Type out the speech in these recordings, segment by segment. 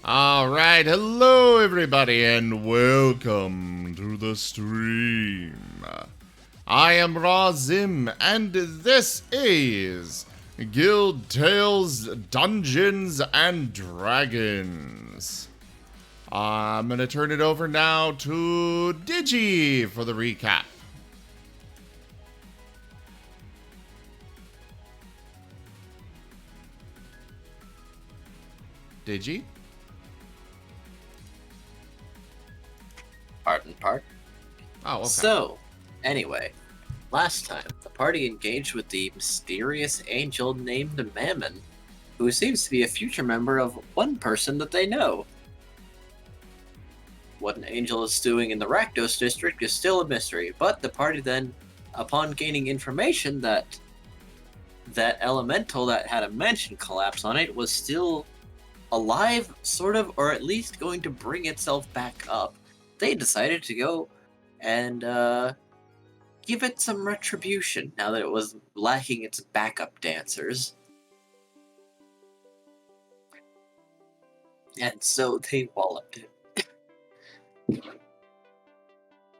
Alright, hello everybody and welcome to the stream. I am Razim and this is Guild Tails Dungeons and Dragons. I'm gonna turn it over now to Digi for the recap. Digi? Marten. Oh, okay. So, anyway, last time the party engaged with the mysterious angel named Mammon, who seems to be a future member of one person that they know. What an angel is doing in the Rakdos district is still a mystery, but the party then, upon gaining information that that elemental that had a mansion collapse on it was still alive, sort of, or at least going to bring itself back up, they decided to go and give it some retribution now that it was lacking its backup dancers. And so they walloped it.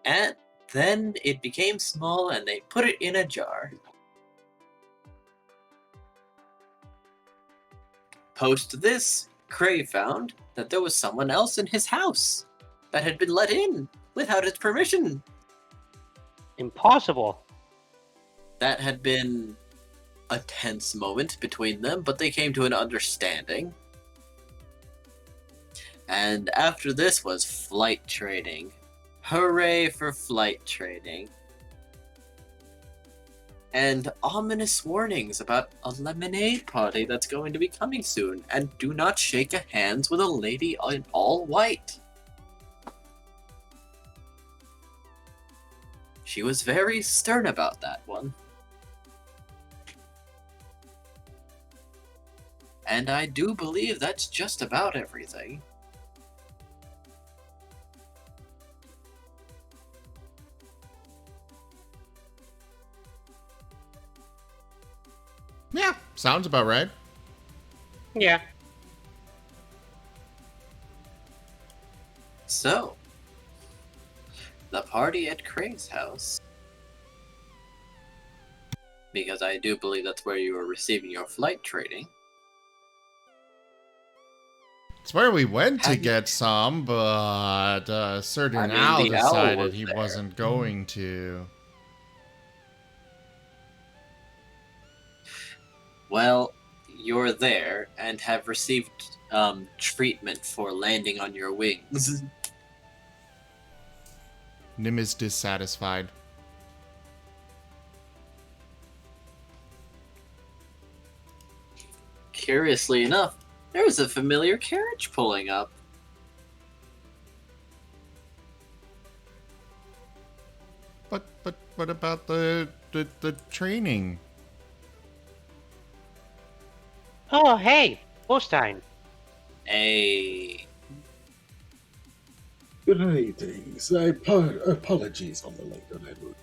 And then it became small and they put it in a jar. Post this, Cray found that there was someone else in his house that had been let in without his permission. Impossible. That had been a tense moment between them, but they came to an understanding. And after this was flight training. Hooray for flight training. And ominous warnings about a lemonade party that's going to be coming soon. And do not shake hands with a lady in all white. She was very stern about that one. And I do believe that's just about everything. Yeah, sounds about right. Yeah. So, the party at Cray's house, because I do believe that's where you were receiving your flight training. It's where we went to get some, but a certain the owl owl decided was he there. wasn't going to. Well, you're there and have received treatment for landing on your wings. Nim is dissatisfied. Curiously enough, there was a familiar carriage pulling up. But what about the training? Oh, hey, Holstein. Hey, Greetings. Apologies on the late delivery.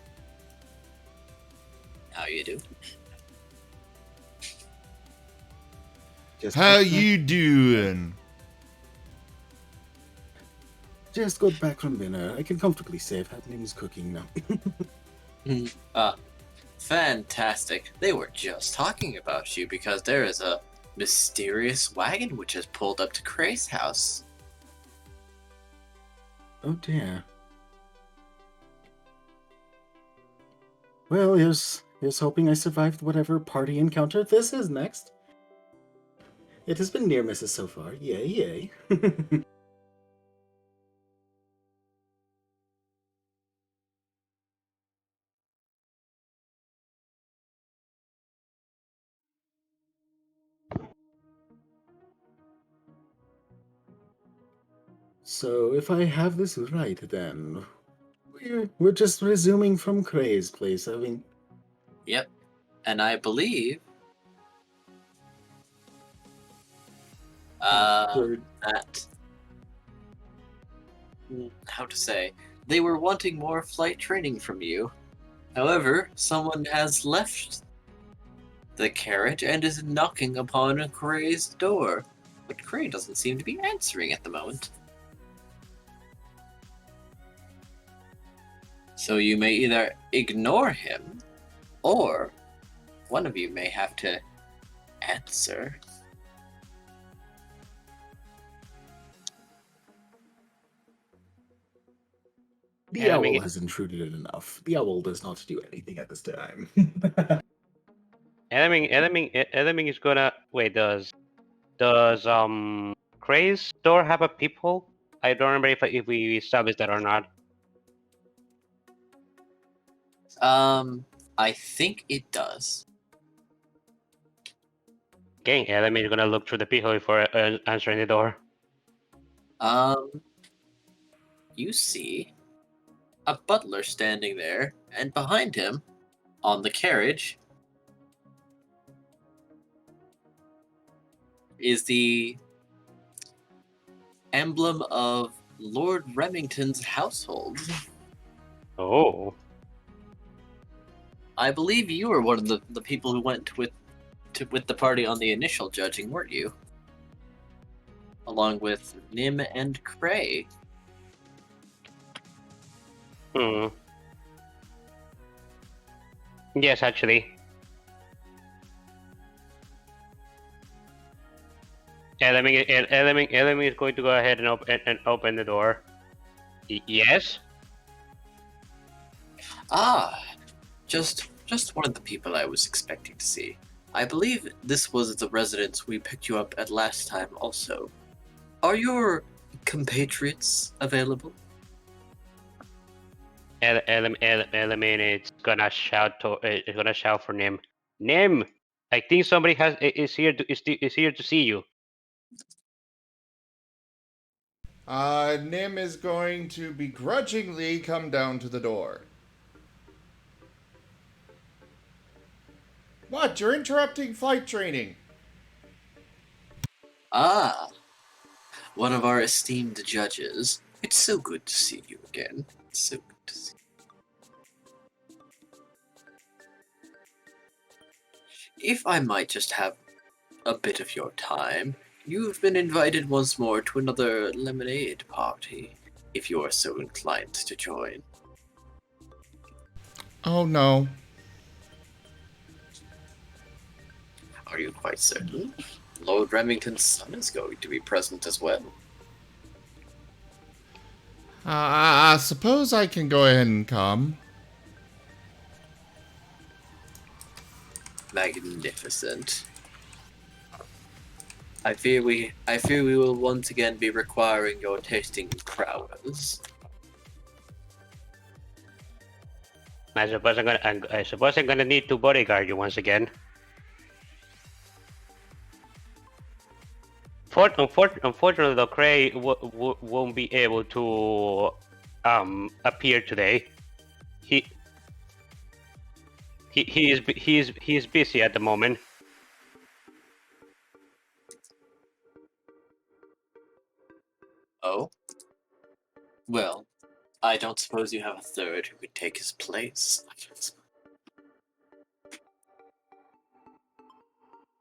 how you do? How you doing? Just got back from dinner. I can comfortably say Fatnim's cooking now. Fantastic. They were just talking about you because there is a mysterious wagon which has pulled up to Cray's house. Oh dear. Well, here's hoping I survived whatever party encounter this is next. It has been near misses so far. Yay, yay. So, if I have this right, then we're just resuming from Cray's place. I mean, Yep. And I believe that how to say, they were wanting more flight training from you. However, someone has left the carriage and is knocking upon Cray's door. but Cray doesn't seem to be answering at the moment. So you may either ignore him, or one of you may have to answer. The I owl mean, has intruded enough. The owl does not do anything at this time. Element is gonna wait. Does Cray's door have a peephole? I don't remember if we established that or not. I think it does. Okay, Element is gonna look through the peephole for answering the door. You see a butler standing there, and behind him, on the carriage, is the emblem of Lord Remington's household. Oh, I believe you were one of the people who went with the party on the initial judging, weren't you? Along with Nim and Cray. hmm. Yes, actually. Element is going to go ahead and open the door. Yes. Just one of the people I was expecting to see. I believe this was the residence we picked you up at last time also. Are your compatriots available? Element is gonna shout for Nim. Nim, I think somebody is here to see you. Nim is going to begrudgingly come down to the door. What? You're interrupting flight training. Ah, one of our esteemed judges. It's so good to see you again. It's so good to see you. If I might just have a bit of your time, you've been invited once more to another lemonade party, if you are so inclined to join. Oh no. Are you quite certain? Lord Remington's son is going to be present as well. I suppose I can go ahead and come. Magnificent. I fear we will once again be requiring your tasting prowess. I suppose I'm gonna need to bodyguard you once again. Unfortunately, though, Cray won't be able to appear today. He is busy at the moment. Oh? Well, I don't suppose you have a third who could take his place.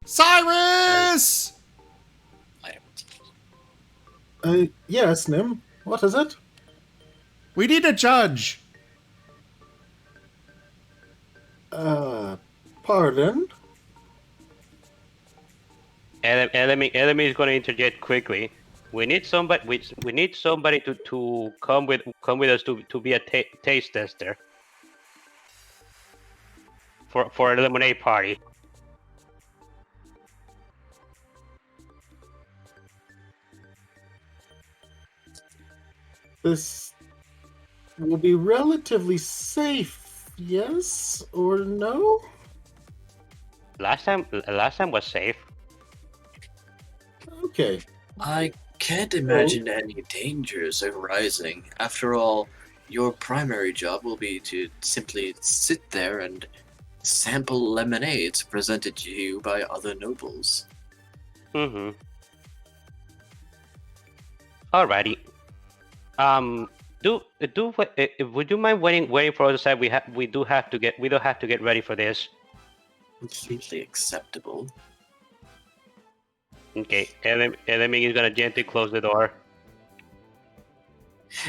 Cyrus! I don't. Yes, Nim. What is it? We need a judge. Pardon? Enemy is going to interject quickly. We need somebody. We need somebody to come with us to be a taste tester for a lemonade party. This will be relatively safe, yes or no? Last time was safe. Okay. I can't imagine any dangers arising. After all, your primary job will be to simply sit there and sample lemonades presented to you by other nobles. Mm-hmm. Alrighty. Would you mind waiting for us to say we do have to get ready for this? Completely acceptable. Okay, Element is gonna gently close the door.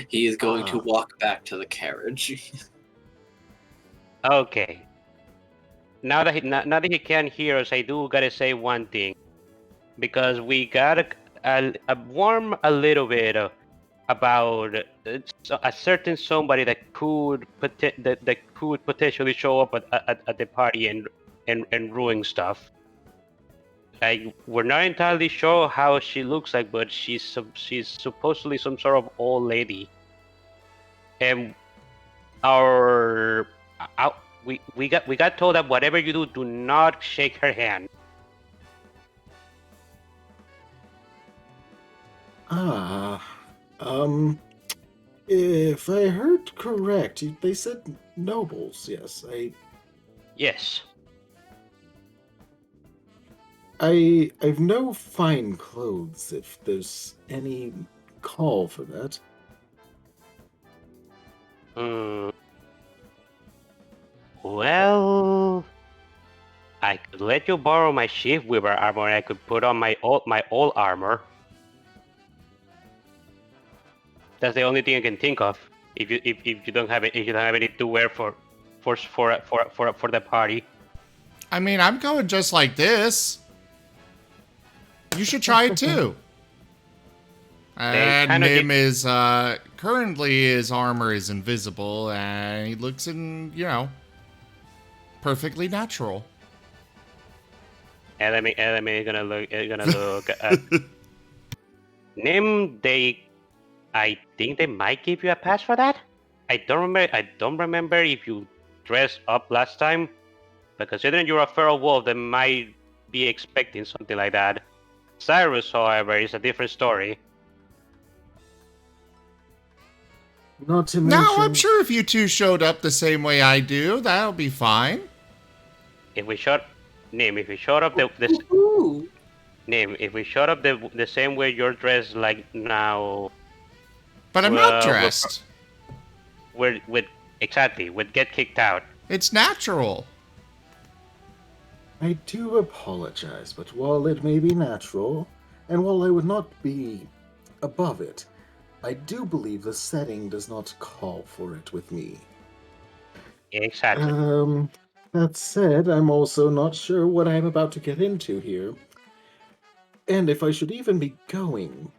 He is going to Ah. walk back to the carriage. Okay. Now that he can't hear us, I do gotta say one thing, because we got a warm a little bit about a certain somebody that that could potentially show up at the party and ruin stuff. We're not entirely sure how she looks like, but she's supposedly some sort of old lady, and our, our we got told that whatever you do, do not shake her hand. Ah, if I heard correct, they said nobles. Yes, Yes. I've no fine clothes. If there's any call for that. Hmm. Well, I could let you borrow my shift weaver armor, and I could put on my old armor. That's the only thing I can think of. If you don't have it, if you don't have anything to wear for the party. I mean, I'm going just like this. You should try it too. And kinda Nim is currently his armor is invisible, and he looks perfectly natural. Element is gonna look at Nim. I think they might give you a pass for that. I don't remember if you dressed up last time, but considering you're a feral wolf, they might be expecting something like that. Cyrus, however, is a different story. Not to No, mention. I'm sure if you two showed up the same way I do, that'll be fine. If we showed if we showed up the Ooh. if we showed up the same way you're dressed like now, But I'm not dressed. we'd get kicked out. It's natural. I do apologize, but while it may be natural, and while I would not be above it, I do believe the setting does not call for it with me. Exactly. That said, I'm also not sure what I'm about to get into here. And if I should even be going.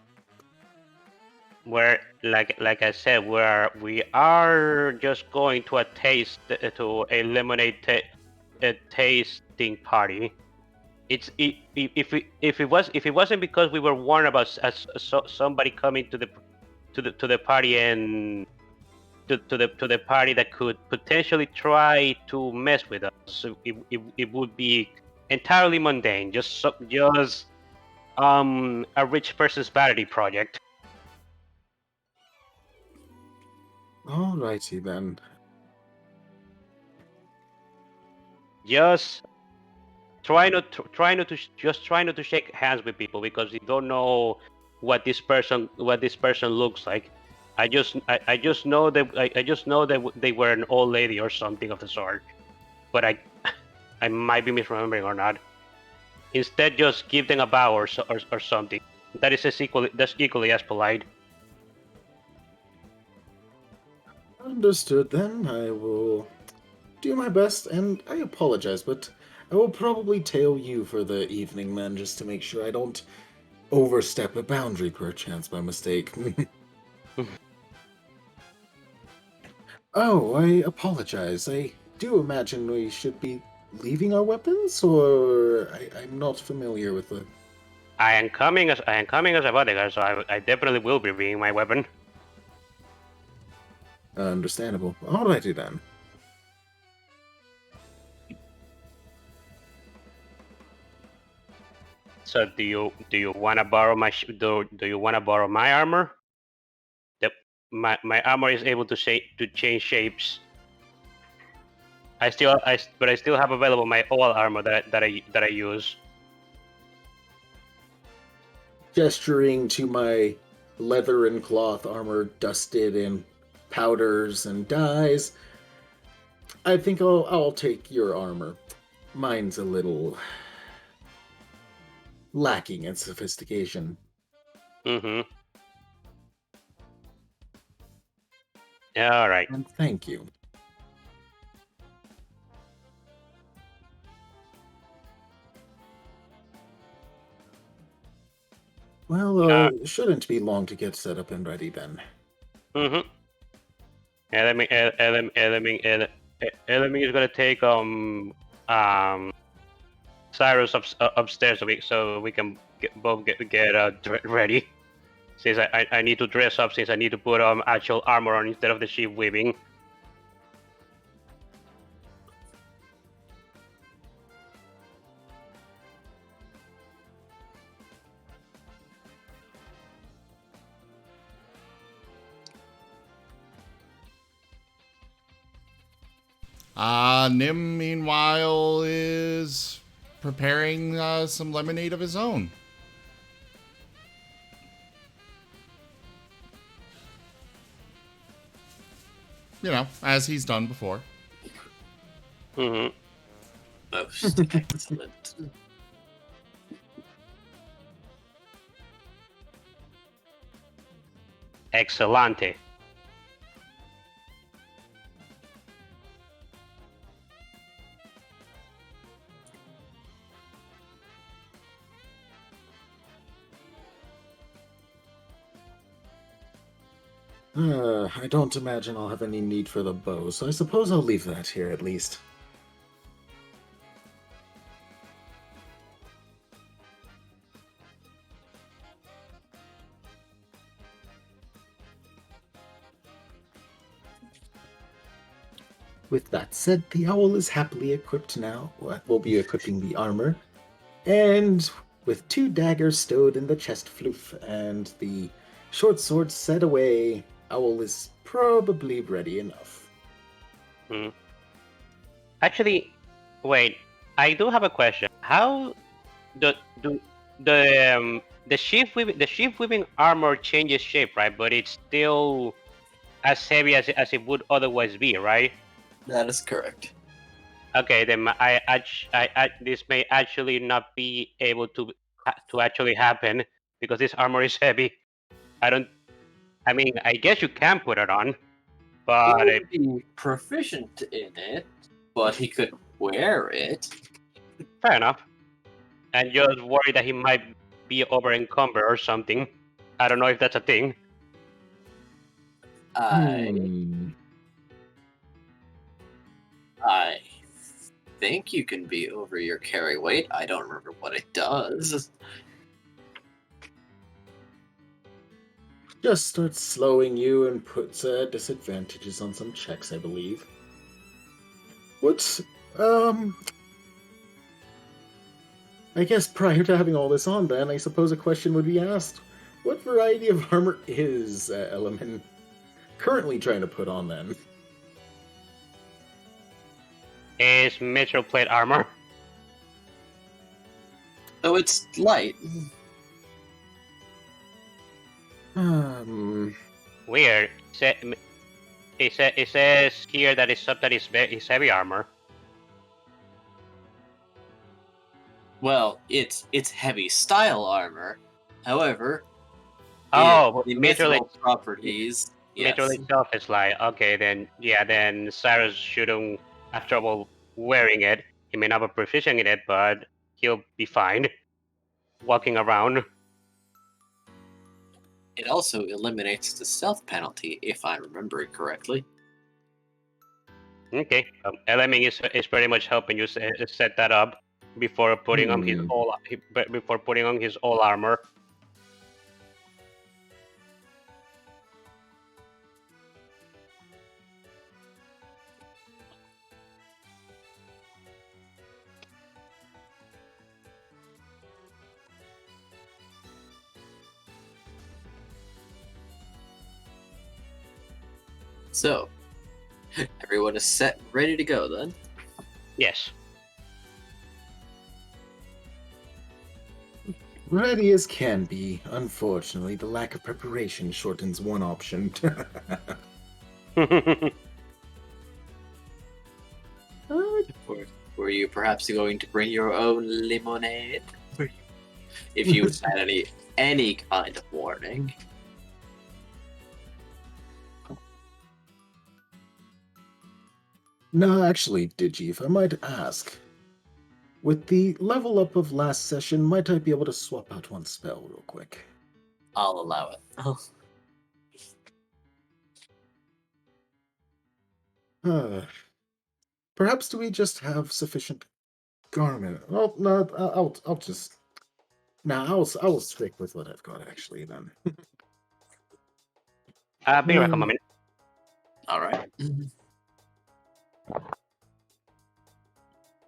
We're like I said, we are just going to a lemonade a tasting party. If it wasn't because we were warned about somebody coming to the party and to the party that could potentially try to mess with us, it would be entirely mundane, just a rich person's vanity project. Alrighty then. Just try not to shake hands with people, because you don't know what this person looks like. I just know that they were an old lady or something of the sort, but I might be misremembering or not. Instead, just give them a bow or something. That's equally as polite. Understood then. I will do my best, and I apologize, but I will probably tail you for the evening then, just to make sure I don't overstep a boundary perchance by mistake. Oh, I apologize. I do imagine we should be leaving our weapons, or I'm not familiar with the. I am coming as a bodyguard, so I definitely will be bringing my weapon. Understandable. Alrighty then. So do you want to borrow do you want to borrow my armor? My armor is able to change shapes. But I still have available my old armor that I use. Gesturing to my leather and cloth armor dusted in powders and dyes. I think I'll take your armor. Mine's a little lacking in sophistication. Mm-hmm. All right. And thank you. Well, shouldn't be long to get set up and ready then. Mm-hmm. Elemi is gonna take Cyrus upstairs so we can both get ready. Since I need to dress up, since I need to put actual armor on instead of the sheep weaving. Nim, meanwhile, is preparing some lemonade of his own. You know, as he's done before. Mm-hmm. Most excellent. Excelente. I don't imagine I'll have any need for the bow, so I suppose I'll leave that here at least. With that said, the owl is happily equipped now. We'll be equipping the armor. And with 2 daggers stowed in the chest floof and the short sword set away, owl is probably ready enough. Hmm. Actually, wait. I do have a question. How the sheep weaving armor changes shape, right? But it's still as heavy as it would otherwise be, right? That is correct. Okay, then this may actually not be able to actually happen because this armor is heavy. I mean, I guess you can put it on, He but would be proficient in it, but he could wear it. fair enough. And just worry that he might be over encumbered or something. I don't know if that's a thing. I think you can be over your carry weight. I don't remember what it does. Just starts slowing you and puts disadvantages on some checks, I believe. What's, I guess prior to having all this on then, I suppose a question would be asked. What variety of armor is Element currently trying to put on then? Is metal plate armor. Oh, it's light. Weird. It says here that it's heavy armor. Well, it's heavy style armor. However, the metal mythical properties. Yes. metal itself is light. Okay, then then Cyrus shouldn't have trouble wearing it. He may not be proficient in it, but he'll be fine walking around. It also eliminates the stealth penalty, if I remember it correctly. Okay, Lemming is pretty much helping you set that up before putting on his all armor. So, everyone is set and ready to go then. Yes. Ready as can be. Unfortunately, the lack of preparation shortens one option. Were you perhaps going to bring your own lemonade? if you had any kind of warning. No, actually, Digi, if I might ask, with the level up of last session, might I be able to swap out one spell real quick? I'll allow it. Perhaps do we just have sufficient garment? Well, no, I'll just. Nah, I will stick with what I've got actually then. Be back a moment. All right.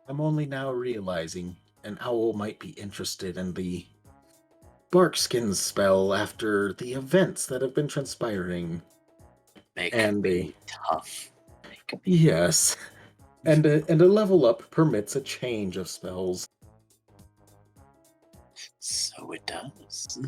I'm only now realizing an owl might be interested in the Barkskin spell after the events that have been transpiring. Make And me tough. Make me Yes. And a level up permits a change of spells. so it does.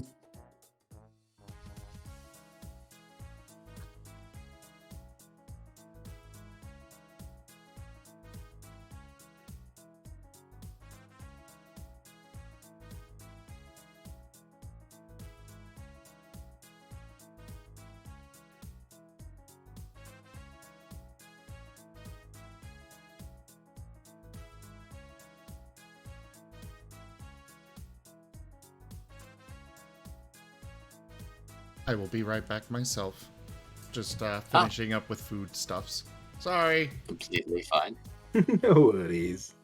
I will be right back myself. Just finishing up with food stuffs. Sorry. Completely fine. No worries.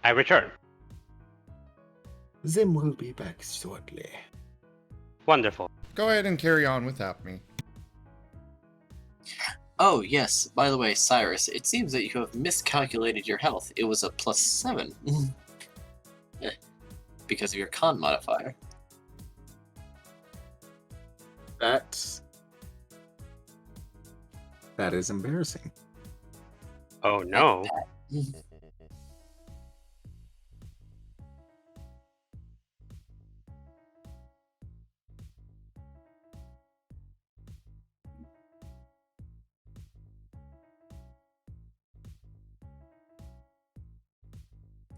I return. Zim will be back shortly. Wonderful. Go ahead and carry on without me. Oh, yes. By the way, Cyrus, it seems that you have miscalculated your health. It was a +7. Because of your con modifier. That is embarrassing. Oh no.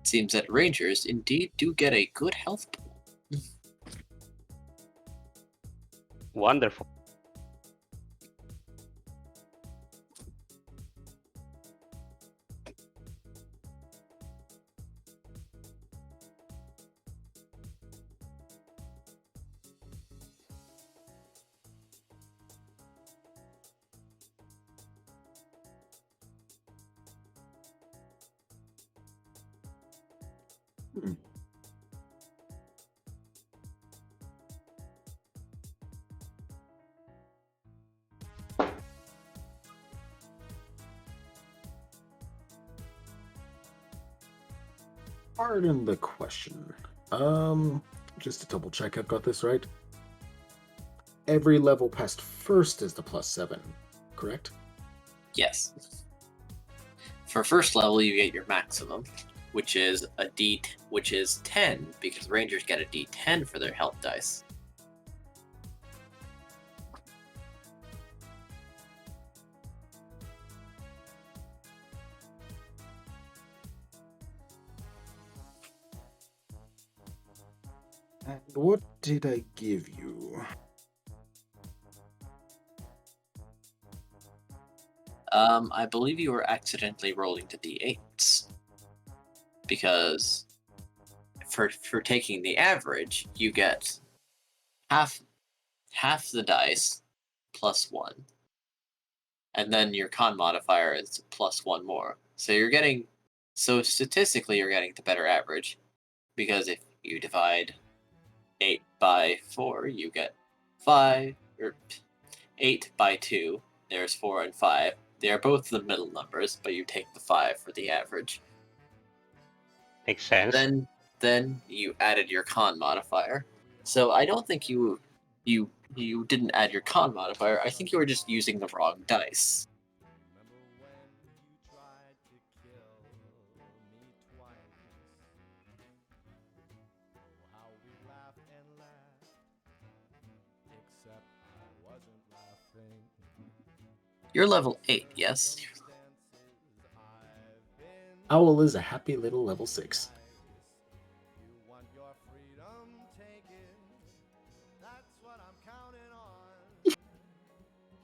It seems that rangers indeed do get a good health pool. Wonderful. Pardon the question. Just to double check I've got this right. Every level past first is the +7, correct? Yes. For first level, you get your maximum, which is 10, because rangers get a D10 for their health dice. And what did I give you? I believe you were accidentally rolling the D8s. Because for taking the average, you get half the dice +1. And then your con modifier is +1 more. So statistically you're getting the better average. Because if you divide 8 by 4, you get 5, or 8 by 2, there's 4 and 5. They are both the middle numbers, but you take the 5 for the average. Makes sense. Then you added your con modifier. So I don't think you didn't add your con modifier. I think you were just using the wrong dice. You're level 8, yes? Owl is a happy little level 6.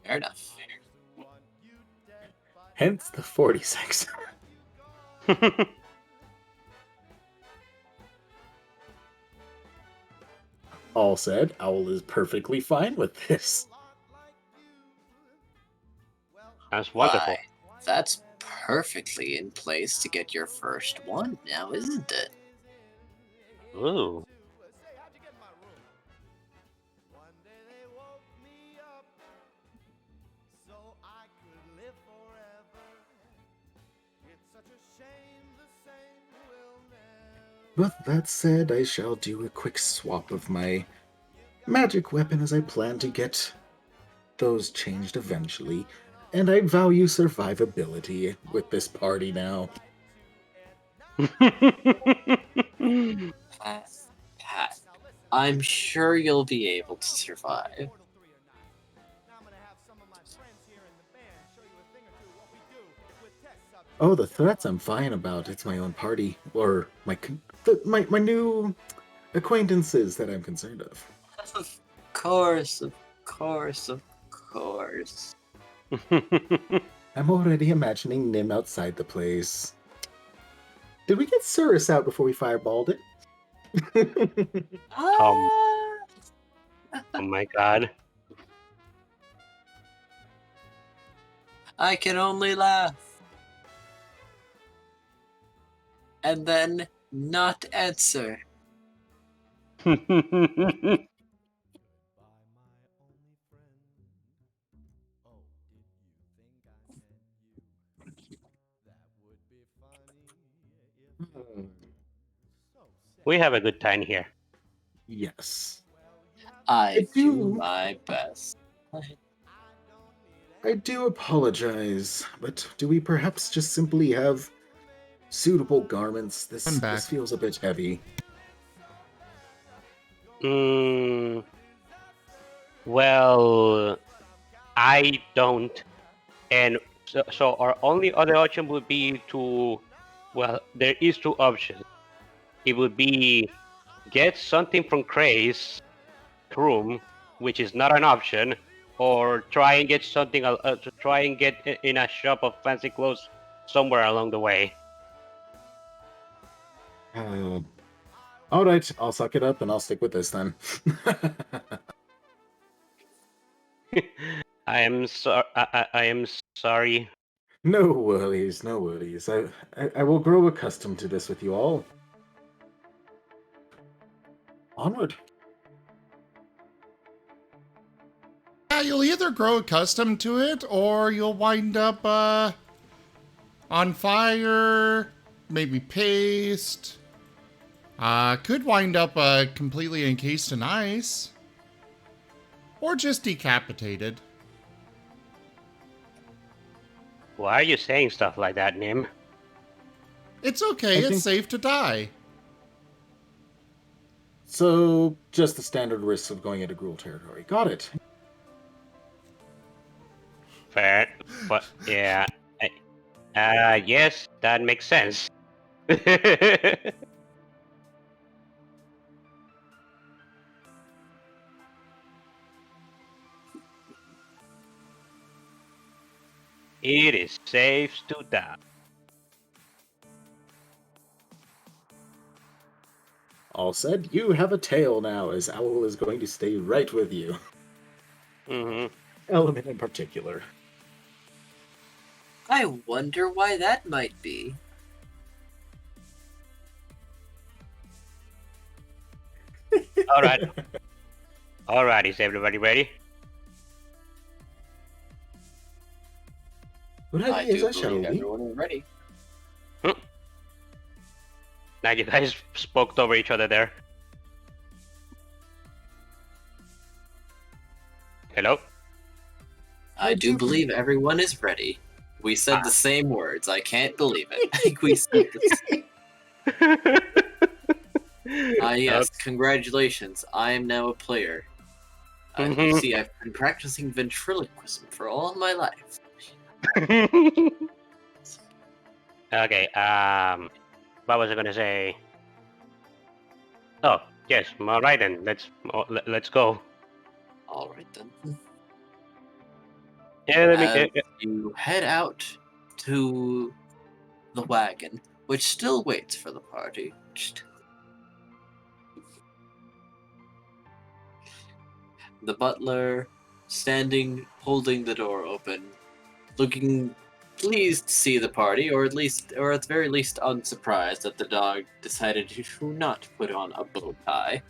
Fair enough. Hence the 46. All said, Owl is perfectly fine with this. That's wonderful. Why, that's perfectly in place to get your first one now, isn't it? Ooh. With that said, I shall do a quick swap of my magic weapon as I plan to get those changed eventually. And I value survivability with this party now. Pat, I'm sure you'll be able to survive. Oh, the threats I'm fine about. It's my own party. Or my new acquaintances that I'm concerned of. Of course, of course, of course. I'm already imagining Nim outside the place. Did we get Cirrus out before we fireballed it? Oh my god. I can only laugh. And then not answer. We have a good time here. Yes. I do do. my best. I do apologize, but do we perhaps just simply have suitable garments? I'm back. This feels a bit heavy. Well, I don't. And so our only other option would be to, well, there is two options. It would be get something from Cray's room, which is not an option, or try and get something, to try and get in a shop of fancy clothes somewhere along the way. All right, I'll suck it up and I'll stick with this then. I am sorry. No worries, no worries. I will grow accustomed to this with you all. Onward. Yeah, you'll either grow accustomed to it, or you'll wind up on fire, maybe paste. Could wind up completely encased in ice, or just decapitated. Why are you saying stuff like that, Nim? It's okay. It's safe to die. So, just the standard risks of going into Gruul territory. Got it. Fair, but yeah. Yes, that makes sense. It is safe to die. All said, you have a tail now, as Owl is going to stay right with you. Mm-hmm. Element in particular. I wonder why that might be. Alright. Alright, is everybody ready? I do believe everyone is ready. Now you guys spoke over each other there. Hello? I do believe everyone is ready. We said the same words. I can't believe it. I think we said the same. Yes, congratulations. I am now a player. You see, I've been practicing ventriloquism for all my life. Okay. What was I gonna say? Oh, yes. All right then. Let's go. All right then. Yeah, let me. As you head out to the wagon, which still waits for the party. The butler standing, holding the door open, looking pleased to see the party, or at the very least, unsurprised that the dog decided to not put on a bow tie.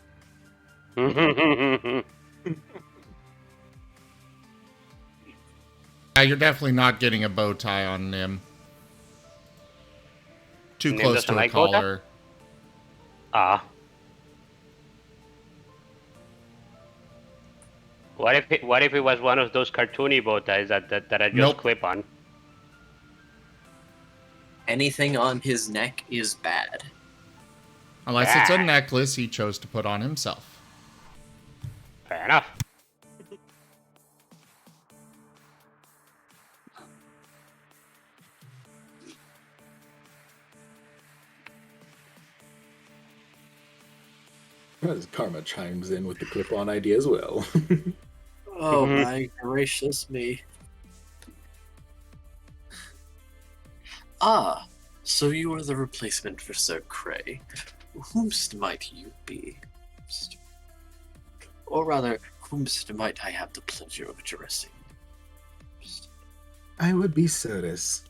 Yeah, you're definitely not getting a bow tie on Nim. Too Nim close doesn't to a like bow tie? collar. Ah. What if it was one of those cartoony bow ties that I just Nope. clip on? Anything on his neck is bad. Unless it's a necklace he chose to put on himself. Fair enough. As Karma chimes in with the clip-on idea as well. Oh Mhm. my gracious me. Ah, so you are the replacement for Sir Cray. Whomst might you be? Or rather, whomst might I have the pleasure of addressing? I would be Certus.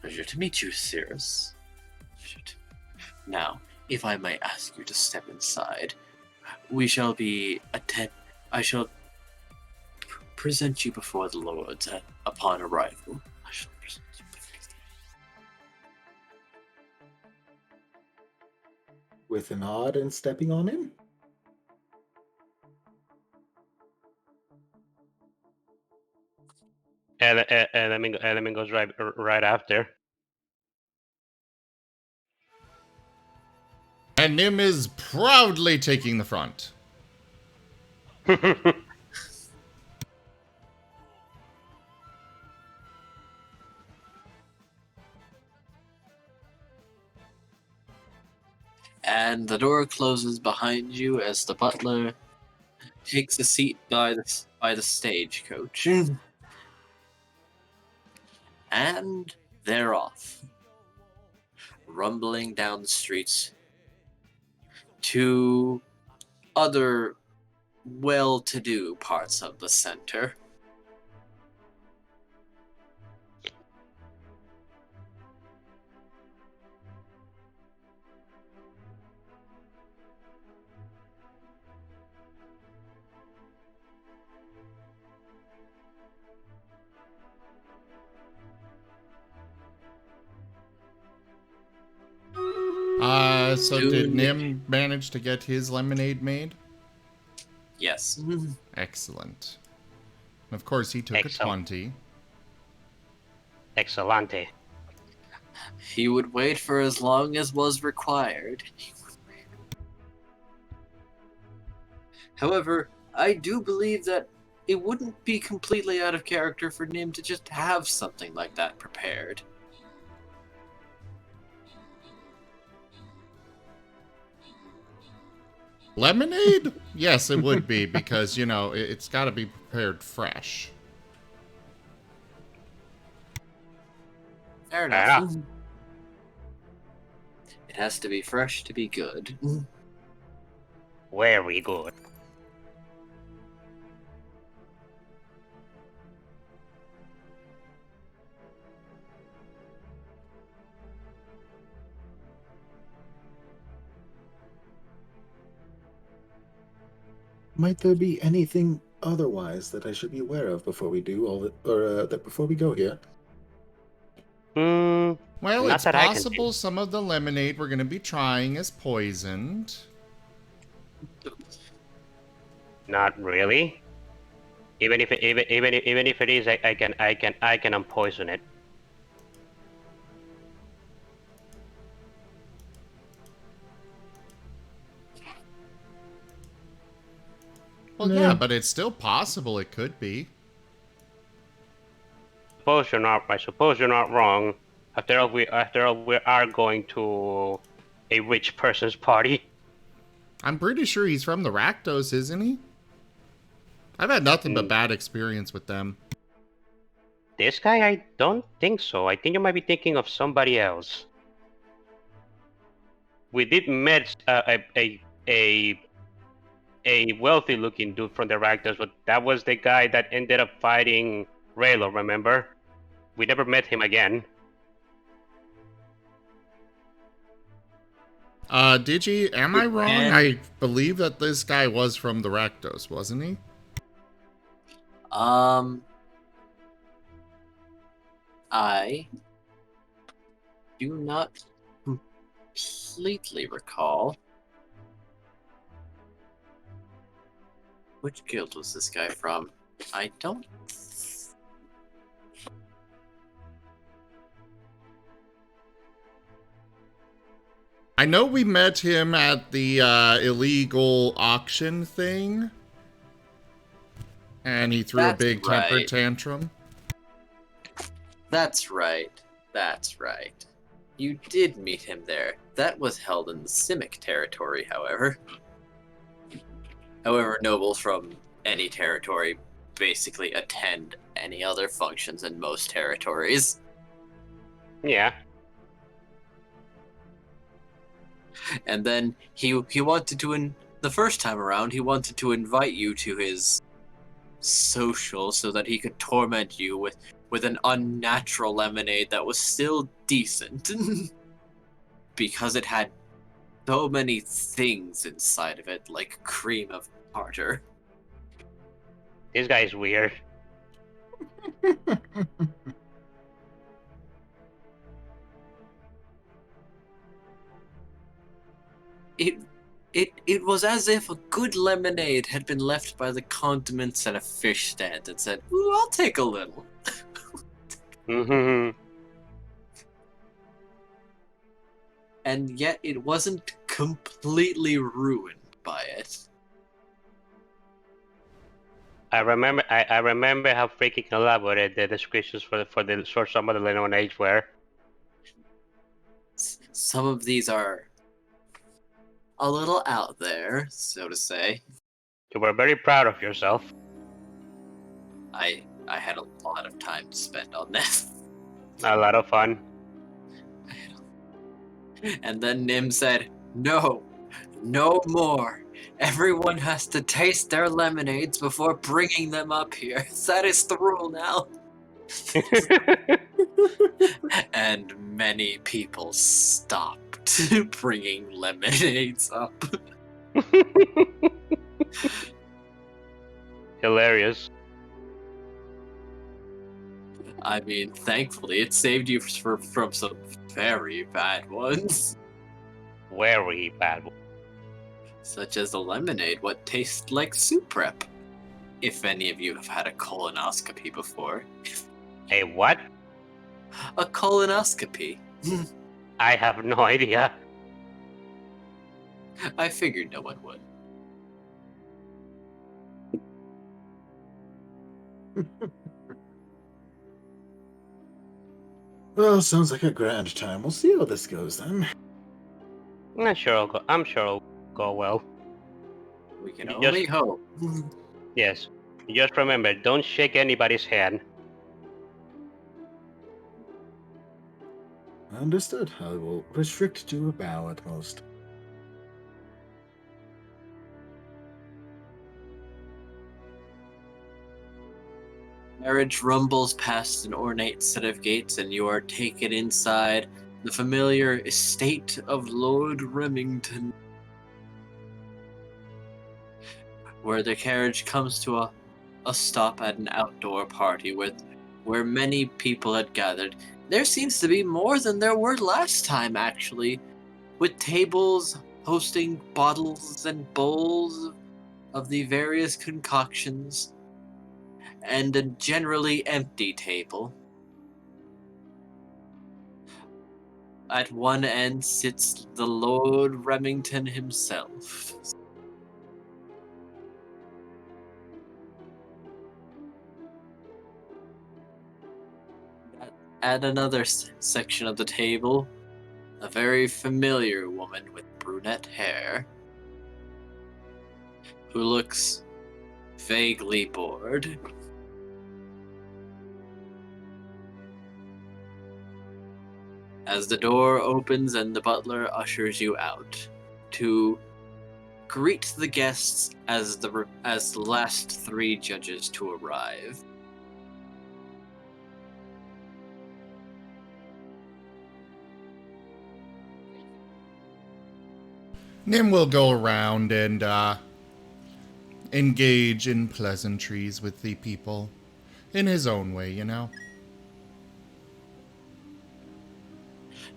Pleasure to meet you, Cirrus. Now, if I may ask you to step inside, we shall be I shall present you before the lords upon arrival. I shall present you before With a nod and stepping on him? Element goes right after. And Nim is proudly taking the front. and the door closes behind you as the butler takes a seat by the stagecoach. And they're off, rumbling down the streets to other well-to-do parts of the center. So did Nim manage to get his lemonade made? Yes. Excellent. And of course, he took Excellent. a 20. Excellente. He would wait for as long as was required. However, I do believe that it wouldn't be completely out of character for Nim to just have something like that prepared. Lemonade? Yes, it would be, because, you know, it's got to be prepared fresh. Fair Fair enough. enough. It has to be fresh to be good. Very good. Might there be anything otherwise that I should be aware of before we do all that before we go here? Hmm. Well, Not it's that I can possible see. some of the lemonade we're going to be trying is poisoned. Not really. Even if it is, I can unpoison it. Well, No. yeah, but it's still possible it could be. suppose you're not wrong. After all, we are going to a rich person's party. I'm pretty sure he's from the Rakdos, isn't he? I've had nothing but bad experience with them. This guy, I don't think so. I think you might be thinking of somebody else. We did meet a wealthy-looking dude from the Rakdos, but that was the guy that ended up fighting Raylo. Remember? We never met him again. Digi, am I wrong? I believe that this guy was from the Rakdos, wasn't he? I do not completely recall. Which guild was this guy from? I don't. I know we met him at the illegal auction thing. And he threw a big temper tantrum. That's right. That's right. You did meet him there. That was held in the Simic territory, however. However, nobles from any territory basically attend any other functions in most territories. Yeah. And then he wanted to, the first time around, he wanted to invite you to his social so that he could torment you with an unnatural lemonade that was still decent. Because it had so many things inside of it, like cream of tartar. This guy's weird. It was as if a good lemonade had been left by the condiments at a fish stand and said, "Ooh, I'll take a little." Mm-hmm. And yet it wasn't completely ruined by it. I remember how freaking elaborate the descriptions for some of the lemonades were. Some of these are a little out there, so to say. You were very proud of yourself. I had a lot of time to spend on this. A lot of fun. And then Nim said, "No, no more. Everyone has to taste their lemonades before bringing them up here. That is the rule now." And many people stopped bringing lemonades up. Hilarious. I mean, thankfully, it saved you from some very bad ones. Very bad. Such as the lemonade, what tastes like soup prep. If any of you have had a colonoscopy before. A what? A colonoscopy. I have no idea. I figured no one would. Well, sounds like a grand time. We'll see how this goes then. I'm sure it'll go well. We can You only just- hope. Yes. Just remember, don't shake anybody's hand. Understood. I will restrict to a bow at most. Carriage rumbles past an ornate set of gates, and you are taken inside the familiar estate of Lord Remington, where the carriage comes to a stop at an outdoor party where many people had gathered. There seems to be more than there were last time, actually, with tables hosting bottles and bowls of the various concoctions, and a generally empty table. At one end sits the Lord Remington himself. at another section of the table, a very familiar woman with brunette hair, who looks vaguely bored. As the door opens and the butler ushers you out to greet the guests as the last three judges to arrive. Nim will go around and engage in pleasantries with the people in his own way, you know?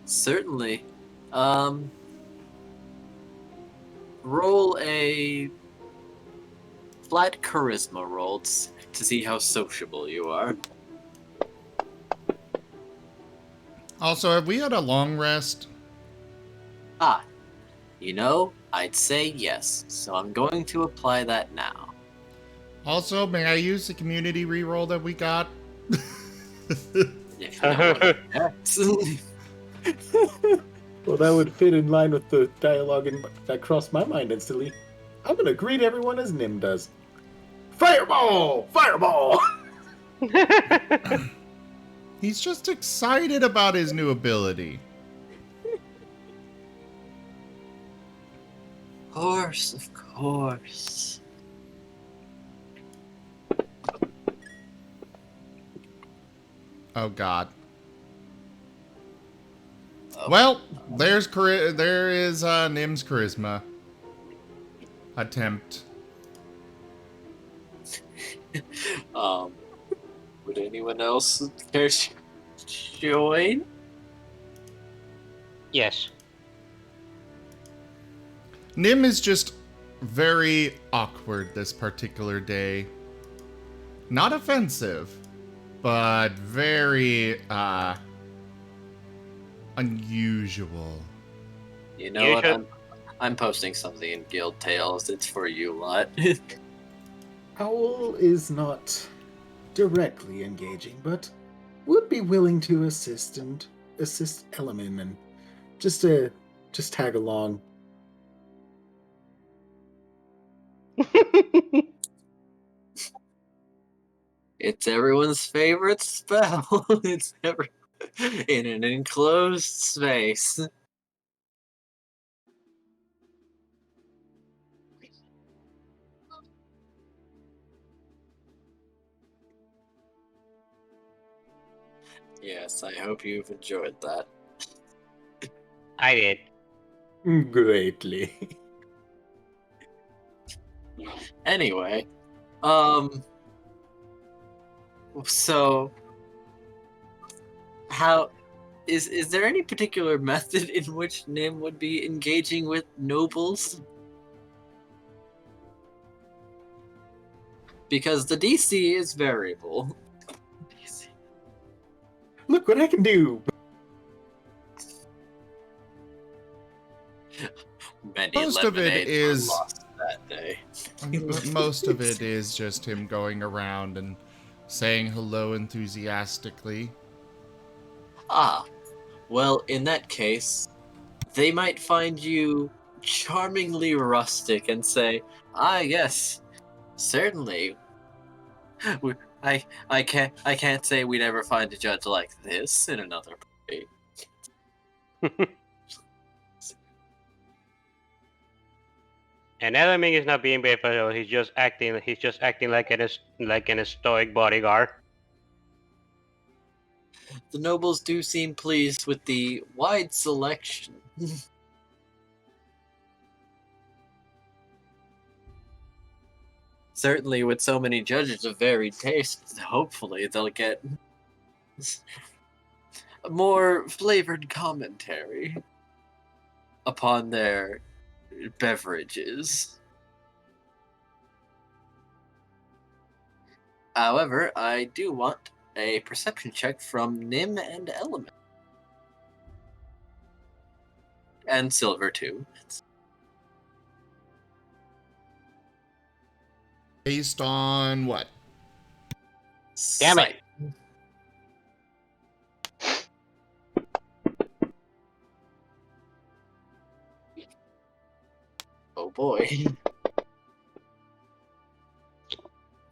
Certainly. Roll a flat charisma roll to see how sociable you are. Also, have we had a long rest? Ah, you know, I'd say yes, so I'm going to apply that now. Also, may I use the community reroll that we got? If no one objects. Well, that would fit in line with the dialogue that crossed my mind instantly. I'm gonna greet everyone as Nim does. Fireball! Fireball! He's just excited about his new ability. Of course. Oh God. Oh. Well, there is Nim's charisma attempt. Would anyone else care to join? Yes. Nim is just very awkward this particular day. Not offensive, but very unusual. You know what? I'm posting something in Guild Tails. It's for you lot. Owl is not directly engaging, but would be willing to assist Elemen and just tag along. It's everyone's favorite spell. It's never in an enclosed space. Yes, I hope you've enjoyed that. I did. Greatly. Anyway, so how is there any particular method in which Nim would be engaging with nobles? Because the DC is variable. Look what I can do! Many Most of it lemonades were is- lost that day. Most of it is just him going around and saying hello enthusiastically. Ah, well, in that case, they might find you charmingly rustic and say, "Ah, yes, certainly. I can't say we'd ever find a judge like this in another party." And Elaming is not being beneficial. He's just acting like a stoic bodyguard. The nobles do seem pleased with the wide selection. Certainly, with so many judges of varied tastes, hopefully they'll get a more flavored commentary upon their beverages. However, I do want a perception check from Nim and Element. And Silver, too. Based on what? Damn it. Sight. boy.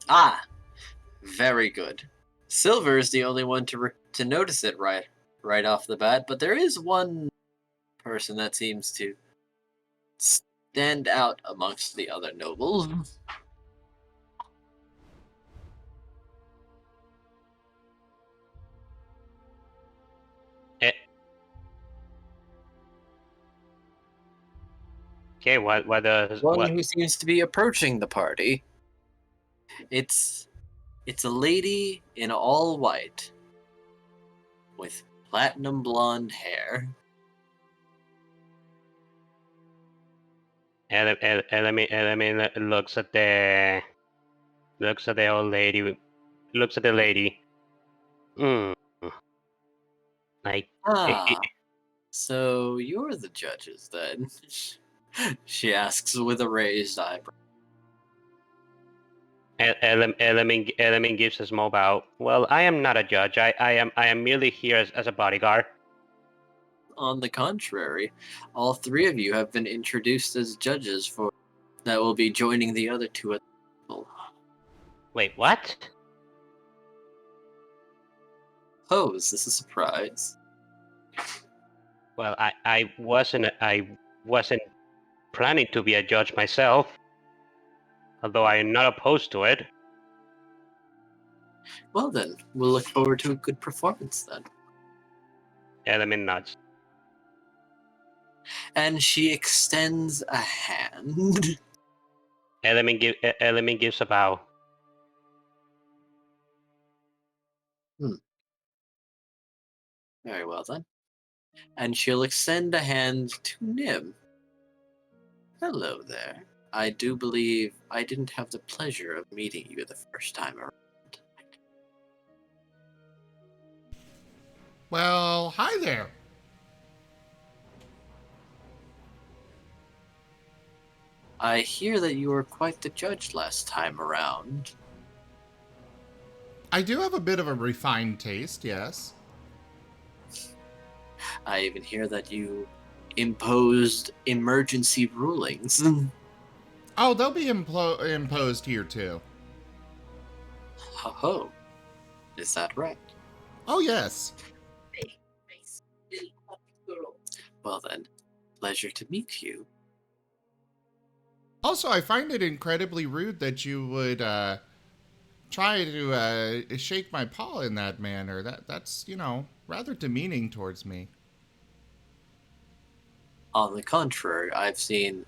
Ah, very good. Silver is the only one to notice it right off the bat, but there is one person that seems to stand out amongst the other nobles. Eh, okay, what does One what? who seems to be approaching the party. It's a lady in all white with platinum blonde hair. Element looks at the old lady. Looks at the lady. Hmm. Like, Ah, so you're the judges then? She asks with a raised eyebrow. Element gives a small bow. Well, I am not a judge. I am merely here as a bodyguard. On the contrary, all three of you have been introduced as judges for that will be joining the other two at the table. Wait, what? Oh, is this a surprise? Well, I wasn't planning to be a judge myself, although I am not opposed to it. Well then, we'll look forward to a good performance then. Element nods. And she extends a hand. Element gives a bow. Very well then. And she'll extend a hand to Nim. Hello there. I do believe I didn't have the pleasure of meeting you the first time around. Well, hi there. I hear that you were quite the judge last time around. I do have a bit of a refined taste, yes. I even hear that you imposed emergency rulings. Oh, they'll be imposed here too. Ho. Is that right? Oh, yes. Well then, pleasure to meet you. Also, I find it incredibly rude that you would try to shake my paw in that manner. That's, rather demeaning towards me. On the contrary, I've seen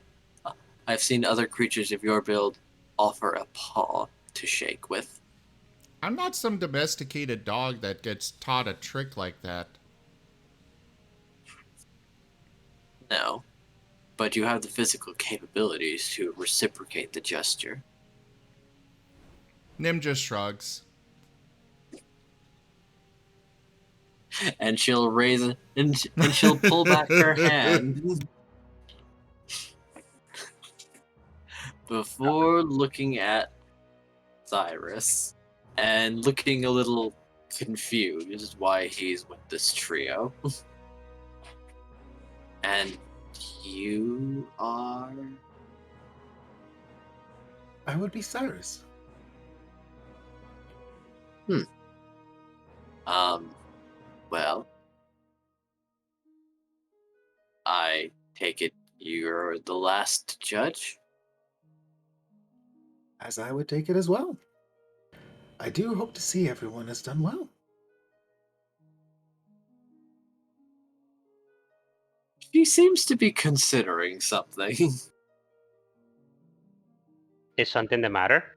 other creatures of your build offer a paw to shake with. I'm not some domesticated dog that gets taught a trick like that. No, but you have the physical capabilities to reciprocate the gesture. Nim just shrugs. And she'll raise it, and she'll pull back her hand before looking at Cyrus and looking a little confused why he's with this trio. And you are... I would be Cyrus. Well, I take it you're the last judge? As I would take it as well. I do hope to see everyone has done well. She seems to be considering something. Is something the matter?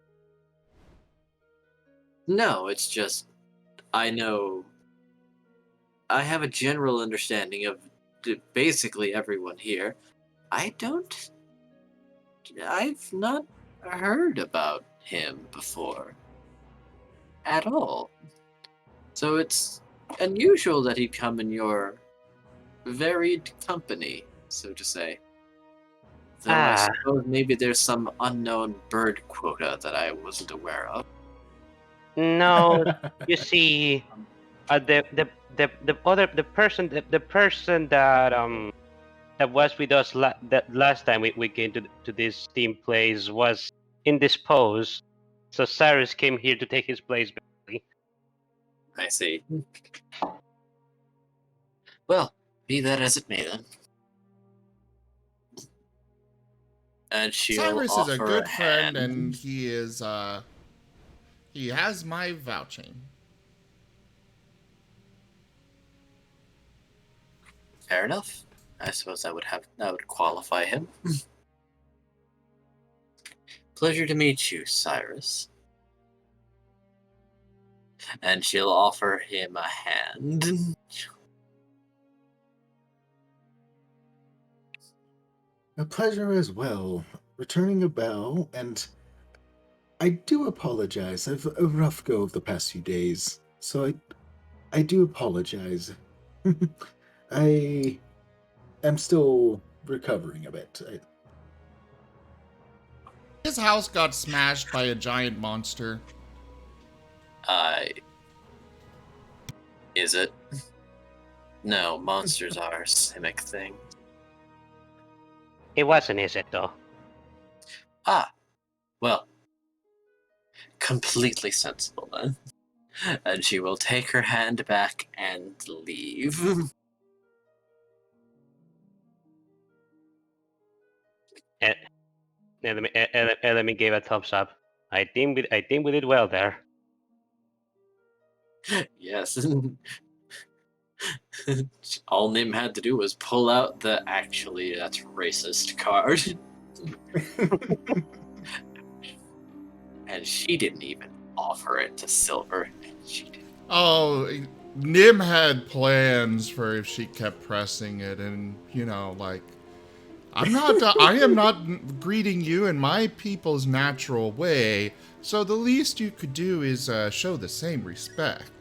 No, it's just, I have a general understanding of basically everyone here. I've not heard about him before. At all. So it's unusual that he'd come in your varied company, so to say. Though I suppose maybe there's some unknown bird quota that I wasn't aware of. No, you see, the person that that was with us that last time we came to this team place was indisposed, so Cyrus came here to take his place. Basically. I see. Well, be that as it may then. And she'll Cyrus is a offer good a friend, hand. and he is, he has my vouching. Fair enough. I suppose that would qualify him. Pleasure to meet you, Cyrus. And she'll offer him a hand. A pleasure as well. Returning a bow, and I do apologize. I've a rough go of the past few days, so I do apologize. I am still recovering a bit. His house got smashed by a giant monster. Is it? No, monsters are a Simic thing. It wasn't, is it though? Ah, well, completely sensible then. And she will take her hand back and leave. Elemi gave a thumbs up. I think we did well there. Yes. All Nim had to do was pull out the actually that's racist card. And she didn't even offer it to Silver. She didn't. Oh, Nim had plans for if she kept pressing it, and, you know, like, I am not greeting you in my people's natural way, so the least you could do is show the same respect.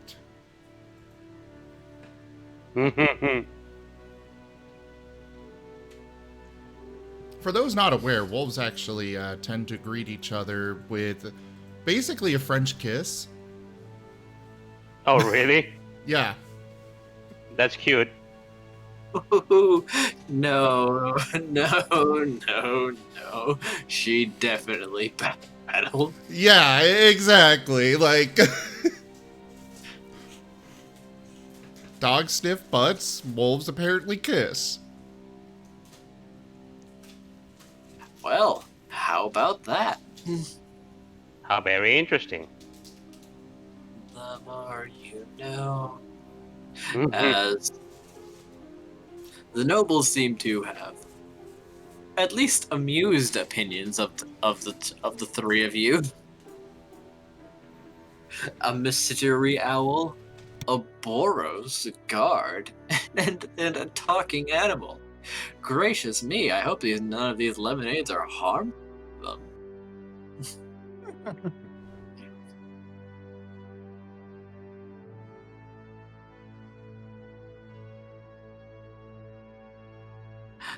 For those not aware, wolves actually tend to greet each other with basically a French kiss. Oh, really? Yeah. That's cute. Ooh, no. She definitely battled. Yeah, exactly. Like, dogs sniff butts, wolves apparently kiss. Well, how about that? How very interesting. The more you know. Mhm. As the nobles seem to have at least amused opinions of the three of you. A mystery owl, a Boros guard, and a talking animal. Gracious me! I hope none of these lemonades are harming them.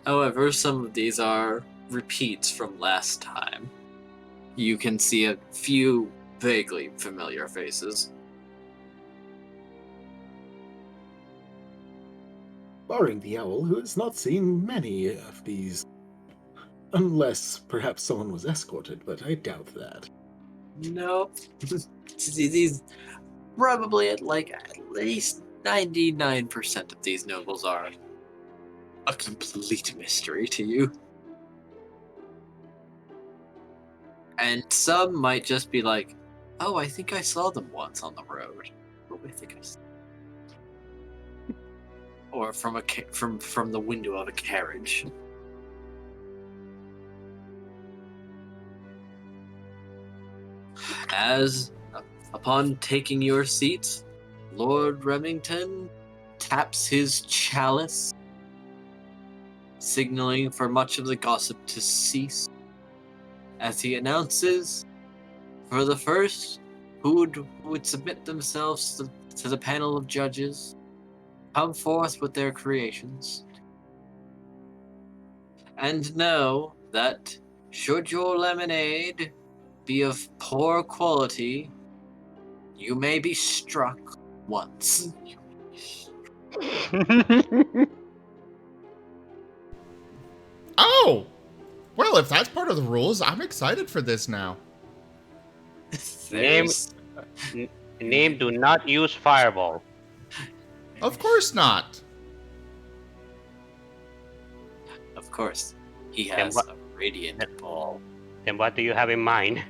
However, some of these are repeats from last time. You can see a few vaguely familiar faces. Barring the owl, who has not seen many of these. Unless perhaps someone was escorted, but I doubt that. Nope. These probably at least 99% of these nobles are a complete mystery to you. And some might just be like, oh, I think I saw them once on the road. Oh, I think I saw. Or from from the window of a carriage. As upon taking your seat, Lord Remington taps his chalice, signaling for much of the gossip to cease, as he announces, for the first who would submit themselves to the panel of judges, come forth with their creations, and know that should your lemonade be of poor quality, you may be struck once. Oh! Well, if that's part of the rules, I'm excited for this now. There's Name, do not use fireball. Of course not. Of course, he Then has what- a radiant ball. Then what do you have in mind?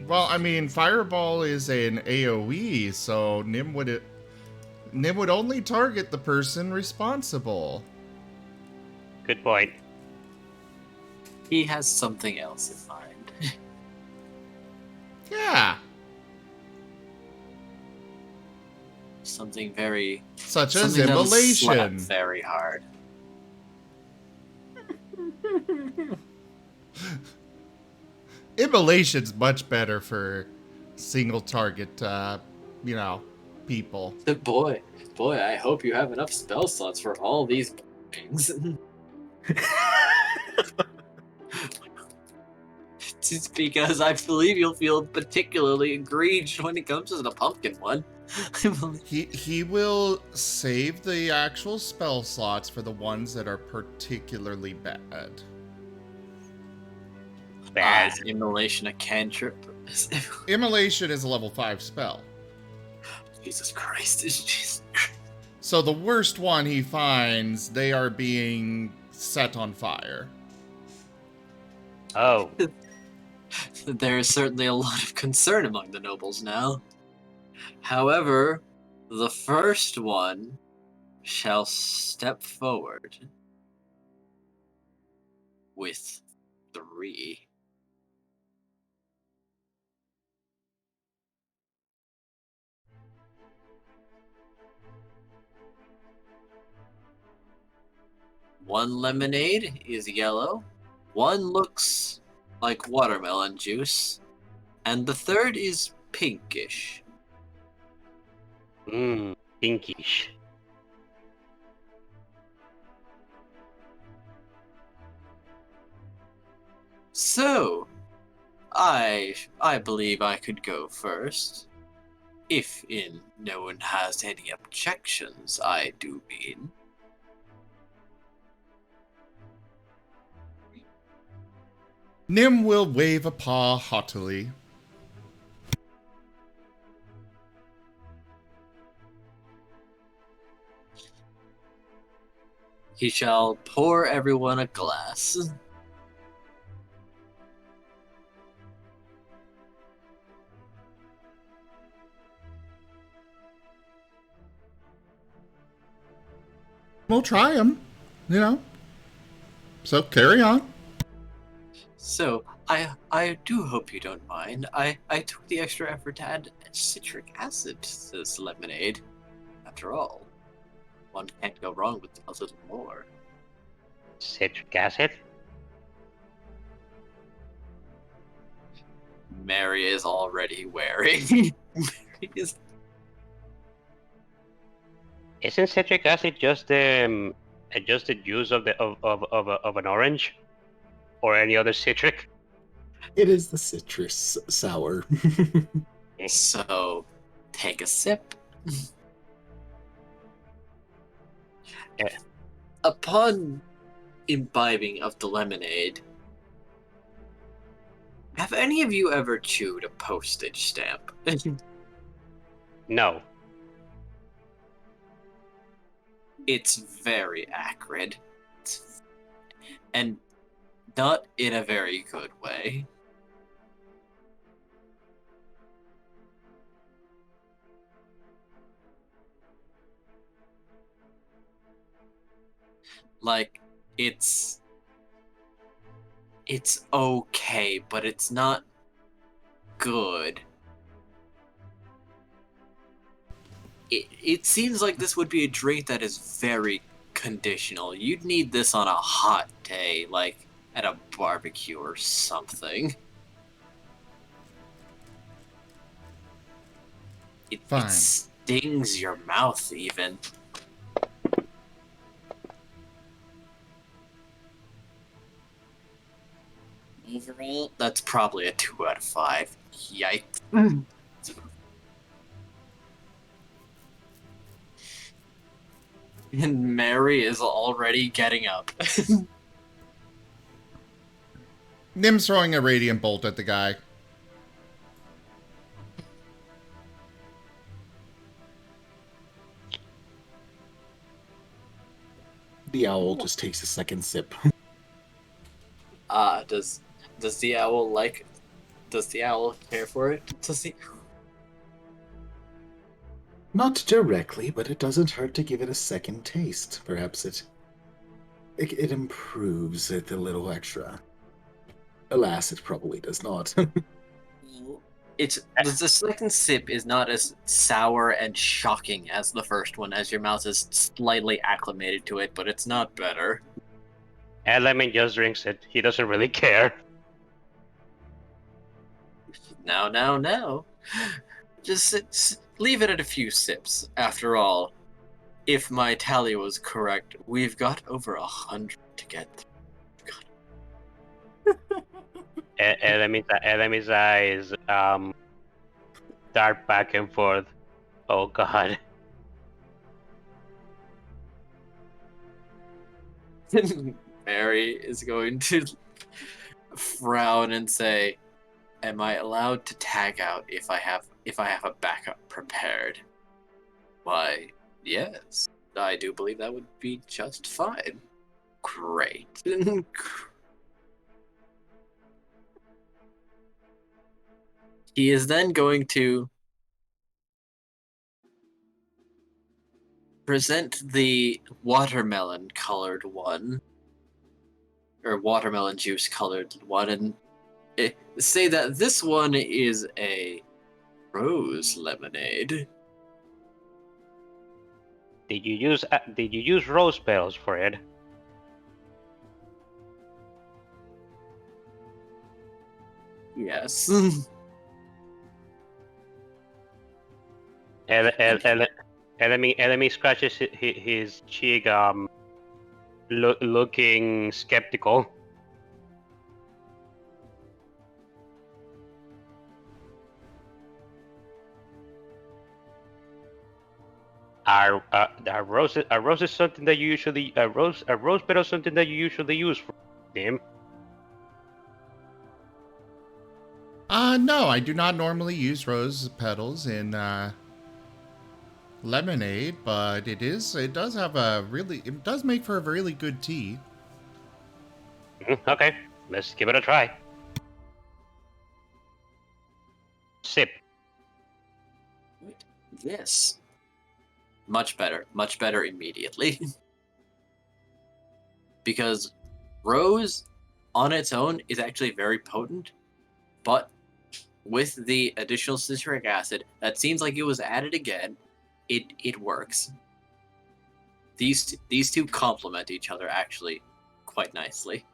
Well, I mean, Fireball is an AoE, so Nim would only target the person responsible. Good point. He has something else in mind. Yeah, Something very such as something that'll slap immolation. very hard. Immolation's much better for single target, people. Boy, I hope you have enough spell slots for all these things. Just because I believe you'll feel particularly aggrieved when it comes to the pumpkin one. He will save the actual spell slots for the ones that are particularly bad. Bad. Is immolation a cantrip? Immolation is a level 5 spell. Jesus Christ, Jesus Christ. So the worst one he finds, they are being set on fire. Oh, There is certainly a lot of concern among the nobles now. However, the first one shall step forward with 3. One lemonade is yellow, one looks like watermelon juice, and the third is pinkish. pinkish. So, I believe I could go first. If no one has any objections, I do mean. Nim will wave a paw haughtily. He shall pour everyone a glass. We'll try him, So carry on. So, I do hope you don't mind. I took the extra effort to add citric acid to this lemonade. After all, one can't go wrong with a little more. Citric acid? Mary is already wearing. Mary is... Isn't citric acid just the juice of an orange, or any other citric? It is the citrus sour. So, take a sip. Yeah. Upon imbibing of the lemonade, have any of you ever chewed a postage stamp? No. It's very acrid. And not in a very good way. Like, it's okay, but it's not good. It seems like this would be a drink that is very conditional. You'd need this on a hot day, like at a barbecue or something. It Fine. stings your mouth even. Overall, that's probably a 2 out of 5. Yikes. And Mary is already getting up. Nim's throwing a radiant bolt at the guy. The owl just takes a second sip. Does the owl like? Does the owl care for it? Does the? Not directly, but it doesn't hurt to give it a second taste. Perhaps it improves it a little extra. Alas, it probably does not. It's the second sip is not as sour and shocking as the first one, as your mouth is slightly acclimated to it, but it's not better. Element just drinks it. He doesn't really care. Now. Just leave it at a few sips. After all, if my tally was correct, we've got over 100 to get through. Enemy's eyes dart back and forth. Oh god. Mary is going to frown and say, "Am I allowed to tag out if I have a backup prepared?" Why, yes. I do believe that would be just fine. Great. He is then going to present the watermelon colored one, or watermelon juice colored one, and say that this one is a rose lemonade. Did you use rose petals for it? Yes. Enemy scratches his cheek, looking skeptical. Are roses something that you usually a rose petal something that you usually use for him? No, I do not normally use rose petals in lemonade, but it does make for a really good tea. Okay, let's give it a try. Sip. Yes. Much better immediately. Because rose on its own is actually very potent, but with the additional citric acid that seems like it was added again, it works. These two complement each other actually quite nicely.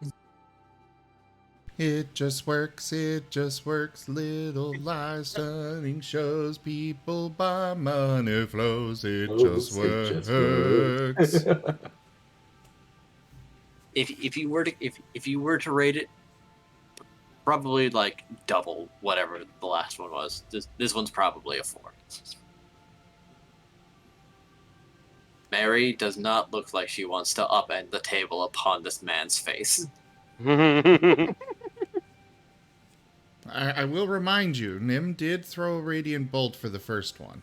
It just works, little lies, stunning shows, people buy, money flows, it just works. If you were to rate it, probably like double whatever the last one was. This one's probably a 4. Mary does not look like she wants to upend the table upon this man's face. I will remind you, Nim did throw a radiant bolt for the first one.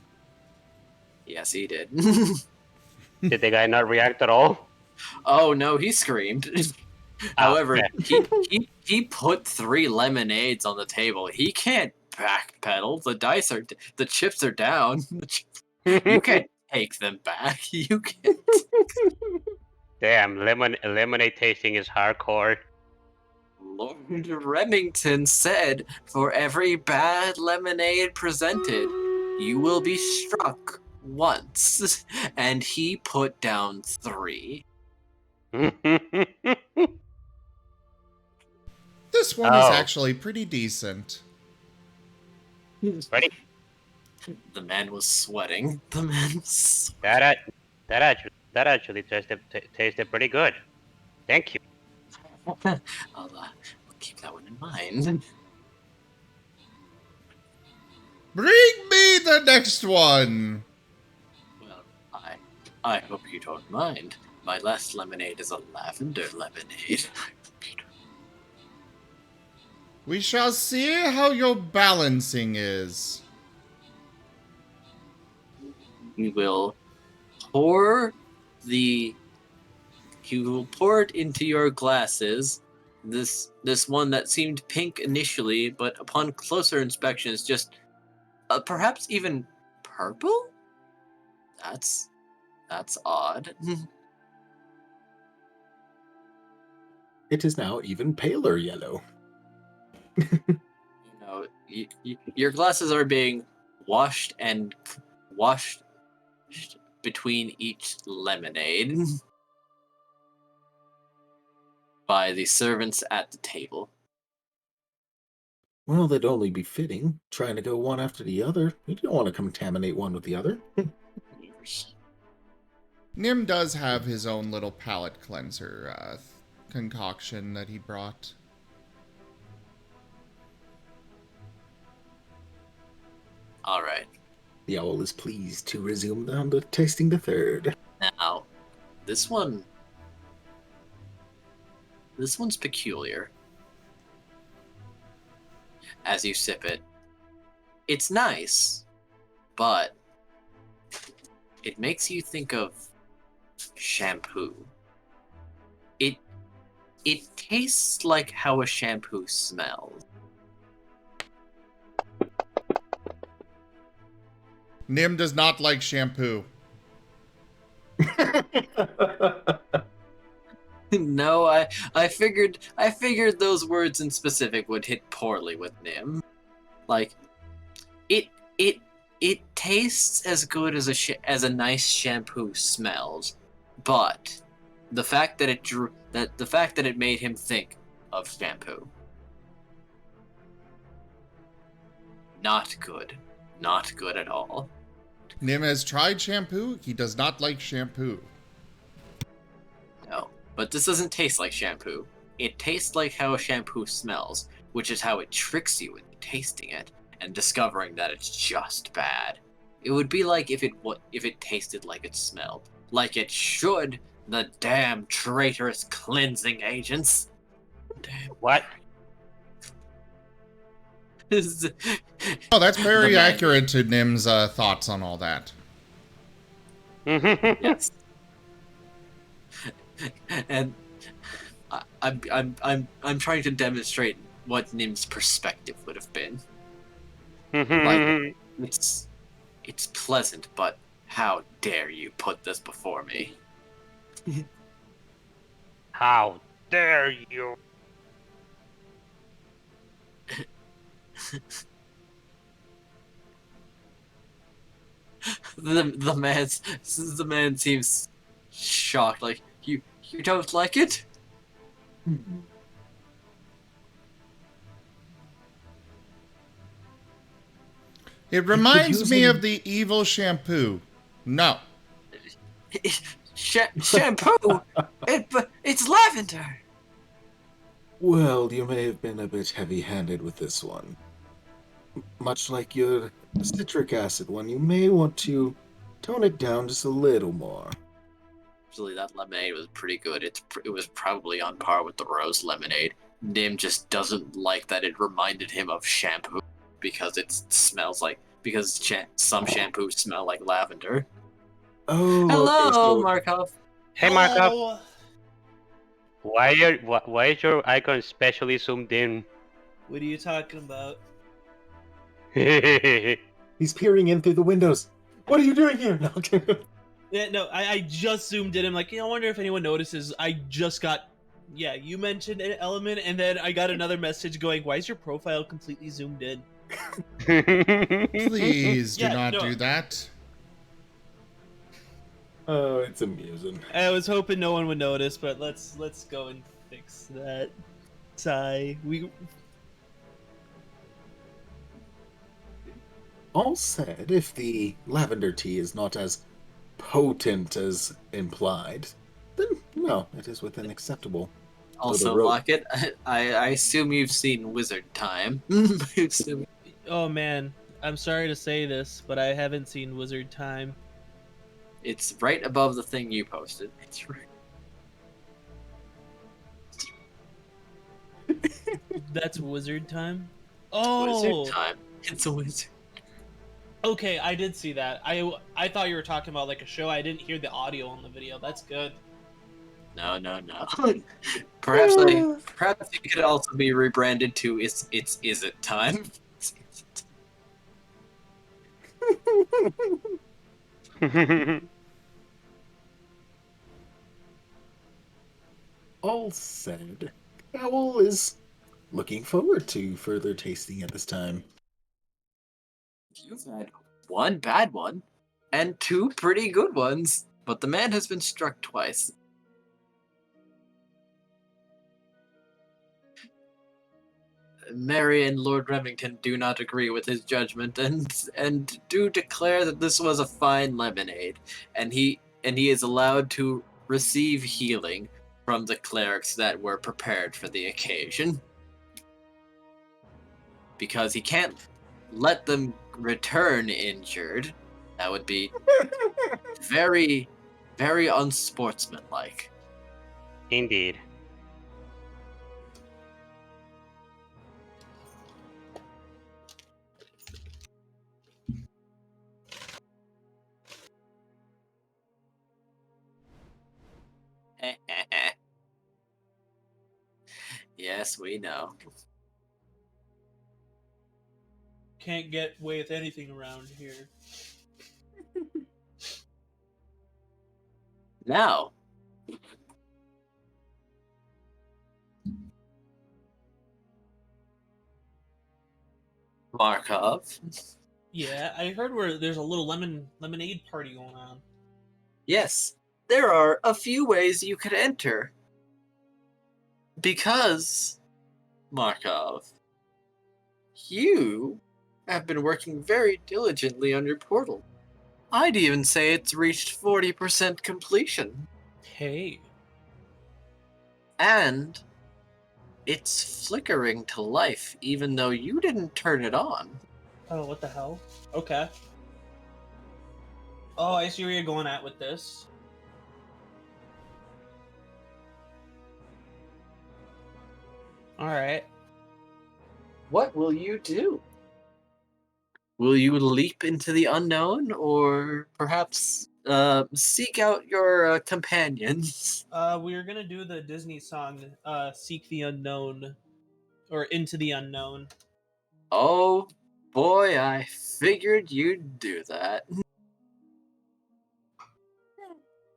Yes, he did. Did the guy not react at all? Oh no, he screamed. However, he put 3 lemonades on the table. He can't backpedal. The chips are down. You can't take them back. You can't. Damn, lemonade tasting is hardcore. Lord Remington said, "For every bad lemonade presented, you will be struck once." And he put down 3. This one is actually pretty decent. Ready? The man was sweating. The man was That actually tasted pretty good. Thank you. I'll keep that one in mind. Bring me the next one! Well, I hope you don't mind. My last lemonade is a lavender lemonade. We shall see how your balancing is. You will pour the. You will pour it into your glasses. This one that seemed pink initially, but upon closer inspection is just perhaps even purple. That's odd. It is now even paler yellow. Your glasses are being washed between each lemonade by the servants at the table. Well, that'd only be fitting, trying to go one after the other. You don't want to contaminate one with the other. Nim does have his own little palate cleanser concoction that he brought. All right. The owl is pleased to resume the tasting the third. Now, this one's peculiar. As you sip it, it's nice, but it makes you think of shampoo. It tastes like how a shampoo smells. Nim does not like shampoo. No, I figured those words in specific would hit poorly with Nim. Like, it tastes as good as a nice shampoo smells, but the fact that it made him think of shampoo. Not good. Not good at all. Nim has tried shampoo. He does not like shampoo. No. But this doesn't taste like shampoo. It tastes like how a shampoo smells, which is how it tricks you into tasting it and discovering that it's just bad. It would be like if it tasted like it smelled. Like it should, the damn traitorous cleansing agents. Damn. What? Oh, that's very The man- accurate to Nim's thoughts on all that. Yes. And I'm trying to demonstrate what Nim's perspective would have been. Like, it's pleasant, but how dare you put this before me? How dare you? The man seems shocked. Like, you don't like it? It reminds me of the evil shampoo. No. Shampoo. It's lavender. Well, you may have been a bit heavy-handed with this one. Much like your citric acid one, you may want to tone it down just a little more. Actually, that lemonade was pretty good. It was probably on par with the rose lemonade. Nim just doesn't like that it reminded him of shampoo because it smells like some shampoos smell like lavender. Oh, Hello, okay, so Markov. Hey, Markup. Hello. Why is your icon specially zoomed in? What are you talking about? he's peering in through the windows. What are you doing here? No, okay. Yeah, no, I just zoomed in. I'm like, I wonder if anyone notices. I just got, you mentioned an element, and then I got another message going, why is your profile completely zoomed in? Please do Yeah, not no. do that. Oh, it's amusing. I was hoping no one would notice, but let's go and fix that. Sigh. All said, if the lavender tea is not as potent as implied, then no, it is within acceptable. Also, rope. Lockett, I assume you've seen Wizard Time. Oh man, I'm sorry to say this, but I haven't seen Wizard Time. It's right above the thing you posted. It's right. That's wizard time. Wizard Oh, time. It's a wizard. okay. I did see that. I thought you were talking about like a show. I didn't hear the audio on the video. That's good. No. Perhaps it could also be rebranded to is it time? All said, Owl is looking forward to further tasting at this time. You've had one bad one and two pretty good ones, but the man has been struck twice. Mary and Lord Remington do not agree with his judgment and do declare that this was a fine lemonade, and he is allowed to receive healing from the clerics that were prepared for the occasion. Because he can't let them return injured. That would be very, very unsportsmanlike. Indeed. Yes, we know. Can't get away with anything around here. Now, Markov. Yeah, I heard where there's a little lemonade party going on. Yes, there are a few ways you could enter. Because, Markov, you have been working very diligently on your portal. I'd even say it's reached 40% completion. Hey. And it's flickering to life, even though you didn't turn it on. Oh, what the hell? Okay. Oh, I see where you're going at with this. Alright. What will you do? Will you leap into the unknown, or perhaps seek out your companions? We're gonna do the Disney song, Seek the Unknown. Or Into the Unknown. Oh boy, I figured you'd do that.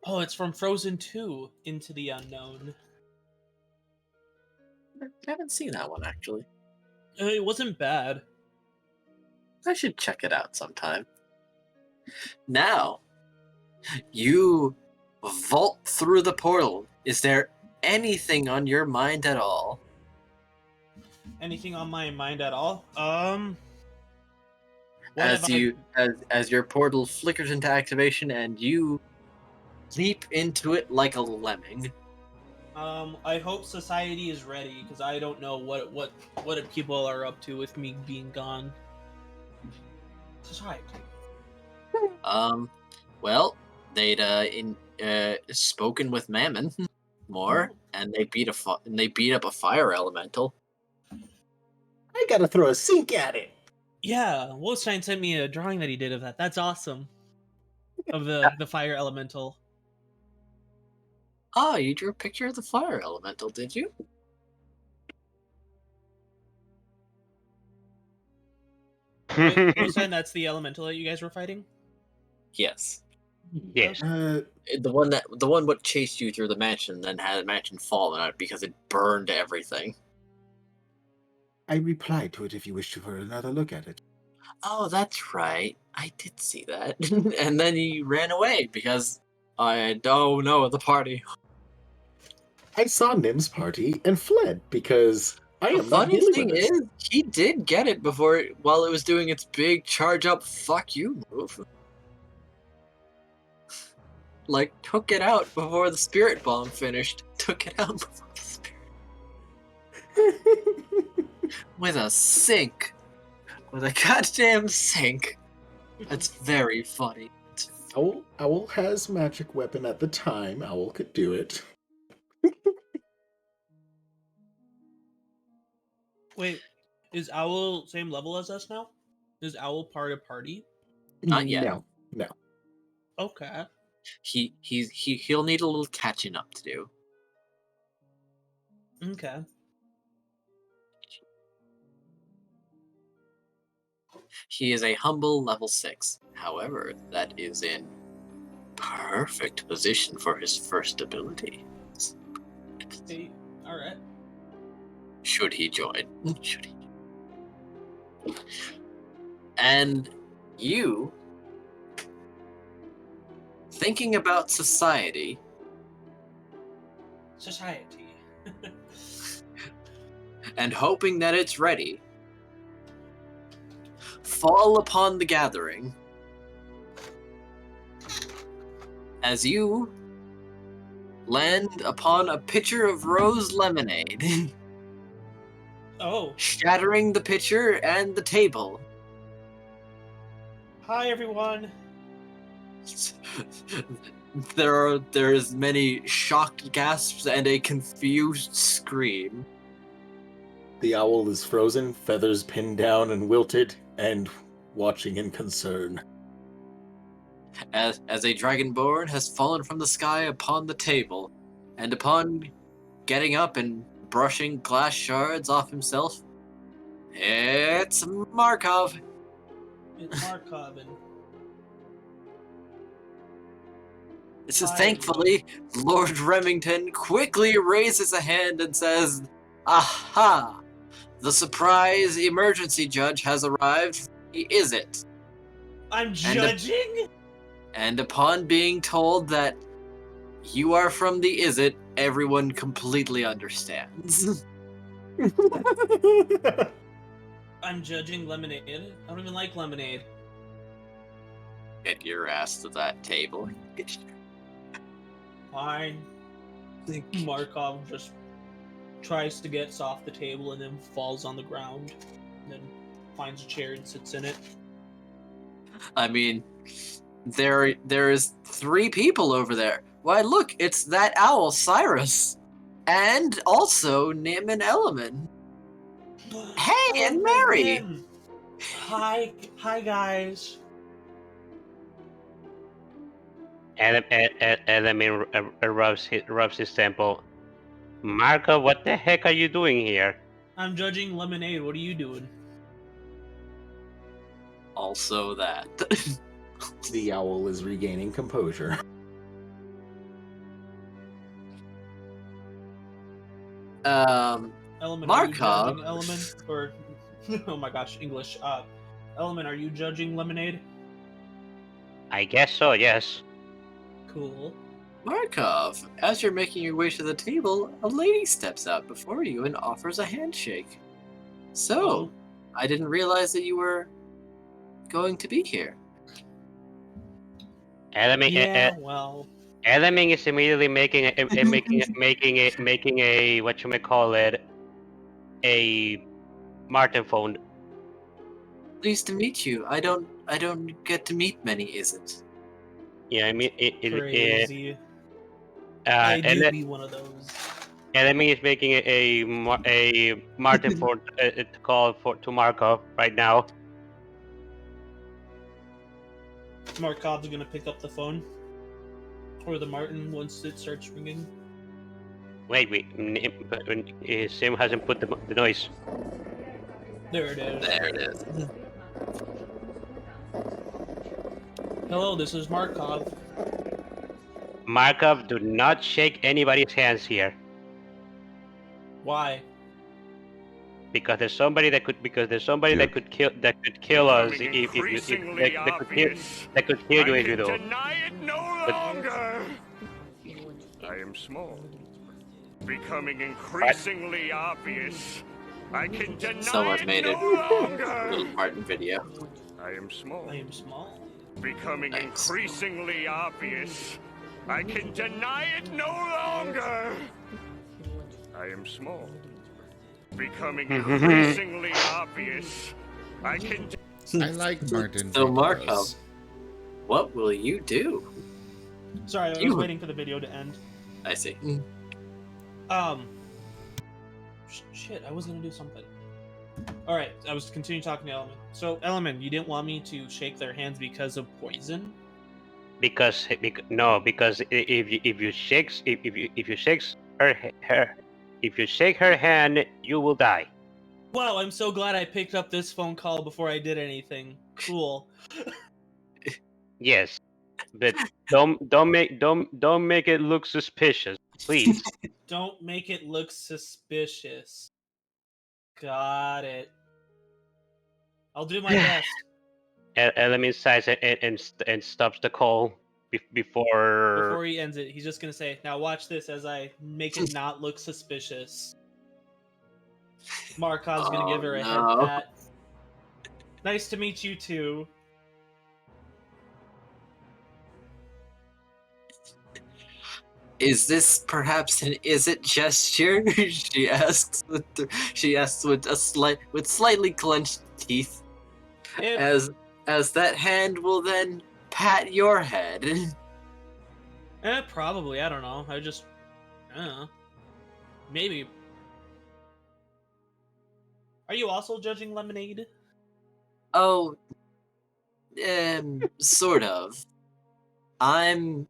Oh, it's from Frozen 2, Into the Unknown. I haven't seen that one, actually. It wasn't bad. I should check it out sometime. Now, you vault through the portal. Is there anything on your mind at all? Anything on my mind at all? What As have you as your portal flickers into activation and you leap into it like a lemming. I hope society is ready because I don't know what people are up to with me being gone. Society. Well, they'd spoken with Mammon more, and they beat up a fire elemental. I gotta throw a sink at it. Yeah, Wolfstein sent me a drawing that he did of that. That's awesome. Of the fire elemental. Oh, you drew a picture of the fire elemental, did you? Wait, Wolfstein, that's the elemental that you guys were fighting? Yes. Yes. The one what chased you through the mansion, then had the mansion fall on it because it burned everything. I replied to it if you wish to for another look at it. Oh, that's right. I did see that. And then he ran away because I don't know the party. I saw Nim's party and fled because I The am not funny dealing thing with this. is, he did get it while it was doing its big charge up fuck you move. Like, took it out before the spirit bomb finished. Took it out before the spirit. With a sink. With a goddamn sink. That's very funny. Owl has magic weapon at the time. Owl could do it. Wait, is Owl same level as us now? Is Owl part of party? Not yet. No. Okay. He'll need a little catching up to do. Okay. He is a humble level 6. However, that is in perfect position for his first ability. Hey, all right. Should he join? Should he? And you, thinking about society, Society. and hoping that it's ready, fall upon the gathering as you land upon a pitcher of rose lemonade, Oh, shattering the pitcher and the table. hi everyone. There's many shocked gasps and a confused scream. The owl is frozen, feathers pinned down and wilted, and watching in concern. As a dragonborn has fallen from the sky upon the table, and upon getting up and brushing glass shards off himself, it's Markov. It's Markov and Hi, Thankfully, Lord Remington quickly raises a hand and says, "Aha! The surprise emergency judge has arrived. Is it?" I'm judging. And upon being told that you are from the Is It, everyone completely understands. I'm judging lemonade. I don't even like lemonade. Get your ass to that table. Fine. Markov just tries to get off the table and then falls on the ground. And then finds a chair and sits in it. I mean, there is 3 people over there. Why, look, it's that owl, Cyrus. And also Nim and Elemen. Hey, and Mary! Man. Hi guys. Element rubs his temple. Marco, what the heck are you doing here? I'm judging lemonade. What are you doing? Also that. The owl is regaining composure. Element, Markov. Are you judging Element? Or oh my gosh, English. Element, are you judging lemonade? I guess so, yes. Cool. Markov, as you're making your way to the table, a lady steps out before you and offers a handshake. So, Oh. I didn't realize that you were going to be here. Element, Well. Element is immediately making a what you may call it, a Marten phone. Pleased to meet you. I don't get to meet many, is it? Yeah, I mean Crazy. I do be one of those. Element is making a Marten phone to call to Markov right now. Markov's gonna pick up the phone. Or the Marten once it starts ringing. Wait, Sim hasn't put the noise. There it is. There it is. Hello, this is Markov. Markov, do not shake anybody's hands here. Why? Because there's somebody that could kill us if that could kill you if you do. Deny it no longer. I am small, becoming increasingly obvious. I can deny Someone it made no it. longer. Little Marten video. I am small, I am small. becoming Nice. increasingly obvious. I can deny it no longer. I am small, becoming increasingly obvious. I can. I like Martin. So videos. Markov, what will you do? Sorry, I was You- waiting for the video to end. I see. Shit, I was gonna do something. All right, I was continuing talking to Element. So, Element, you didn't want me to shake their hands because of poison? Because if you shakes if you shakes her if you shake her hand, you will die. Wow, I'm so glad I picked up this phone call before I did anything. Cool. Yes, but don't make it look suspicious, please. Don't make it look suspicious. Got it. I'll do my best. Element sighs and stops the call before. Before he ends it, he's just gonna say, "Now watch this as I make it not look suspicious." Markov's gonna give her a head no. pat. Nice to meet you too. Is this perhaps an is-it gesture? She asks with slightly clenched teeth. If, As that hand will then pat your head. probably. I don't know. I don't know. Maybe. Are you also judging Lemonade? Oh, sort of. I'm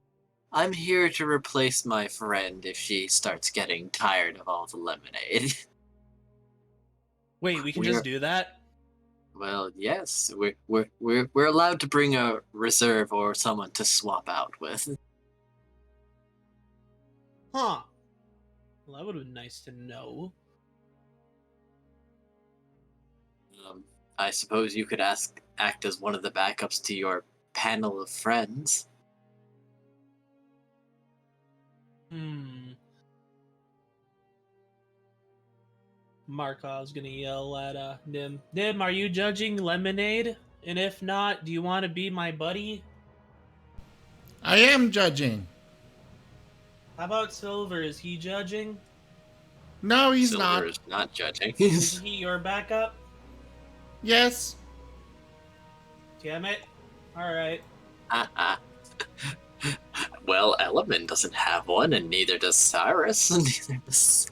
here to replace my friend if she starts getting tired of all the lemonade. Wait, we can just do that? Well, yes, we're allowed to bring a reserve or someone to swap out with. Huh. Well, that would have been nice to know. I suppose you could act as one of the backups to your panel of friends. Markov's gonna yell at Nim. Nim, are you judging Lemonade? And if not, do you want to be my buddy? I am judging. How about Silver? Is he judging? No, he's Silver not. is not judging. Is he your backup? Yes. Damn it. Alright. Well, Element doesn't have one, and neither does Cyrus. Neither does...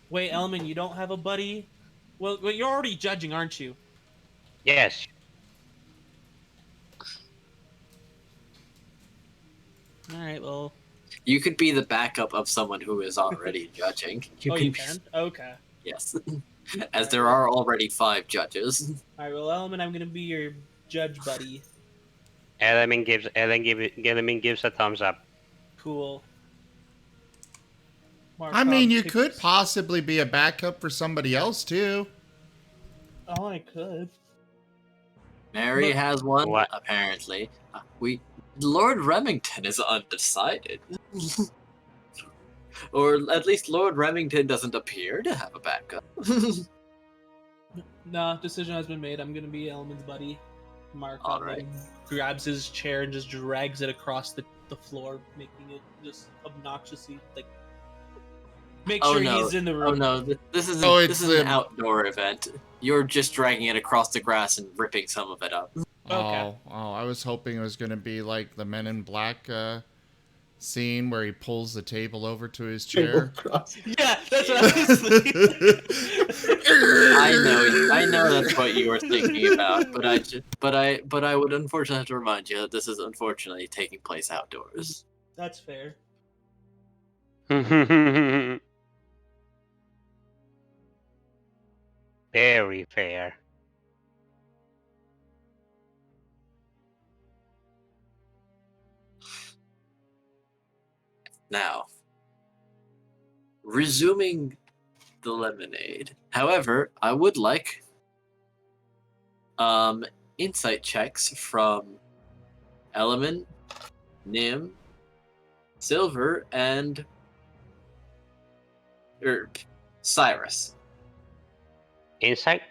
Wait, Element, you don't have a buddy? Well, you're already judging, aren't you? Yes. Alright, well... You could be the backup of someone who is already judging. You can? Okay. Yes. As there are already 5 judges. Alright, well, Element, I'm gonna be your judge buddy. Element gives a thumbs up. Cool. I mean, you picks- could possibly be a backup for somebody else, too. Oh, I could. Mary Look- has one, What? apparently. Lord Remington is undecided. Or at least Lord Remington doesn't appear to have a backup. Nah, decision has been made. I'm gonna be Element's buddy. Markov Alright. grabs his chair and just drags it across the floor, making it just obnoxiously like. Make Oh, sure no. he's in the Oh room. no, this is Oh, this it's is an the- outdoor event. You're just dragging it across the grass and ripping some of it up. Okay. Oh, I was hoping it was going to be like the Men in Black scene where he pulls the table over to his chair. Yeah, that's what I was thinking. I know that's what you were thinking about, but I would unfortunately have to remind you that this is unfortunately taking place outdoors. That's fair. Very fair. Now, resuming the lemonade. However, I would like insight checks from Element, Nim, Silver, and Cyrus. Insight?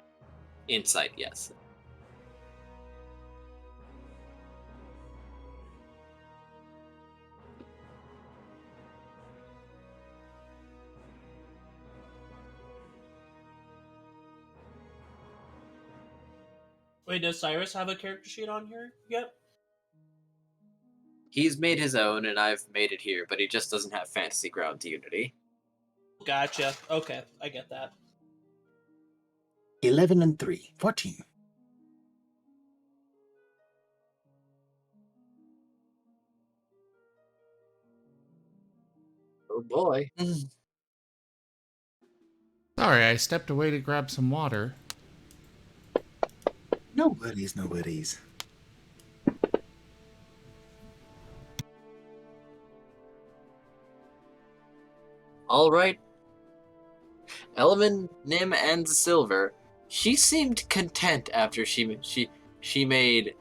Insight, yes. Wait, does Cyrus have a character sheet on here yet? He's made his own, and I've made it here, but he just doesn't have Fantasy Grounds Unity. Gotcha. Okay, I get that. 11 and 3, 14. Oh boy. Sorry, I stepped away to grab some water. No worries, no worries. All right. Element, Nim, and Silver. She seemed content after she made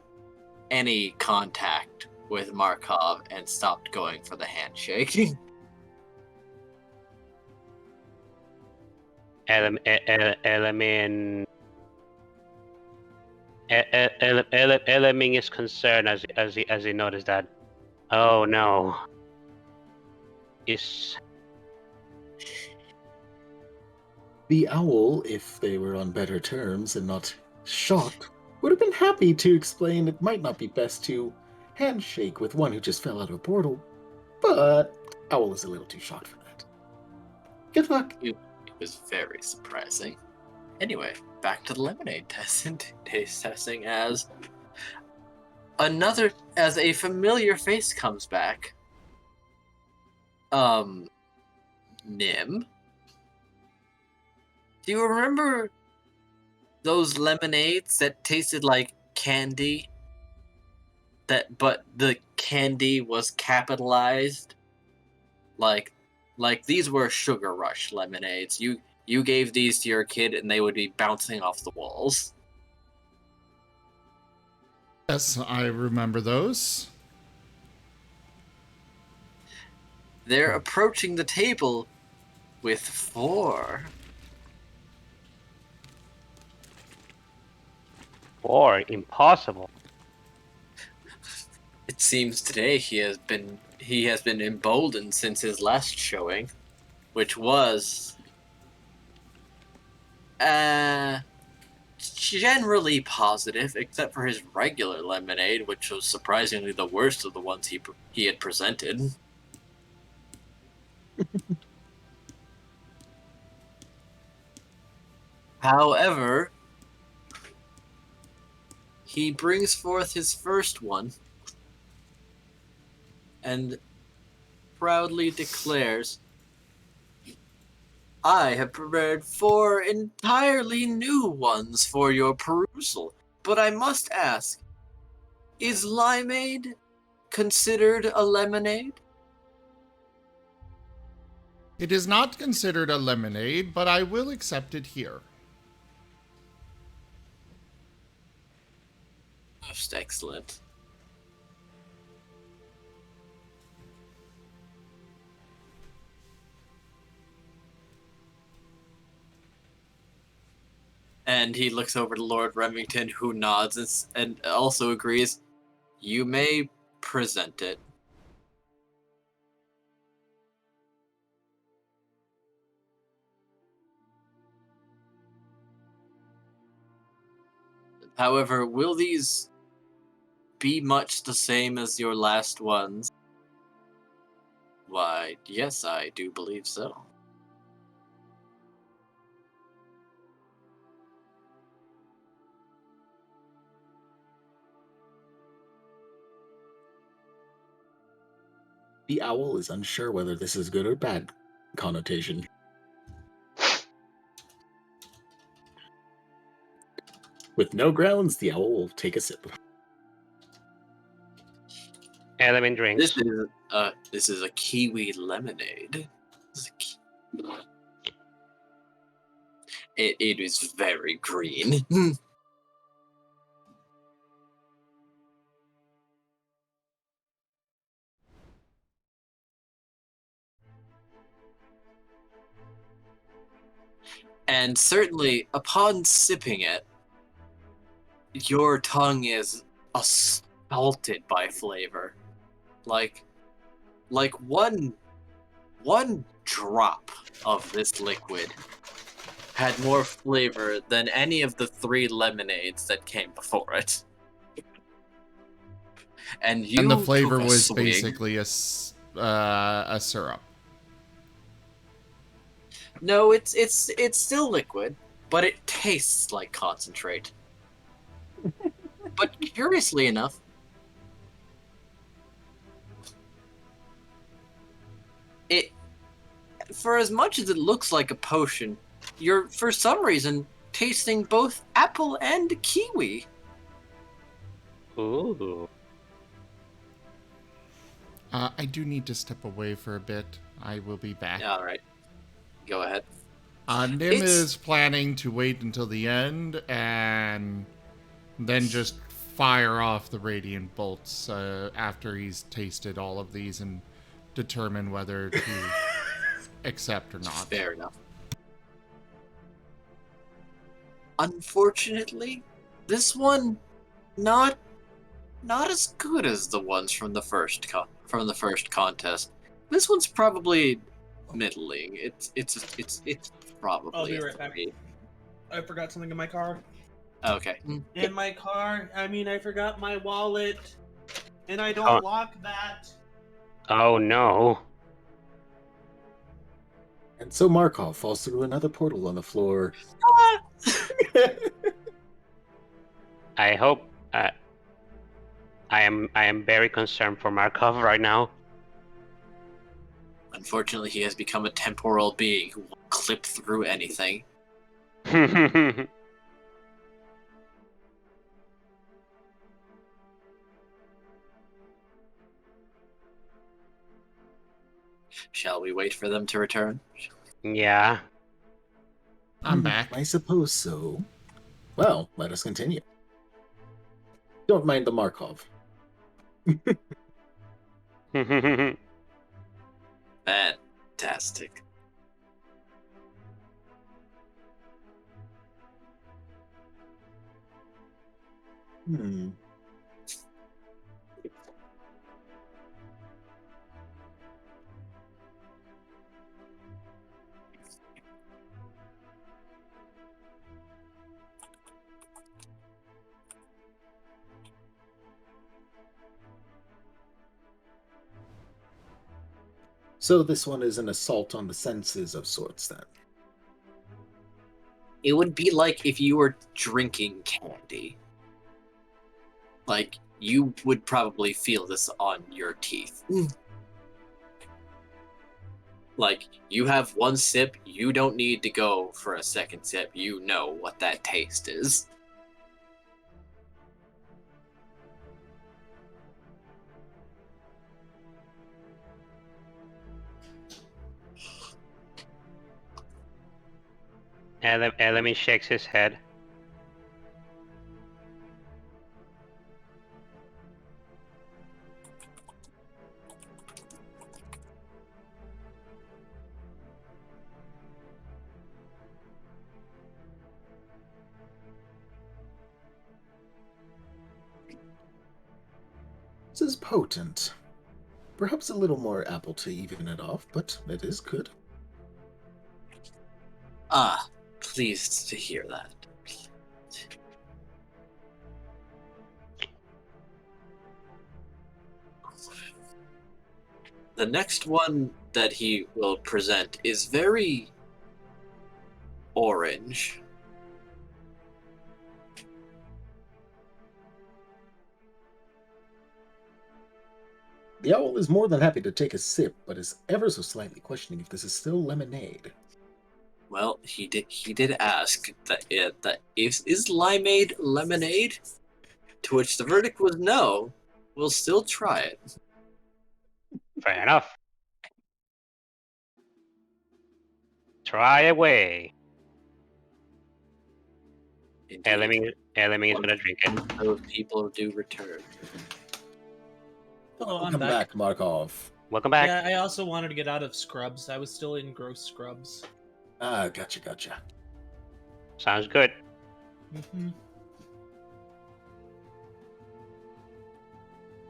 any contact with Markov and stopped going for the handshake. Element is concerned as he noticed that. Oh no. Is The owl, if they were on better terms and not shocked, would have been happy to explain it might not be best to handshake with one who just fell out of a portal, but Owl is a little too shocked for that. Good luck. It was very surprising. Anyway, back to the lemonade testing. Taste testing as a familiar face comes back. Nim. Do you remember those lemonades that tasted like candy? But the candy was capitalized? Like these were Sugar Rush lemonades. You gave these to your kid and they would be bouncing off the walls. Yes, I remember those. They're approaching the table with 4. 4 impossible. It seems today he has been emboldened since his last showing, which was generally positive, except for his regular lemonade, which was surprisingly the worst of the ones he had presented. However, he brings forth his first one and proudly declares, I have prepared 4 entirely new ones for your perusal, but I must ask, is limeade considered a lemonade? It is not considered a lemonade, but I will accept it here. Most excellent. And he looks over to Lord Remington, who nods and also agrees, you may present it. However, will these be much the same as your last ones? Why, yes, I do believe so. The owl is unsure whether this is good or bad connotation. With no grounds, the owl will take a sip. Element drinks. This is a kiwi lemonade. It is very green. And certainly, upon sipping it, your tongue is assaulted by flavor. Like one drop of this liquid had more flavor than any of the 3 lemonades that came before it. And And the flavor took a was swig. basically a syrup. No, it's still liquid, but it tastes like concentrate. But curiously enough, it, for as much as it looks like a potion, you're for some reason tasting both apple and kiwi. Ooh. I do need to step away for a bit. I will be back. All right, go ahead. Nim It's- is planning to wait until the end and then just fire off the radiant bolts after he's tasted all of these and determine whether to accept or not. Fair enough. Unfortunately, this one not as good as the ones from the first contest. This one's probably middling. It's probably. I'll be a right back. 3. I forgot something in my car. Okay. In my car, I forgot my wallet, and I don't Oh. lock that. Oh no. And so Markov falls through another portal on the floor. I hope. I am very concerned for Markov right now. Unfortunately, he has become a temporal being who will clip through anything. Shall we wait for them to return? Yeah. I'm back. I suppose so. Well, let us continue. Don't mind the Markov. Fantastic. Hmm. So this one is an assault on the senses of sorts, then. It would be like if you were drinking candy. Like, you would probably feel this on your teeth. Like, you have one sip, you don't need to go for a second sip. You know what that taste is. Element shakes his head. This is potent. Perhaps a little more apple to even it off, but it is good. Ah, pleased to hear that. The next one that he will present is very orange. The owl is more than happy to take a sip, but is ever so slightly questioning if this is still lemonade. Well, he did ask that is limeade lemonade? To which the verdict was no. We'll still try it. Fair enough. Try away. Indeed. Element is gonna drink it. Those people do return. Oh, I'm Welcome back. back, Markov. Welcome back. Yeah, I also wanted to get out of scrubs. I was still in gross scrubs. Ah, gotcha. Sounds good. Mm-hmm.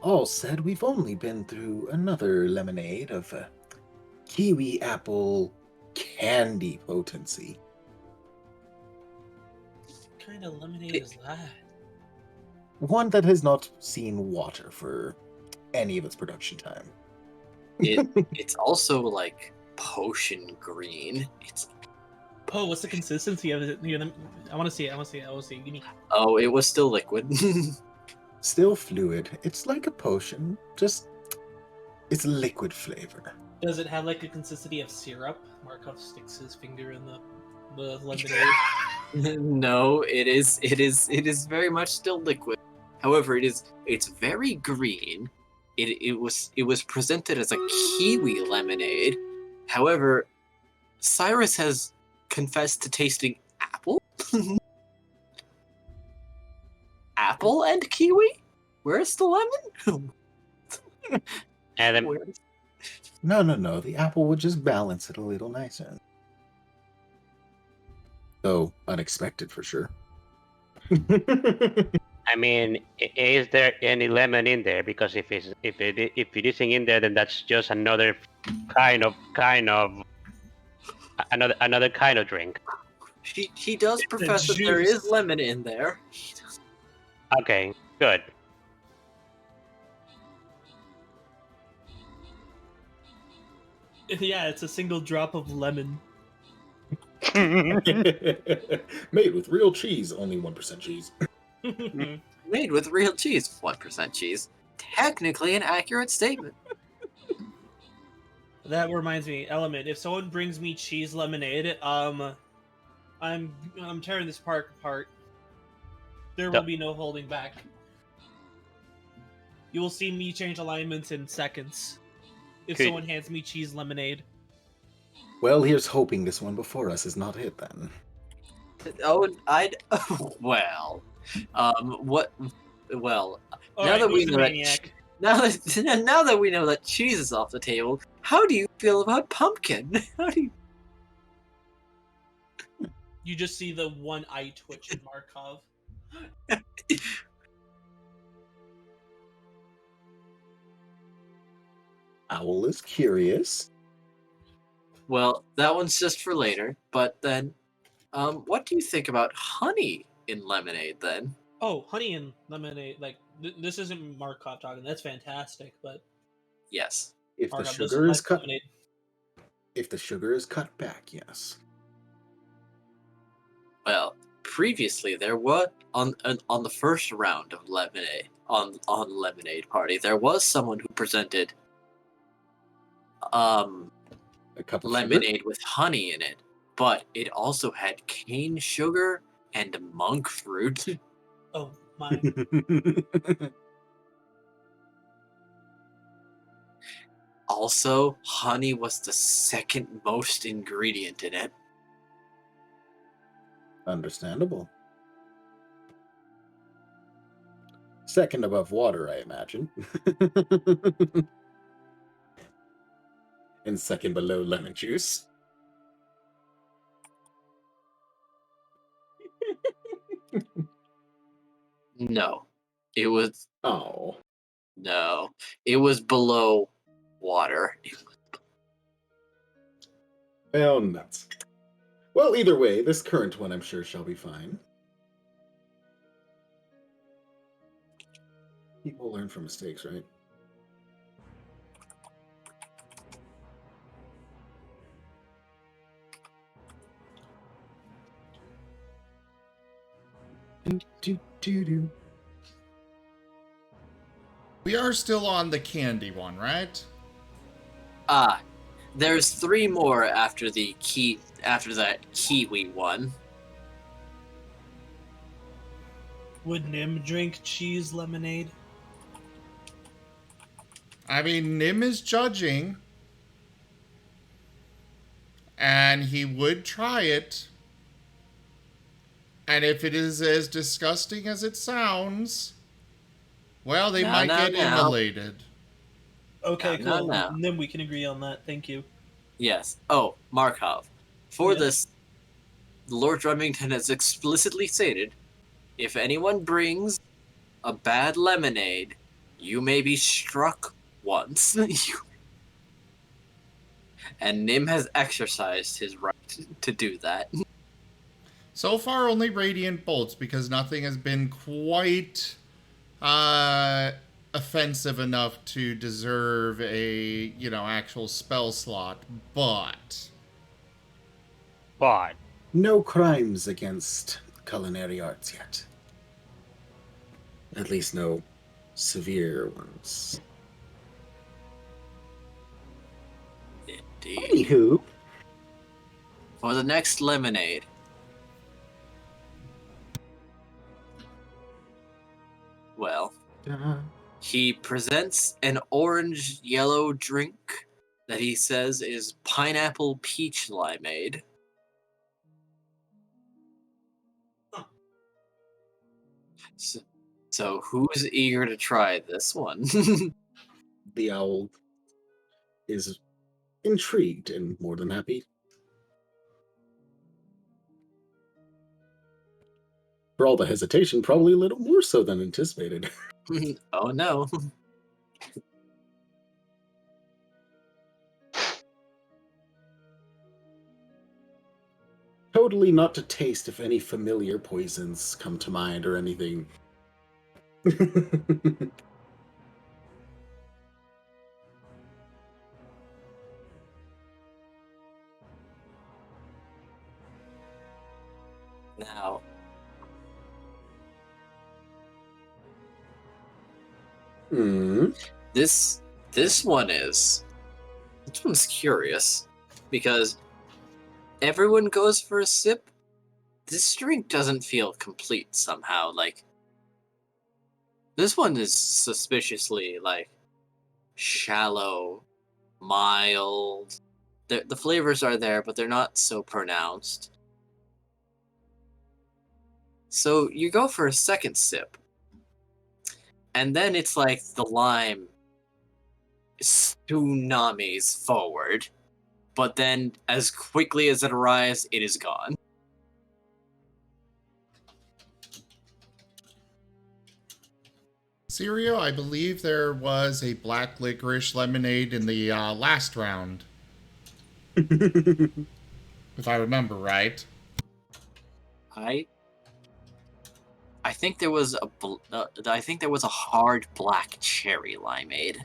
All said, we've only been through another lemonade of kiwi apple candy potency. What kind of lemonade is that? One that has not seen water for any of its production time. It's also like potion green. It's Oh, what's the consistency of it? Here, I want to see it. I want to see it. I want to see it. Give me. Oh, it was still liquid. Still fluid. It's like a potion. Just it's liquid flavor. Does it have like a consistency of syrup? Markov sticks his finger in the lemonade. No, it is very much still liquid. However, it's very green. It was presented as a kiwi lemonade. However, Cyrus has confessed to tasting apple. Apple and kiwi? Where's the lemon? And then, Where's- No. The apple would just balance it a little nicer. Though unexpected for sure. I mean, is there any lemon in there? Because if it isn't in there, then that's just another kind of another kind of drink. He does profess that there juice. is lemon in there. Okay, good. Yeah, it's a single drop of lemon. Made with real cheese, only 1% cheese. Made with real cheese, 1% cheese. Technically an accurate statement. That reminds me, Element. If someone brings me cheese lemonade, I'm tearing this park apart. There will be no holding back. You will see me change alignments in seconds. If Okay. someone hands me cheese lemonade. Well, here's hoping this one before us is not it then. Oh, well. What? Well, All now right, that we who's the know that, maniac? now that we know that cheese is off the table, how do you feel about pumpkin? How do you? You just see the one eye twitch in Markov. Owl is curious. Well, that one's just for later. But then, what do you think about honey in lemonade? Then, Oh, honey and lemonade. Like, this isn't Markov talking. That's fantastic, but yes. If the Markov, this sugar my is cut, lemonade. if the sugar is cut back, yes. Well, previously there was on the first round of lemonade on Lemonade Party, there was someone who presented A cup of lemonade with honey in it, but it also had cane sugar and monk fruit. Oh, my. sugar. Also, honey was the second most ingredient in it. Understandable. Second above water, I imagine. And second below lemon juice. No. It was Oh. no. It was below water. Well, nuts. Well, either way, this current one I'm sure shall be fine. People learn from mistakes, right? Do. We are still on the candy one, right? There's 3 more after that kiwi one. Would Nim drink cheese lemonade? I mean, Nim is judging. And he would try it. And if it is as disgusting as it sounds, well, they might get immolated. Okay, No, cool. no. Nim, we can agree on that. Thank you. Yes. Oh, Markov. For Yeah. this, Lord Remington has explicitly stated, if anyone brings a bad lemonade, you may be struck once. And Nim has exercised his right to do that. So far, only Radiant Bolts, because nothing has been quite offensive enough to deserve a, actual spell slot. But no crimes against culinary arts yet. At least no severe ones. Indeed. Anywho, For the next lemonade. Well, he presents an orange-yellow drink that he says is pineapple peach limeade. So who's eager to try this one? the owl is intrigued and more than happy. For all the hesitation, probably a little more so than anticipated. Oh no. Totally not to taste if any familiar poisons come to mind or anything. Now, Hmm. this one's curious because everyone goes for a sip. This drink doesn't feel complete somehow. Like, this one is suspiciously, like, shallow, mild. The flavors are there, but they're not so pronounced. So you go for a second sip, and then it's like the lime tsunamis forward, but then as quickly as it arrives, it is gone. Sirio, I believe there was a black licorice lemonade in the last round, if I remember right. I think there was a hard black cherry limeade.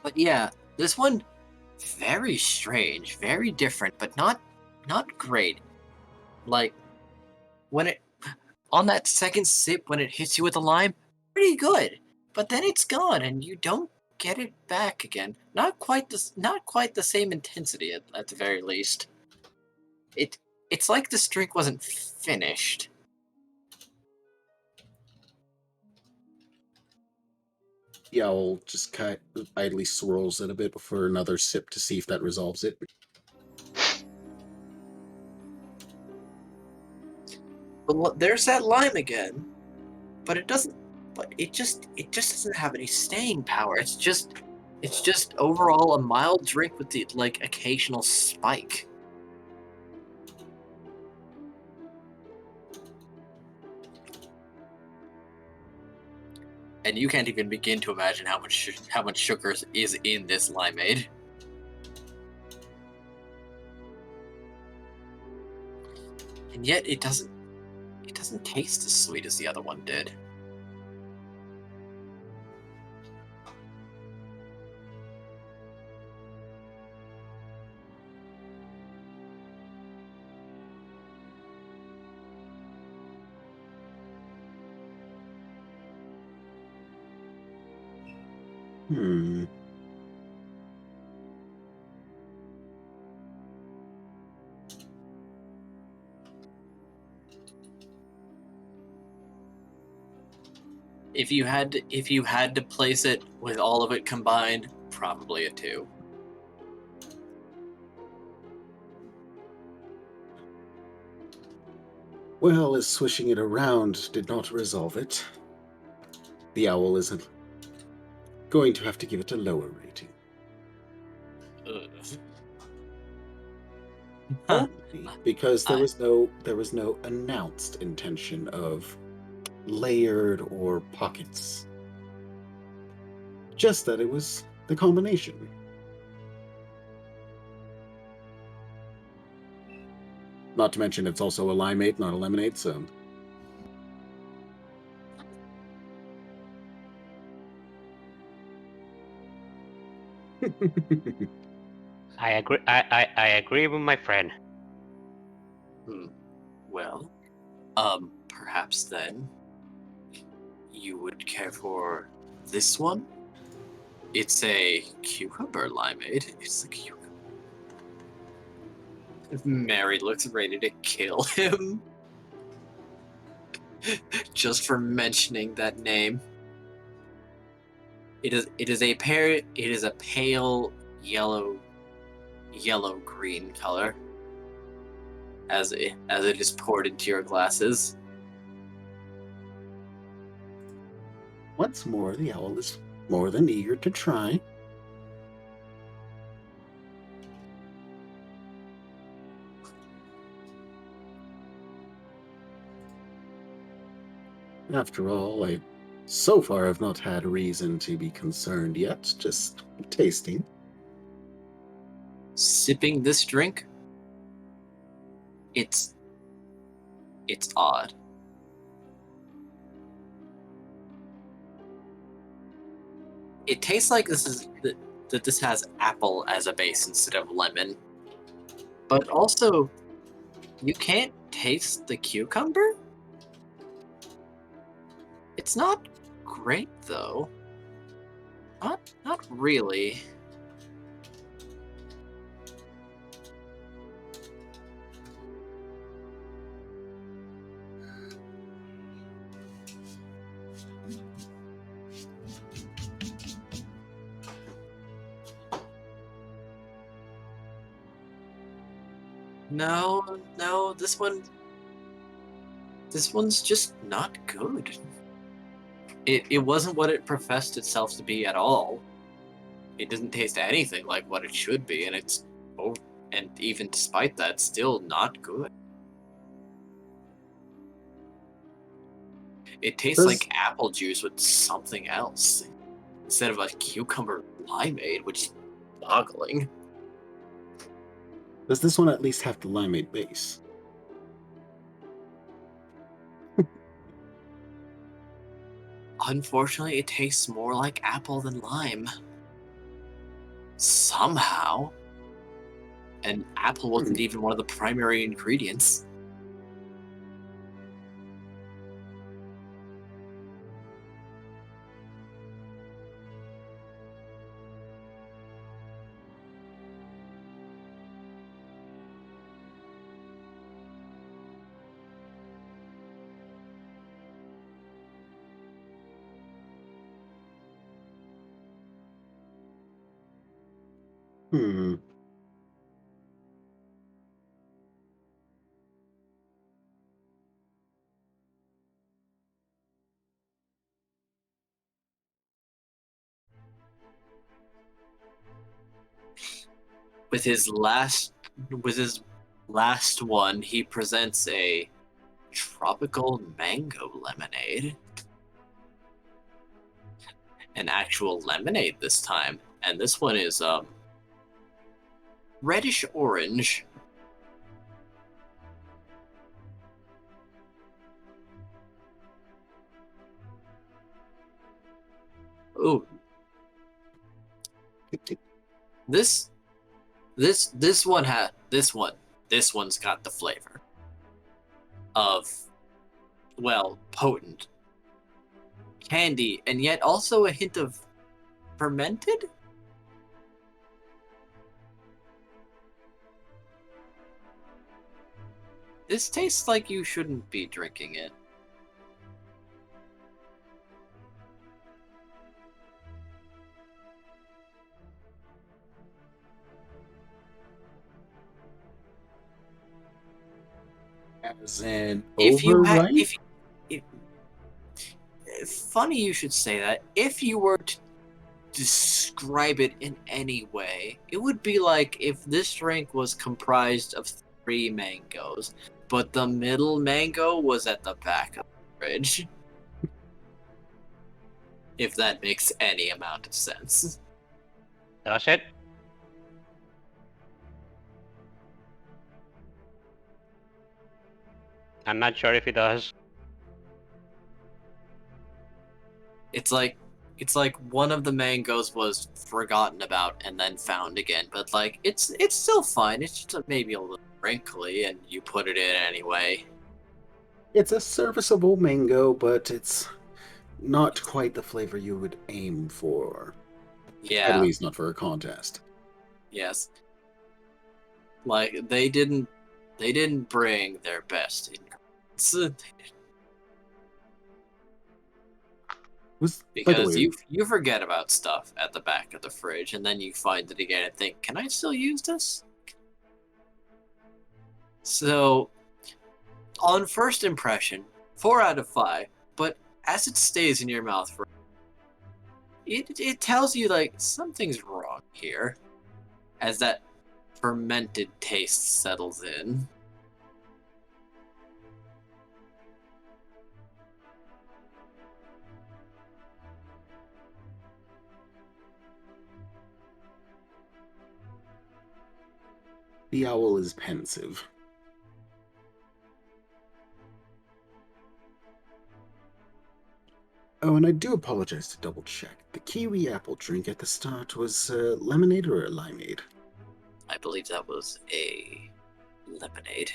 But yeah, this one very strange, very different, but not great. Like when it on that second sip when it hits you with the lime, pretty good. But then it's gone and you don't get it back again. Not quite the same intensity at the very least. It's like this drink wasn't finished. The owl just kind of idly swirls it a bit before another sip to see if that resolves it. But look, there's that lime again. But it doesn't. But it just doesn't have any staying power. It's just overall a mild drink with the like occasional spike. And you can't even begin to imagine how much sugar is in this limeade. And yet it doesn't taste as sweet as the other one did. If you had to place it with all of it combined, probably a 2. Well, as swishing it around did not resolve it, the owl isn't going to have to give it a lower rating. Because there was no announced intention of layered or pockets. Just that it was the combination. Not to mention it's also a limeade, not a lemonade, so I agree. I agree with my friend. Well, perhaps then you would care for this one? It's a cucumber limeade. It's a cucumber. Mary looks ready to kill him just for mentioning that name. It is a pale yellow green color as it is poured into your glasses. Once more, the owl is more than eager to try. After all, I so far have not had reason to be concerned yet, just tasting. Sipping this drink, it's odd. It tastes like that this has apple as a base instead of lemon. But also, you can't taste the cucumber? It's not great though. Not really. No, this one's just not good. It wasn't what it professed itself to be at all. It doesn't taste anything like what it should be, and even despite that, still not good. It tastes like apple juice with something else instead of a cucumber limeade, which is boggling. Does this one at least have the limeade base? Unfortunately, it tastes more like apple than lime. Somehow. And apple wasn't even one of the primary ingredients. Hmm. With his last one, he presents a tropical mango lemonade. An actual lemonade this time. And this one is reddish orange. Ooh. This one's got the flavor of, well, potent candy, and yet also a hint of fermented. This tastes like you shouldn't be drinking it. As an If you had, overripe? funny you should say that. If you were to describe it in any way, it would be like if this drink was comprised of 3 mangoes, but the middle mango was at the back of the fridge. If that makes any amount of sense. Does it? I'm not sure if it does. It's like it's like one of the mangoes was forgotten about and then found again, but like it's still fine. It's just maybe a little wrinkly, and you put it in anyway. It's a serviceable mango, but it's not quite the flavor you would aim for. At Yeah, least not for a contest. yes. Like they didn't bring their best ingredients. Was by the Because way, you forget about stuff at the back of the fridge, and then you find it again and think, can I still use this? So, on first impression, 4 out of 5, but as it stays in your mouth for it tells you like something's wrong here as that fermented taste settles in. the owl is pensive. Oh, and I do apologize to double check. The kiwi apple drink at the start was lemonade or a limeade? I believe that was a lemonade.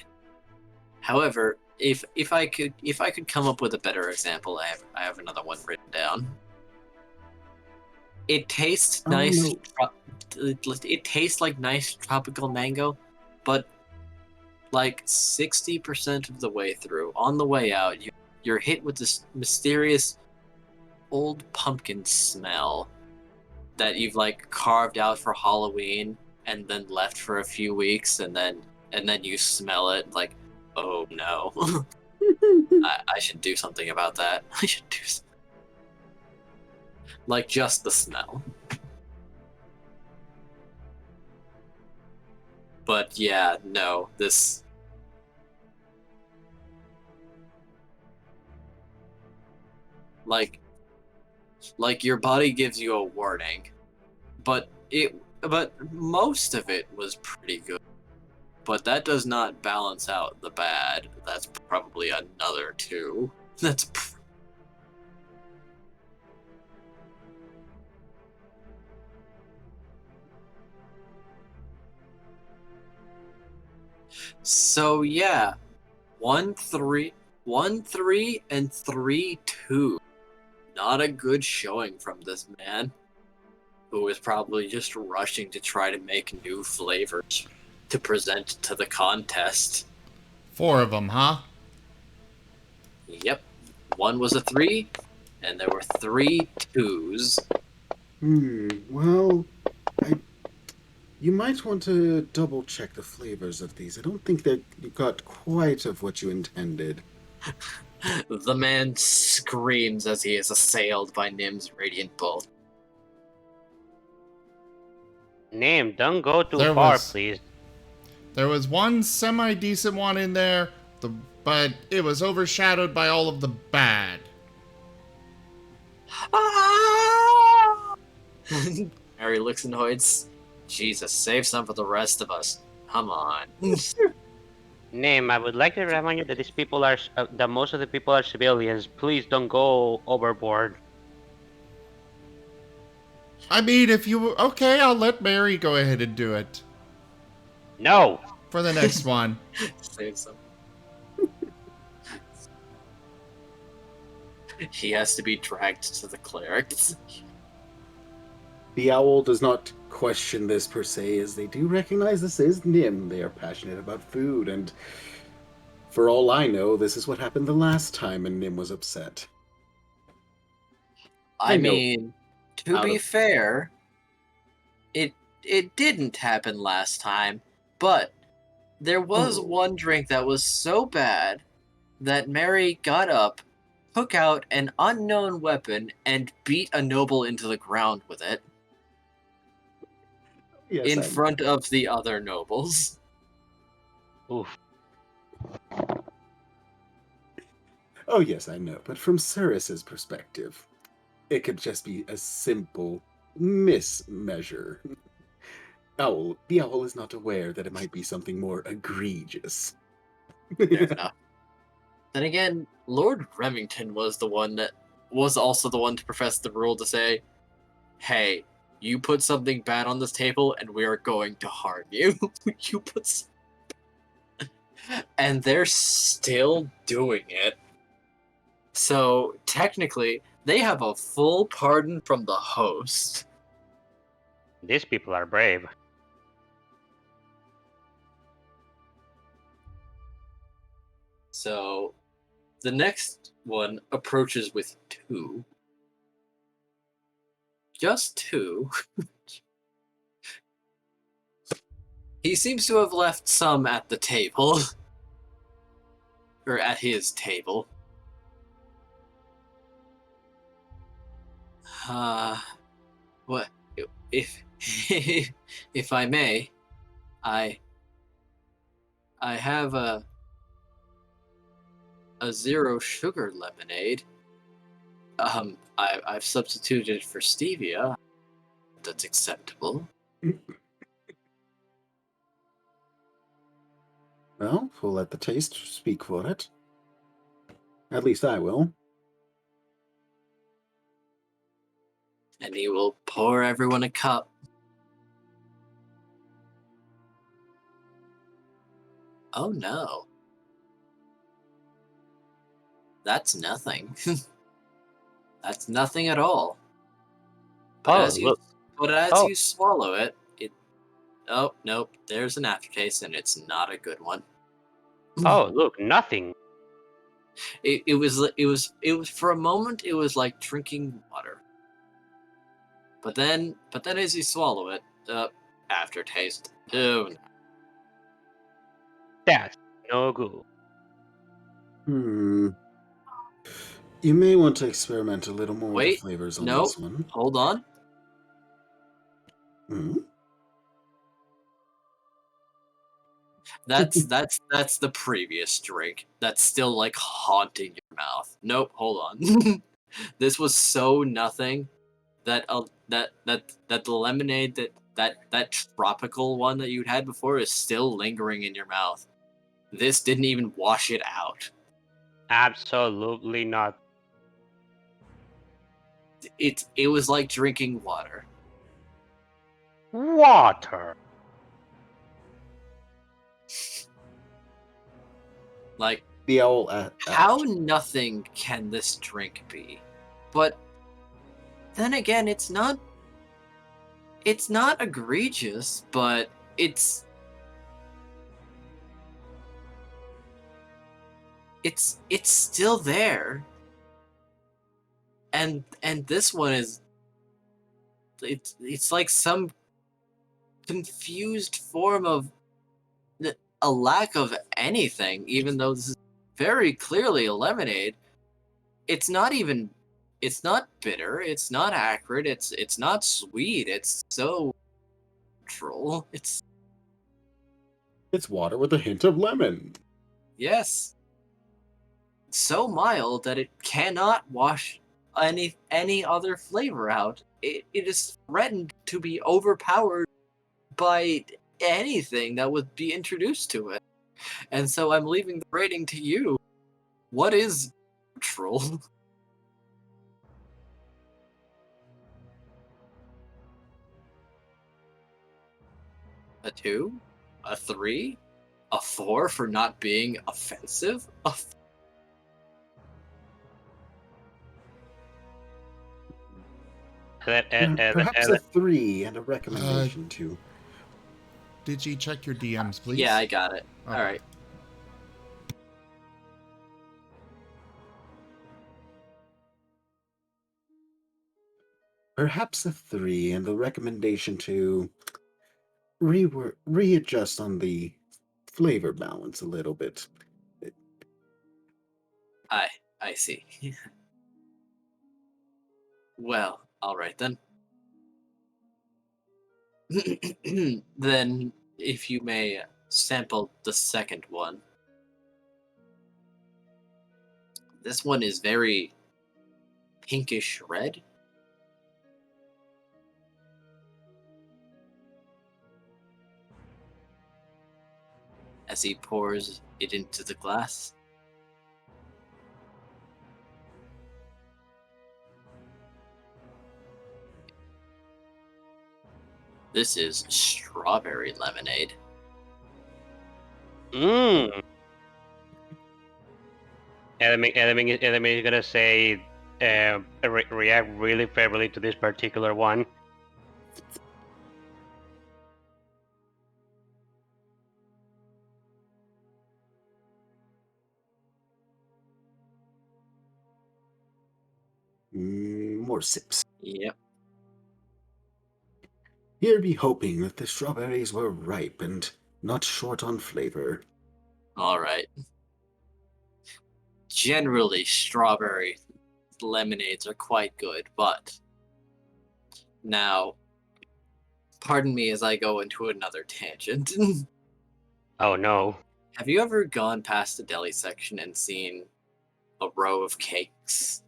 However, if I could come up with a better example, I have another one written down. It tastes Oh, nice. no. It tastes like nice tropical mango, but like 60% of the way through, on the way out, you're hit with this mysterious old pumpkin smell that you've like carved out for Halloween and then left for a few weeks, and then you smell it like, oh no. I should do something about that. I should do something. Like just the smell. But yeah, no, this like your body gives you a warning, but most of it was pretty good. But that does not balance out the bad. That's probably another 2. So yeah, 1-3, 1-3, and 3-2. Not a good showing from this man, who is probably just rushing to try to make new flavors to present to the contest. 4 of them, huh? Yep, 1 was a 3, and there were 3 2s. Well, you might want to double check the flavors of these. I don't think that you got quite of what you intended. The man screams as he is assailed by Nim's radiant bolt. Nim, don't go too There far, was- please. There was one semi-decent one in there, but it was overshadowed by all of the bad. Harry looks and hoids. Jesus, save some for the rest of us. Come on. Nim, I would like to remind you that these people are that most of the people are civilians. Please don't go overboard. I mean, if you... Okay, I'll let Mary go ahead and do it. No. For the next one. Save some. He has to be dragged to the clerics. The owl does not question this per se, as they do recognize this is Nim. They are passionate about food, and for all I know, this is what happened the last time and Nim was upset. I I know. mean, to Out be of- fair, it didn't happen last time, but there was Oh. one drink that was so bad that Mary got up, took out an unknown weapon, and beat a noble into the ground with it Yes, in I- front of the other nobles. Oof. Oh, yes, I know. But from Ceres's perspective, it could just be a simple mismeasure. The owl is not aware that it might be something more egregious. Fair enough. Then again, Lord Remington was the one that was also the one to profess the rule to say, hey, you put something bad on this table and we are going to harm you. You put and they're still doing it. So technically, they have a full pardon from the host. These people are brave. So the next one approaches with 2. Just 2. He seems to have left some at the table. Or at his table. What if if I may, I have a 0 sugar lemonade. I've substituted it for stevia. That's acceptable. Well, we'll let the taste speak for it. At least I will. And he will pour everyone a cup. Oh no. That's nothing. That's nothing at all. But Oh, as you look. as Oh. you swallow it, oh nope, there's an aftertaste and it's not a good one. Oh, look, nothing. It was for a moment it was like drinking water. But then as you swallow it, aftertaste. Oh no. That's no good. You may want to experiment a little more with Wait, the flavors on no, this one. hold on. Hmm? That's the previous drink. That's still like haunting your mouth. Nope, hold on. This was so nothing that the lemonade that tropical one that you'd had before is still lingering in your mouth. This didn't even wash it out. Absolutely not. It was like drinking water. Water. Like, The owl how nothing can this drink be? But then again, it's not egregious, but it's still there. And this one is it's like some confused form of a lack of anything, even though this is very clearly a lemonade. It's not bitter, it's not acrid, it's not sweet, it's so neutral. It's water with a hint of lemon. yes. So mild that it cannot wash any other flavor out. It is threatened to be overpowered by anything that would be introduced to it. And so I'm leaving the rating to you. What is neutral? A 2? A 3? A 4 for not being offensive? Perhaps a 3 and a recommendation too. Did you check your DMs, please? Yeah, I got it. Okay. All right. Perhaps a 3 and a recommendation to readjust on the flavor balance a little bit. I see. Well, all right then. Then, if you may sample the second one. This one is very pinkish red. As he pours it into the glass. This is strawberry lemonade. Mmm. Element is gonna say, react really favorably to this particular one. More sips. Yep. Here be hoping that the strawberries were ripe and not short on flavor. All right. Generally, strawberry lemonades are quite good, but now, pardon me as I go into another tangent. Oh no. Have you ever gone past the deli section and seen a row of cakes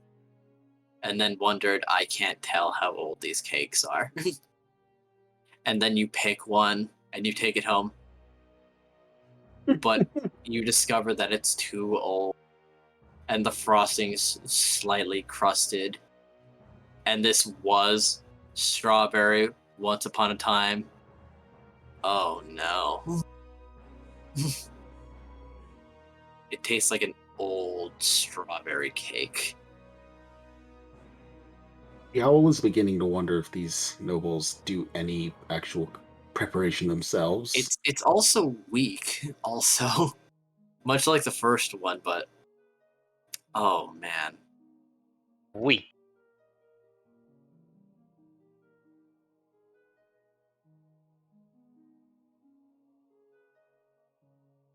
and then wondered, I can't tell how old these cakes are? And then you pick one and you take it home, but you discover that it's too old and the frosting's slightly crusted, and this was strawberry once upon a time. Oh no. It tastes like an old strawberry cake. Yeah, I was beginning to wonder if these nobles do any actual preparation themselves. It's also weak, also. Much like the first one, but oh man. We.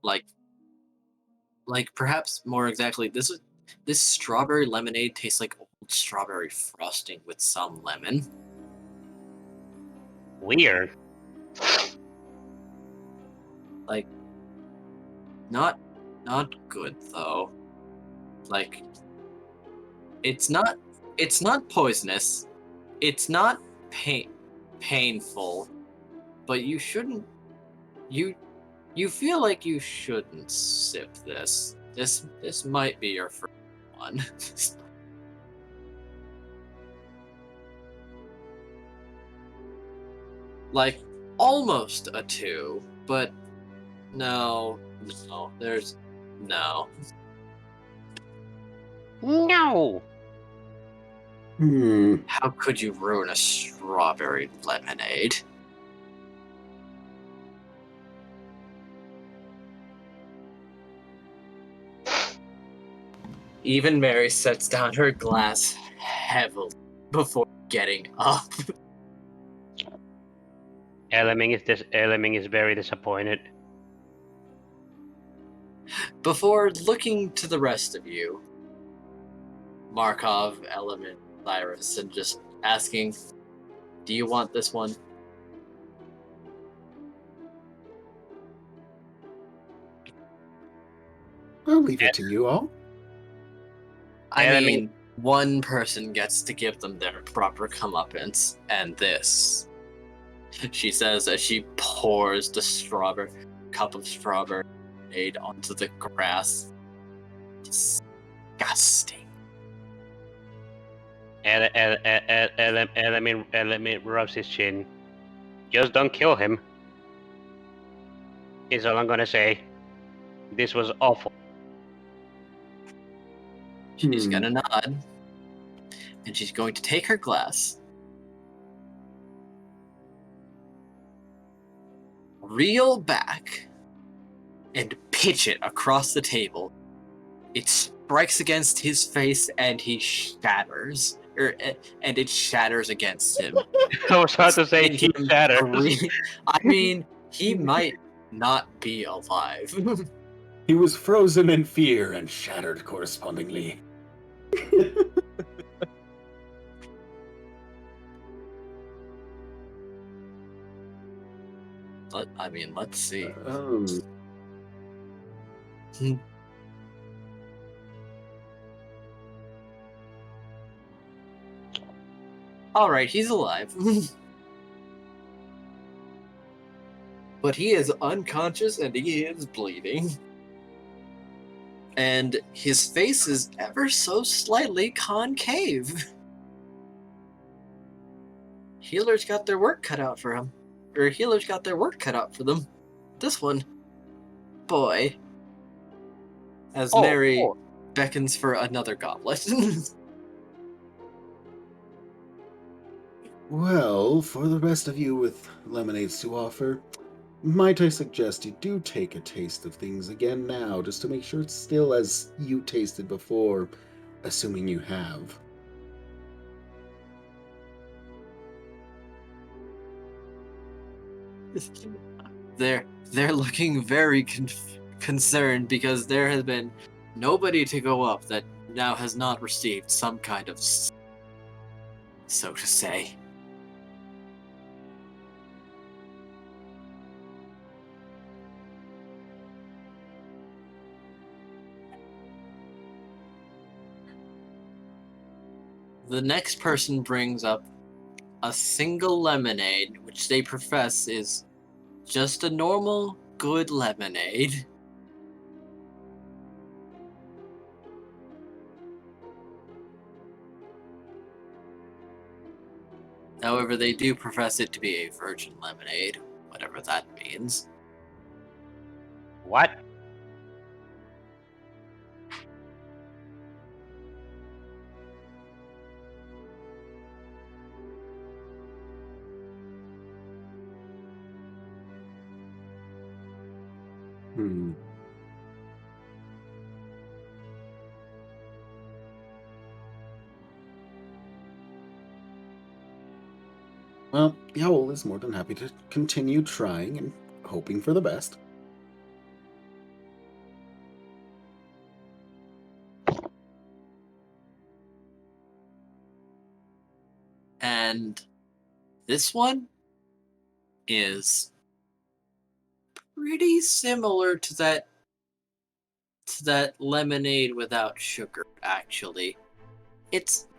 Like perhaps more exactly, this strawberry lemonade tastes like old strawberry frosting with some lemon. Weird. Like not good though. Like it's not poisonous. It's not painful, but you shouldn't you feel like you shouldn't sip this. This might be your first one. Like almost a 2, but no, there's no. No. How could you ruin a strawberry lemonade? Even Mary sets down her glass heavily before getting up. Element is very disappointed. Before looking to the rest of you, Markov, Element, Cyrus, and just asking, do you want this one? I'll leave it to you all. I mean, one person gets to give them their proper comeuppance, and this, she says as she pours the cup of strawberry lemonade onto the grass. Disgusting. Element rubs his chin. Just don't kill him. Is all I'm gonna say. This was awful. She's gonna nod, and she's going to take her glass, reel back, and pitch it across the table. It strikes against his face, and he shatters. And it shatters against him. I was about to say he shatters. I mean, he might not be alive. He was frozen in fear and shattered correspondingly. Let's see. All right, he's alive. But he is unconscious and he is bleeding. And his face is ever so slightly concave. Healers got their work cut out for him. healers got their work cut out for them. This one, boy, as Mary beckons for another goblet. Well, for the rest of you with lemonades to offer, might I suggest you do take a taste of things again now, just to make sure it's still as you tasted before, assuming you have. They're looking very concerned because there has been nobody to go up that now has not received some kind of, so to say. The next person brings up a single lemonade, which they profess is just a normal, good lemonade. However, they do profess it to be a virgin lemonade, whatever that means. What? Well, the owl is more than happy to continue trying and hoping for the best. And this one is pretty similar to that lemonade without sugar, actually.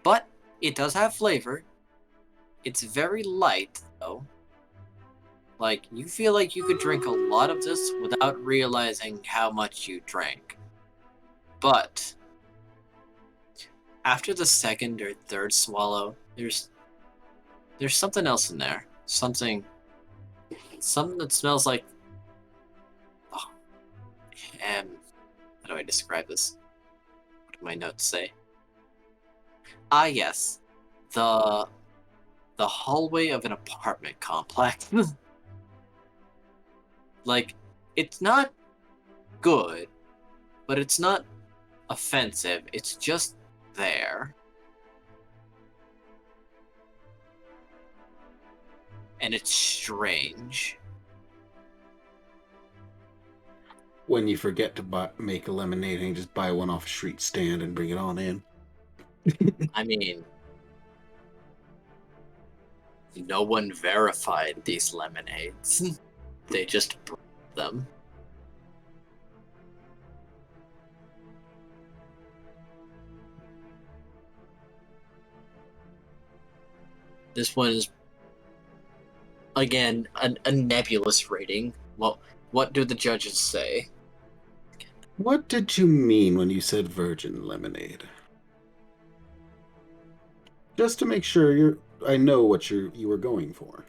But it does have flavor. It's very light, though. Like, you feel like you could drink a lot of this without realizing how much you drank. But after the second or third swallow, there's something else in there. Something that smells like... Oh, how do I describe this? What do my notes say? Ah, yes. The hallway of an apartment complex. Like, it's not good, but it's not offensive. It's just there. And it's strange. When you forget to make a lemonade and you just buy one off a street stand and bring it on in. I mean, no one verified these lemonades. They just brought them. This one is, again, a nebulous rating. What do the judges say? What did you mean when you said virgin lemonade? Just to make sure I know what you were going for.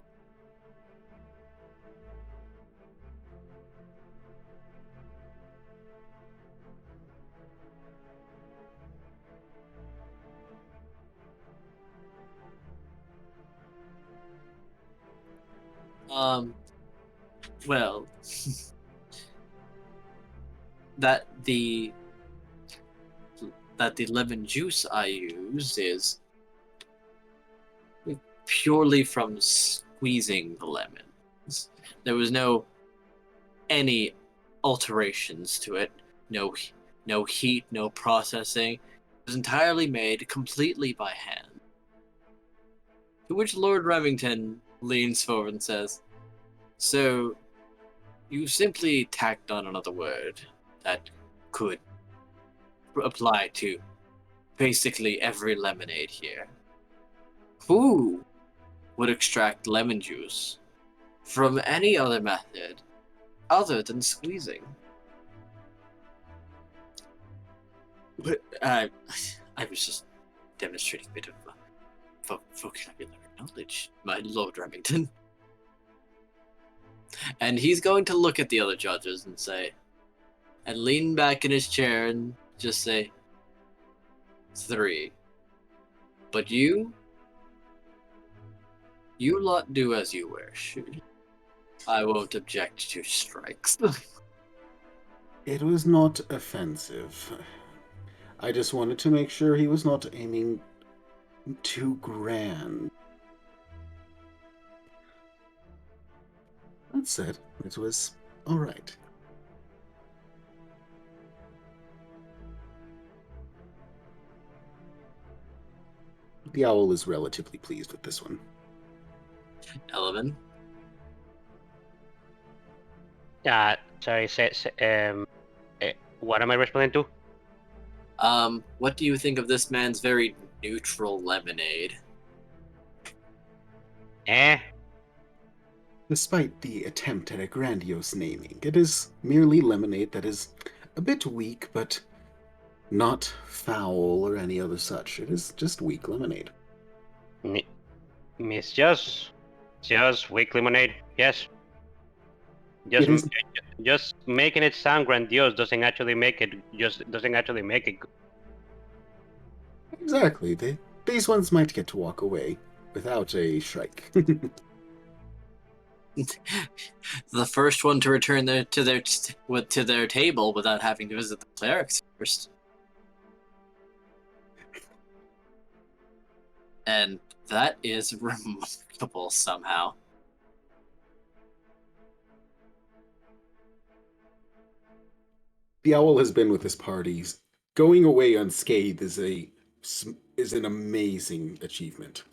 Well, that the lemon juice I use is purely from squeezing the lemons. There was any alterations to it. No heat, no processing. It was entirely made completely by hand. To which Lord Remington leans forward and says, "So, you simply tacked on another word that could apply to basically every lemonade here. Who would extract lemon juice from any other method other than squeezing?" But I was just demonstrating a bit of vocabulary knowledge, my Lord Remington. And he's going to look at the other judges and say, and lean back in his chair and just say, 3. But you lot do as you wish. I won't object to strikes. It was not offensive. I just wanted to make sure he was not aiming too grand. That said, it was alright. The owl is relatively pleased with this one. Element. Sorry, what am I responding to? What do you think of this man's very neutral lemonade? Despite the attempt at a grandiose naming, it is merely lemonade that is a bit weak, but not foul or any other such. It is just weak lemonade. It's just weak lemonade. Yes. Just making it sound grandiose doesn't actually make it good. Exactly. These ones might get to walk away without a shrike. The first one to return to their table without having to visit the clerics first. And that is remarkable somehow. The owl has been with his parties. Going away unscathed is an amazing achievement.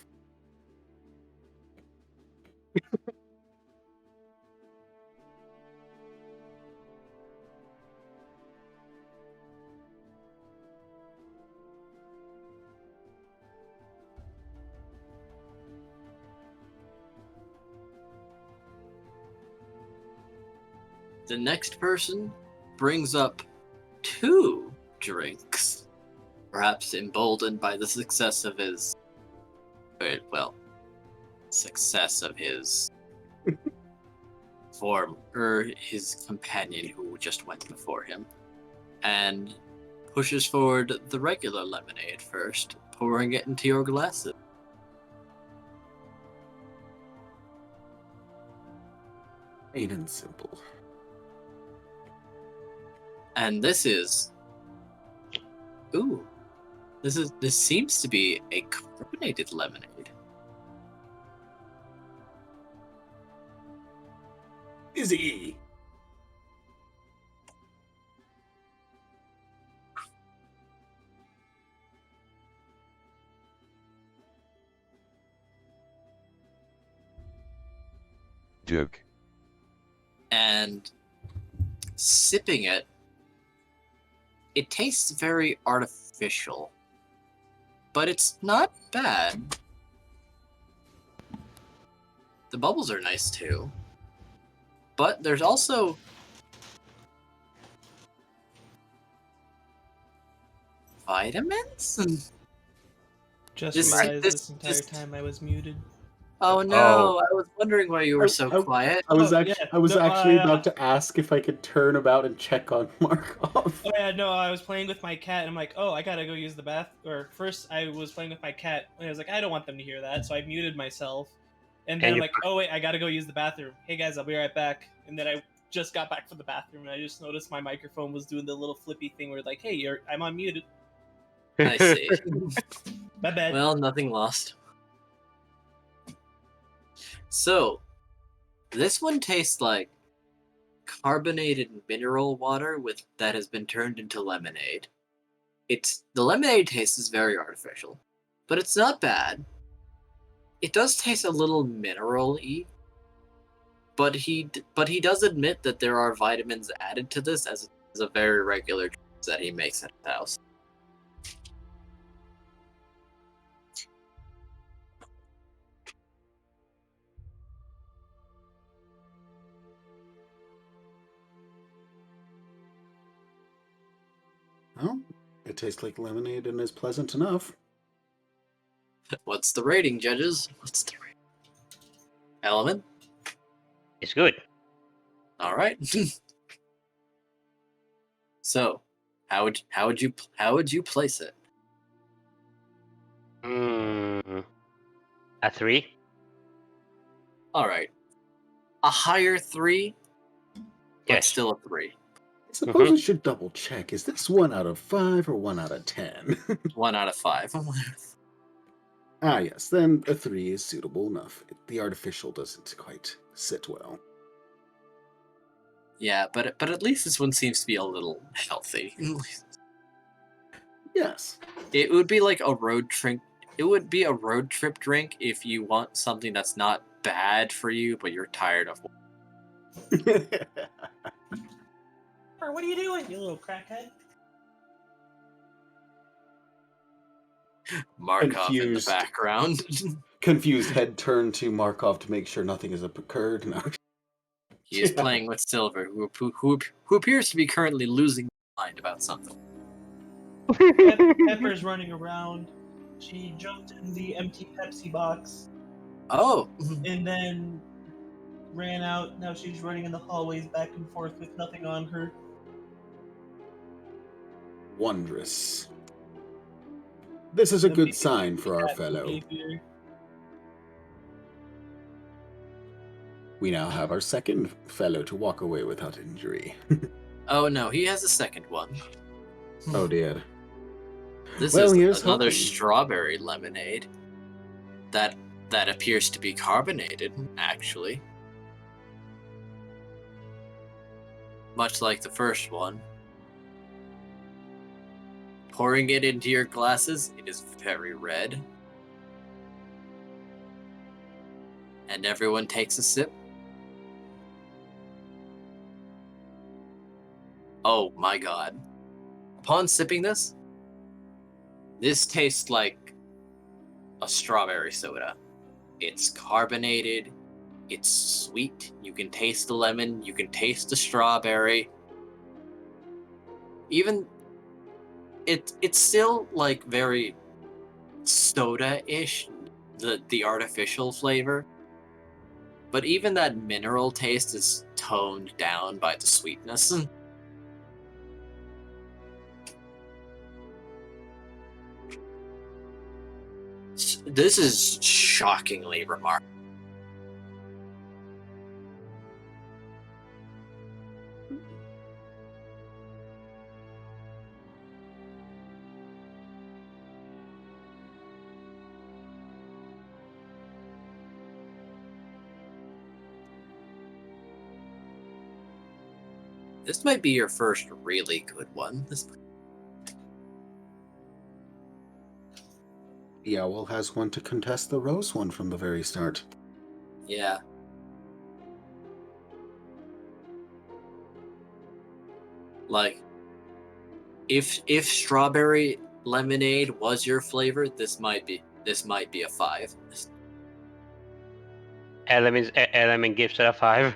The next person brings up 2 drinks, perhaps emboldened by the success of his his companion who just went before him, and pushes forward the regular lemonade first, pouring it into your glasses. Plain and simple. And this seems to be a carbonated lemonade. Izzy! Joke. And sipping it, it tastes very artificial, but it's not bad. The bubbles are nice too, but there's also vitamins. Just This- realized this- this entire this- time I was muted. Oh no! I was wondering why you were so quiet. I was Oh, actually, yeah. I was No, actually I, about to ask if I could turn about and check on Markov. Oh yeah, no, I was playing with my cat, and I'm like, oh, I gotta go use the bath. Or first, I was playing with my cat, and I was like, I don't want them to hear that, so I muted myself. And then And I'm you- like, oh wait, I gotta go use the bathroom. Hey guys, I'll be right back. And then I just got back from the bathroom, and I just noticed my microphone was doing the little flippy thing where like, hey, I'm unmuted. I see. My bad. Well, nothing lost. So, this one tastes like carbonated mineral water that has been turned into lemonade. The lemonade taste is very artificial, but it's not bad. It does taste a little mineral-y, but he does admit that there are vitamins added to this as a very regular drink that he makes at his house. Well, it tastes like lemonade and is pleasant enough. What's the rating, judges? What's the rating? Element? It's good. All right. So, how would you place it? A 3? All right, a higher 3, but Yes. still a 3. I suppose I should double check. Is this 1 out of 5 or 1 out of 10? 1 out of 5. Ah, yes, then a 3 is suitable enough. The artificial doesn't quite sit well. Yeah, but at least this one seems to be a little healthy. Yes. It would be like a road trip. It would be a road trip drink if you want something that's not bad for you, but you're tired of. What are you doing, you little crackhead? Markov in the Confused. background. Confused head turned to Markov to make sure nothing has occurred. No. He is playing with Silver, who appears to be currently losing his mind about something. Pepper's running around. She jumped in the empty Pepsi box Oh, and then ran out. Now she's running in the hallways back and forth with nothing on her. Wondrous. This is a good sign for our fellow. Behavior. We now have our second fellow to walk away without injury. oh no, he has a second one. Oh dear. This Well, is here's another hoping. strawberry lemonade. That appears to be carbonated, actually. Much like the first one. Pouring it into your glasses, it is very red. And everyone takes a sip. Oh my god. Upon sipping this tastes like a strawberry soda. It's carbonated, it's sweet, you can taste the lemon, you can taste the strawberry. Even it's still like very soda-ish, the artificial flavor. But even that mineral taste is toned down by the sweetness. This is shockingly remarkable. This might be your first really good one. The owl has one to contest the rose one from the very start. Yeah. Like, if strawberry lemonade was your flavor, this might be a 5. Element gives it a 5.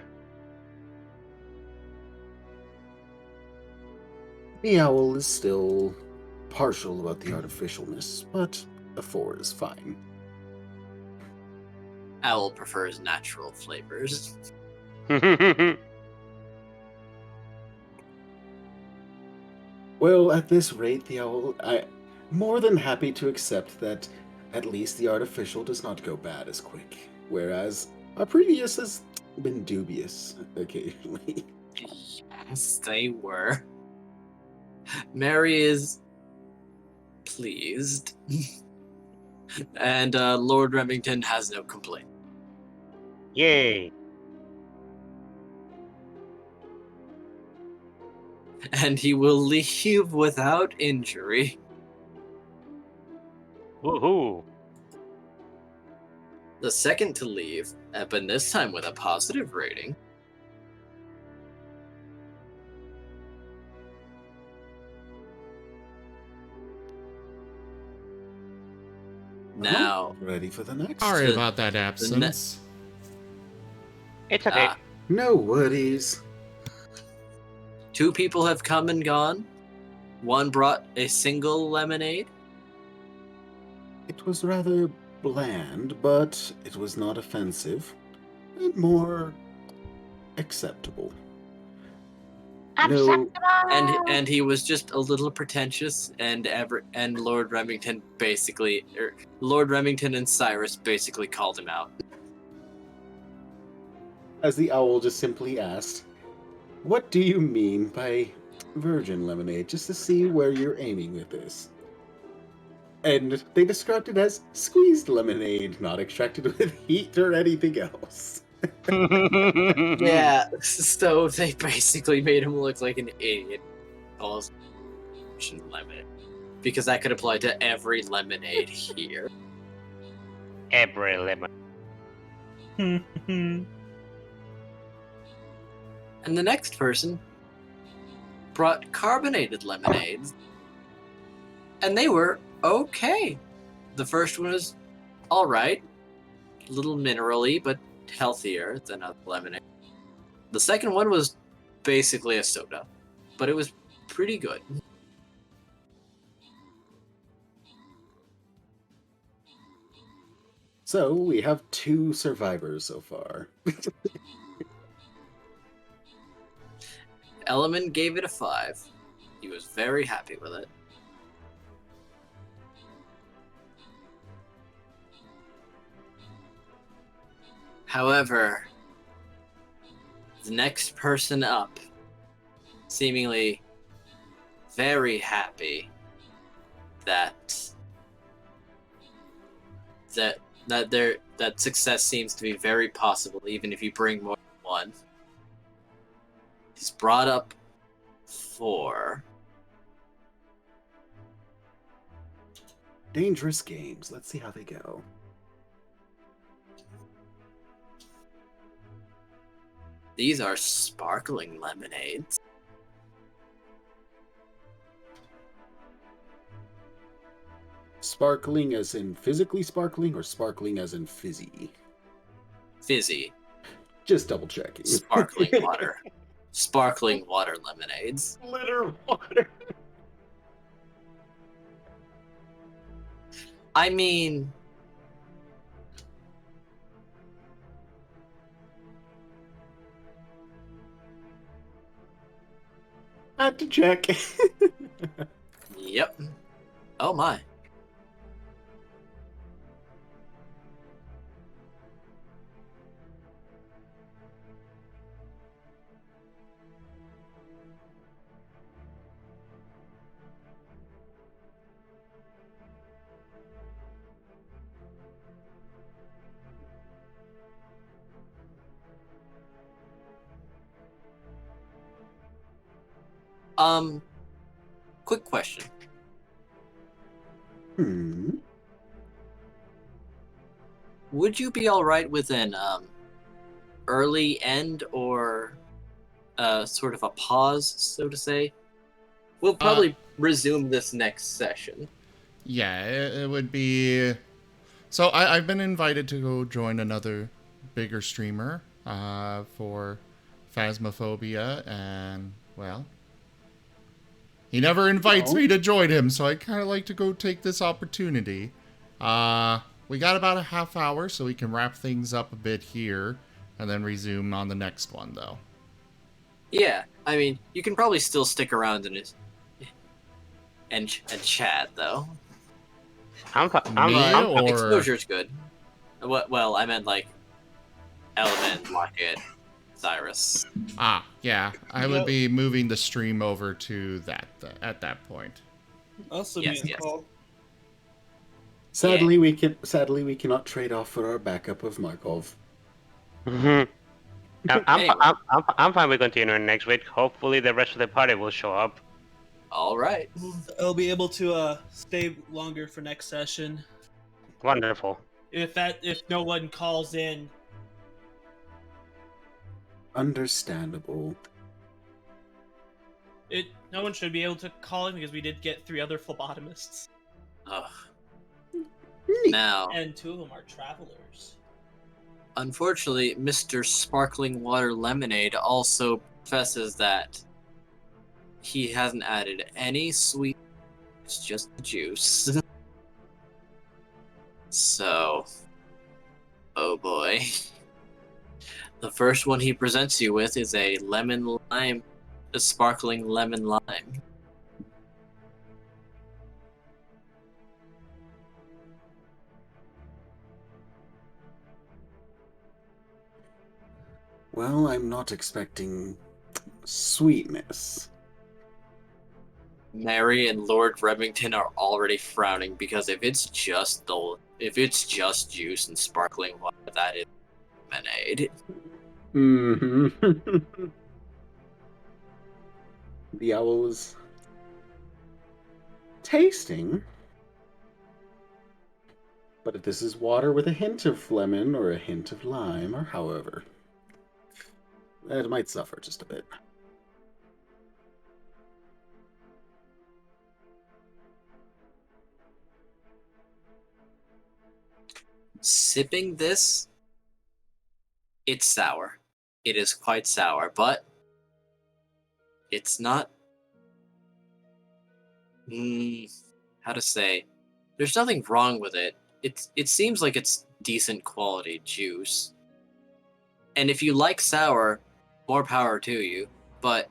The owl is still partial about the artificialness, but a 4 is fine. Owl prefers natural flavors. Well, at this rate, the owl, I'm more than happy to accept that at least the artificial does not go bad as quick, whereas our previous has been dubious occasionally. Yes, they were. Mary is pleased. And Lord Remington has no complaint. Yay. And he will leave without injury. Woohoo. The second to leave, but this time with a positive rating. Now, Ready for the next? Sorry The- about that absence. It's okay. No worries. 2 people have come and gone. One brought a single lemonade. It was rather bland, but it was not offensive, and more acceptable. No, and he was just a little pretentious, and Lord Remington and Cyrus basically called him out. as the owl just simply asked, "What do you mean by virgin lemonade?" Just to see where you're aiming with this. And they described it as squeezed lemonade, not extracted with heat or anything else. Yeah, so they basically made him look like an idiot. Calls lemonade, because that could apply to every lemonade here. Every lemon. And the next person brought carbonated lemonades, and they were okay. The first one was all right, a little minerally, but healthier than a lemonade. The second one was basically a soda, but it was pretty good. So we have 2 survivors so far. Element gave it a 5. He was very happy with it. However, the next person up, seemingly very happy that success seems to be very possible, even if you bring more than one. He's brought up 4. Dangerous games. Let's see how they go. These are sparkling lemonades. Sparkling as in physically sparkling or sparkling as in fizzy? Fizzy. Just double checking. Sparkling water. Sparkling water lemonades. Glitter water. I mean, Had to check. yep. Oh my. Quick question. Would you be alright with an early end or sort of a pause, so to say? We'll probably resume this next session. Yeah, it would be... So I've been invited to go join another bigger streamer for Phasmophobia, and, well... He never invites me to join him, so I kind of like to go take this opportunity. We got about a half hour, so we can wrap things up a bit here, and then resume on the next one, though. Yeah, I mean, you can probably still stick around and chat, though. Exposure's good. Well, I meant like Element, Locket, Cyrus. Ah, yeah. I would be moving the stream over to that at that point. Also, Yes, be yes. call. Sadly, we cannot trade off for our backup of Markov. I'm Anyway. fine with continuing next week. Hopefully the rest of the party will show up. All right. I'll be able to stay longer for next session. Wonderful. If no one calls in. Understandable. No one should be able to call in because we did get 3 other phlebotomists. Ugh. Now, And 2 of them are travelers. unfortunately, Mr. Sparkling Water Lemonade also professes that he hasn't added any sweet. It's just the juice. So, oh boy. The first one he presents you with is a lemon lime a sparkling lemon lime. Well, I'm not expecting sweetness. Mary and Lord Remington are already frowning because if it's just juice and sparkling water, that is lemonade. Mm-hmm. The owl was tasting, but if this is water with a hint of lemon or a hint of lime, or however, it might suffer just a bit. Sipping this, it's sour. It is quite sour, but it's not. How to say? There's nothing wrong with it. It seems like it's decent quality juice. And if you like sour, more power to you. But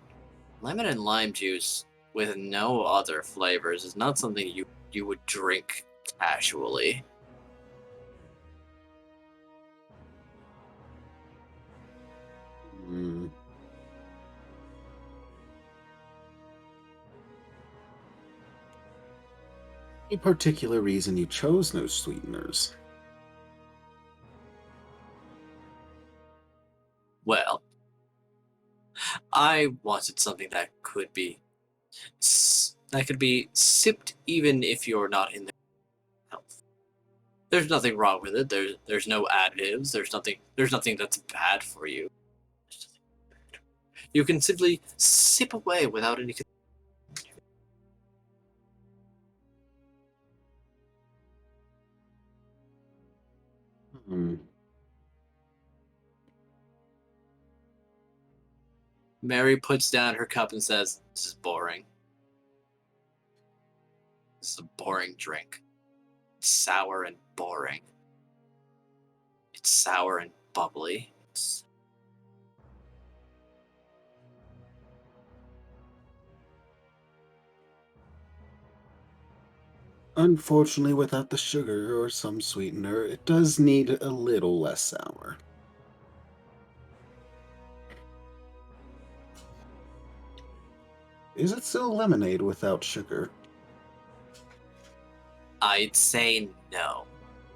lemon and lime juice with no other flavors is not something you would drink casually. Mm. Any particular reason you chose no sweeteners? Well, I wanted something that could be sipped even if you're not in the health. There's nothing wrong with it. There's no additives. There's nothing that's bad for you. You can simply sip away without any. Hmm. Mary puts down her cup and says, "This is boring. This is a boring drink. It's sour and boring. It's sour and bubbly. Unfortunately, without the sugar or some sweetener, it does need a little less sour. Is it still lemonade without sugar? I'd say no,"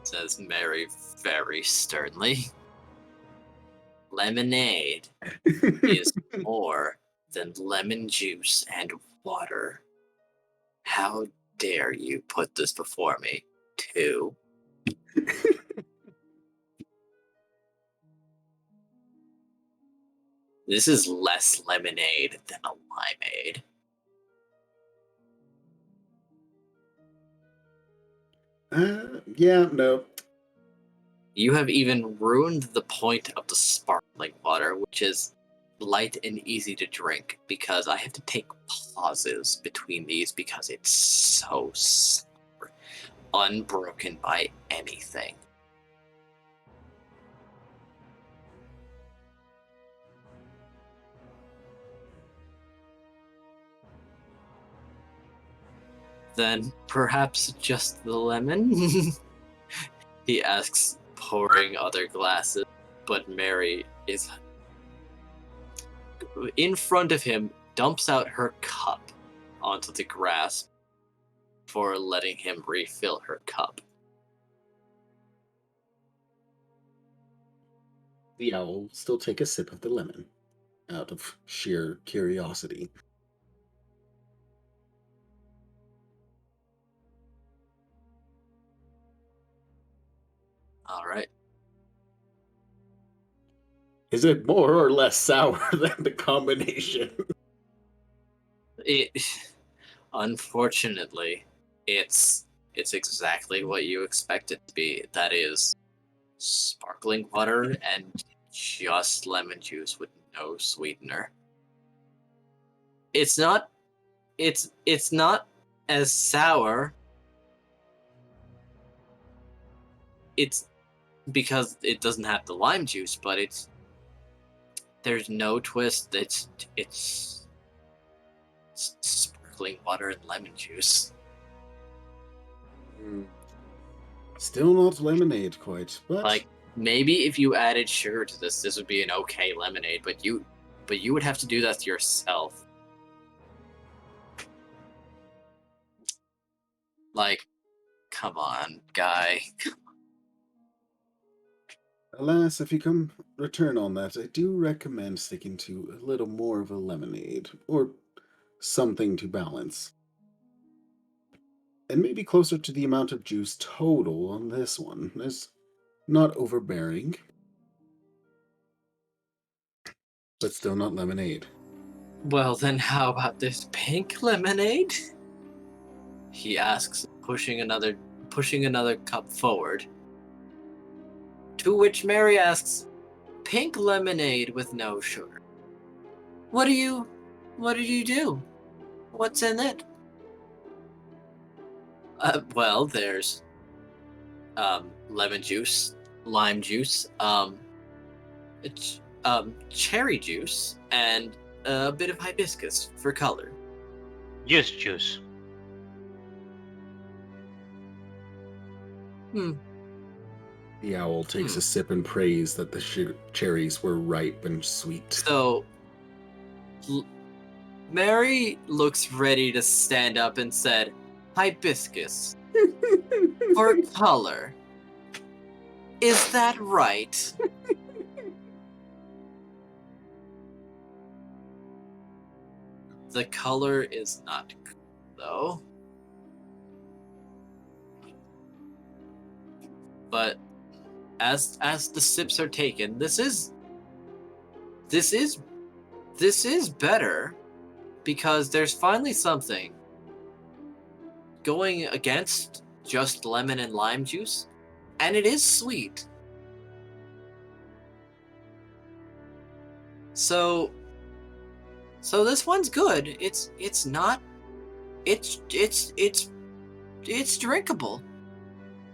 says Mary very sternly. Lemonade is more than lemon juice and water. How dare you put this before me, too? This is less lemonade than a limeade. Yeah, no. You have even ruined the point of the sparkling water, which is light and easy to drink, because I have to take pauses between these because it's so sour, unbroken by anything. Then perhaps just the lemon? He asks, pouring other glasses, but Mary is in front of him, dumps out her cup onto the grass before letting him refill her cup. The owl will still take a sip of the lemon, out of sheer curiosity. All right. Is it more or less sour than the combination? It, unfortunately, it's exactly what you expect it to be. That is sparkling water and just lemon juice with no sweetener. It's not as sour. It's because it doesn't have the lime juice, but there's no twist. Sparkling water and lemon juice. Still not lemonade quite, but Like, maybe if you added sugar to this would be an okay lemonade, but you would have to do that yourself. Like, come on, guy. alas, if you come return on that, I do recommend sticking to a little more of a lemonade, or something to balance. And maybe closer to the amount of juice total on this one. It's not overbearing, but still not lemonade. Well, then how about this pink lemonade? He asks, pushing another cup forward. To which Mary asks, pink lemonade with no sugar. What did you do? What's in it? Well, there's lemon juice, lime juice, cherry juice, and a bit of hibiscus for color. Juice. The owl takes a sip and prays that the cherries were ripe and sweet. So, Mary looks ready to stand up and said, hibiscus for color. Is that right? The color is not good, though. But as the sips are taken, this is better, because there's finally something going against just lemon and lime juice, and it is sweet. So this one's good. It's drinkable.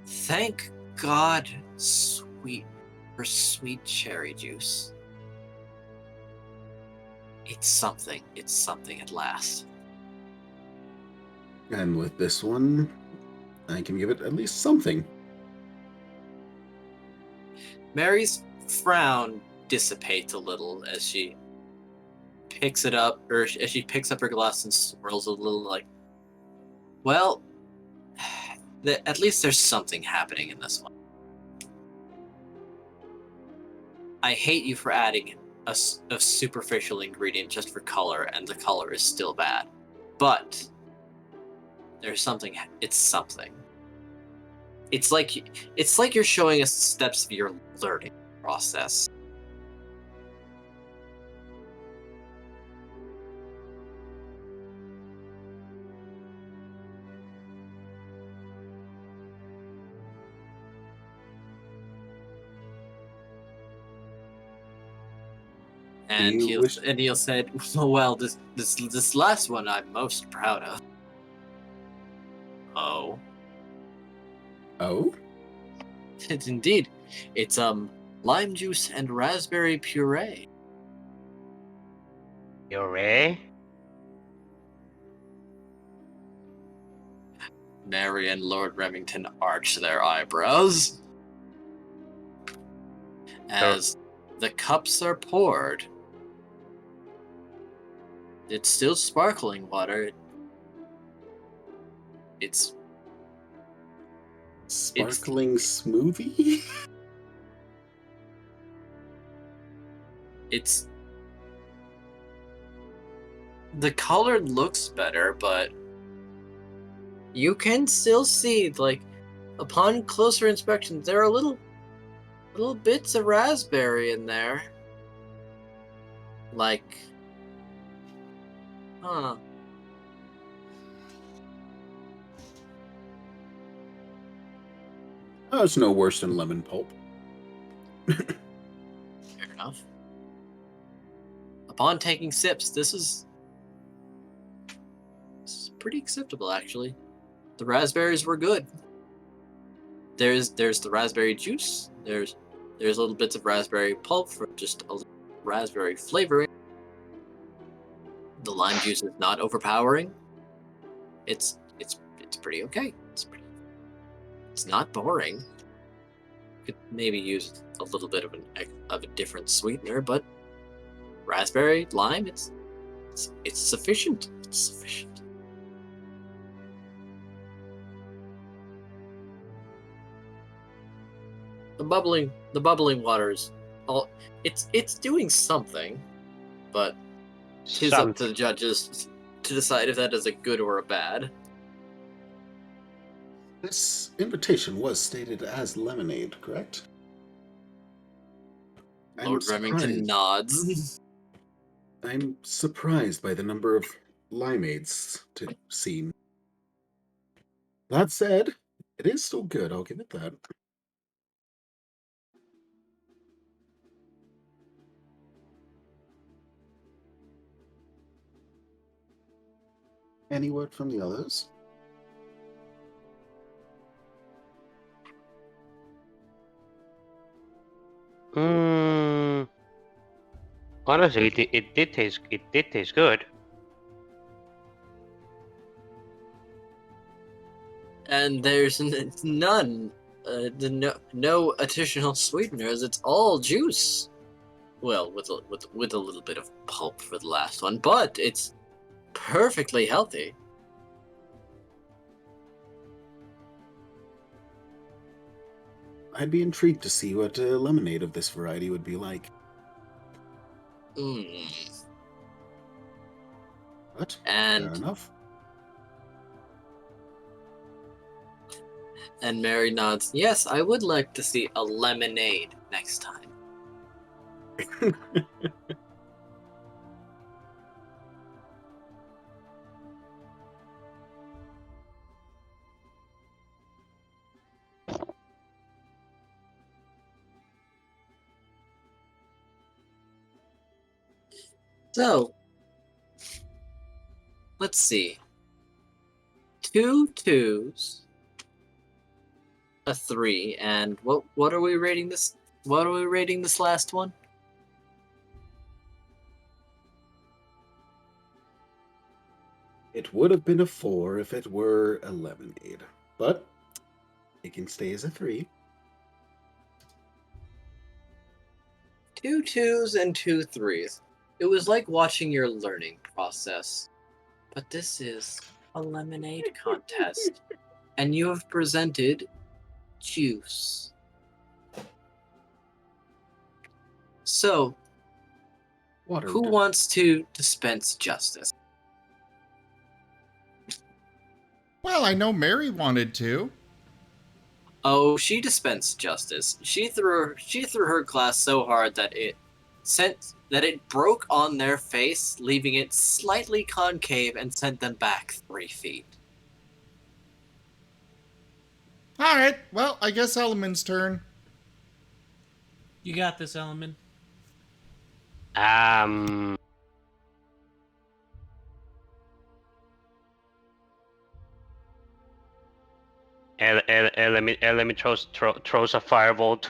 Thank God, sweet cherry juice. It's something at last. And with this one, I can give it at least something. Mary's frown dissipates a little as she picks it up, or as she picks up her glass and swirls a little, like, well, at least there's something happening in this one. I hate you for adding a superficial ingredient just for color, and the color is still bad. But there's something. It's something. It's like you're showing us steps of your learning process. And Neil said, "Well, this last one I'm most proud of." Oh. Oh? It's indeed. It's lime juice and raspberry puree. Puree? Mary and Lord Remington arch their eyebrows as the cups are poured. It's still sparkling water. It's sparkling smoothie? It's the color looks better, but you can still see, like, upon closer inspection, there are little bits of raspberry in there. Like, huh. Oh, it's no worse than lemon pulp. Fair enough. Upon taking sips, this is pretty acceptable, actually. The raspberries were good. There's the raspberry juice. There's little bits of raspberry pulp for just a little raspberry flavoring. The lime juice is not overpowering. It's pretty okay. It's not boring. Could maybe use a little bit of a different sweetener, but raspberry, lime, it's sufficient. It's sufficient. The bubbling waters, it's doing something, but it's up to the judges to decide if that is a good or a bad. This invitation was stated as lemonade, correct? Lord Remington nods. I'm surprised by the number of limeades to seen. That said, it is still good, I'll give it that. Any word from the others? Honestly, it did taste good. And there's none, no additional sweeteners. It's all juice. Well, with a little bit of pulp for the last one, but it's perfectly healthy. I'd be intrigued to see what lemonade of this variety would be like. But And fair enough. And Mary nods. Yes, I would like to see a lemonade next time. So, let's see. 2 2s, a 3, and what are we rating this? What are we rating this last one? It would have been a 4 if it were a lemonade, but it can stay as a 3. 2 2s and 2 3s. It was like watching your learning process. But this is a lemonade contest, and you have presented juice. So, who wants to dispense justice? Well, I know Mary wanted to. Oh, she dispensed justice. She threw her glass so hard that it broke on their face, leaving it slightly concave and sent them back 3 feet. All right. Well, I guess Element's turn. You got this, Element. Element throws a firebolt.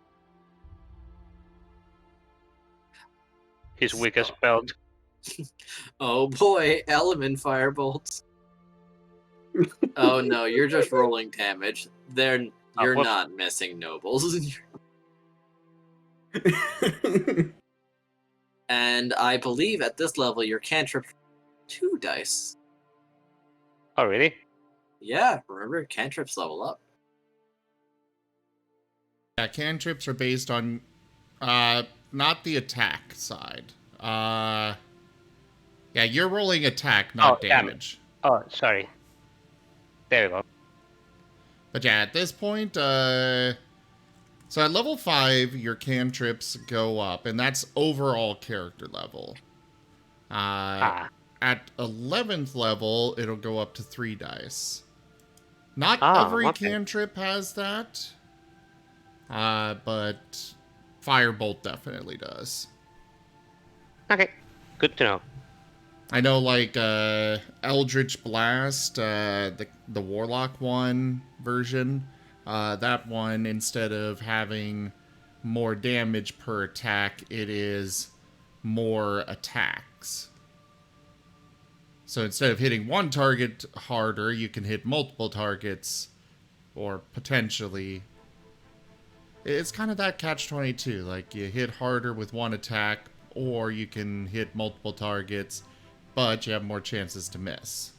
His weakest spell. Oh boy, element firebolts. Oh no, you're just rolling damage. You're not missing nobles. And I believe at this level your cantrip 2 dice. Oh really? Yeah, remember cantrips level up. Yeah, cantrips are based on not the attack side. Yeah, you're rolling attack, not damage. Oh, sorry. There we go. But yeah, at this point, so at level 5, your cantrips go up, and that's overall character level. At 11th level, it'll go up to 3 dice. Not every cantrip has that, but Firebolt definitely does. Okay, good to know. I know, like, Eldritch Blast, the Warlock one version, that one, instead of having more damage per attack, it is more attacks. So instead of hitting one target harder, you can hit multiple targets, or potentially. It's kind of that catch-22. Like, you hit harder with one attack, or you can hit multiple targets, but you have more chances to miss.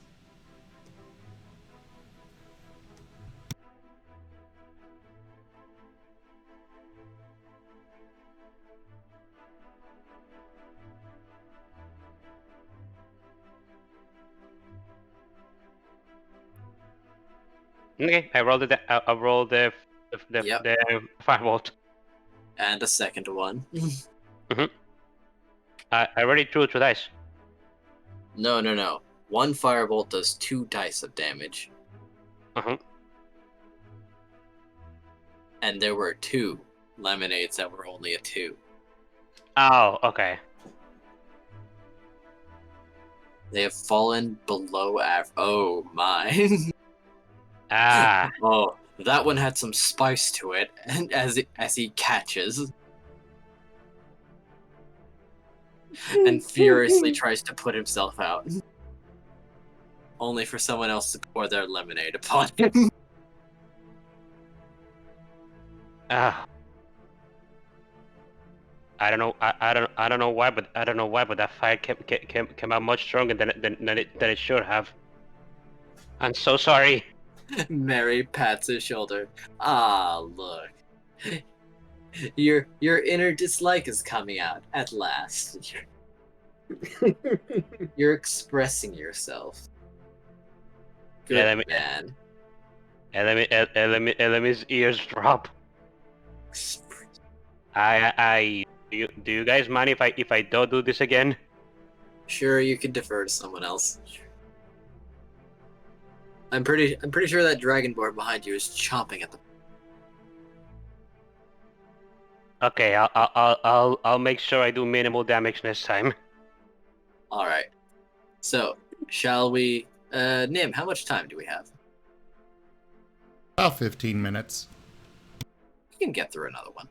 Okay, I rolled the Yep. the firebolt. And a second one. I already drew 2 dice. No. One firebolt does 2 dice of damage. Uh-huh. And there were 2 lemonades that were only a 2. Oh, okay. They have fallen below average. Oh my. Ah. Oh, that one had some spice to it, and as he catches and furiously tries to put himself out, only for someone else to pour their lemonade upon him. Ah. I don't know why, but that fire came out much stronger than it should have. I'm so sorry. Mary pats his shoulder. Ah, look. Your inner dislike is coming out at last. You're expressing yourself. Good Yeah, man. Enemy's ears drop. Do you guys mind if I don't do this again? Sure, you can defer to someone else. I'm pretty sure that dragonborn behind you is chomping at the. Okay, I'll make sure I do minimal damage next time. All right. So, shall we? Nim, how much time do we have? About 15 minutes. We can get through another one.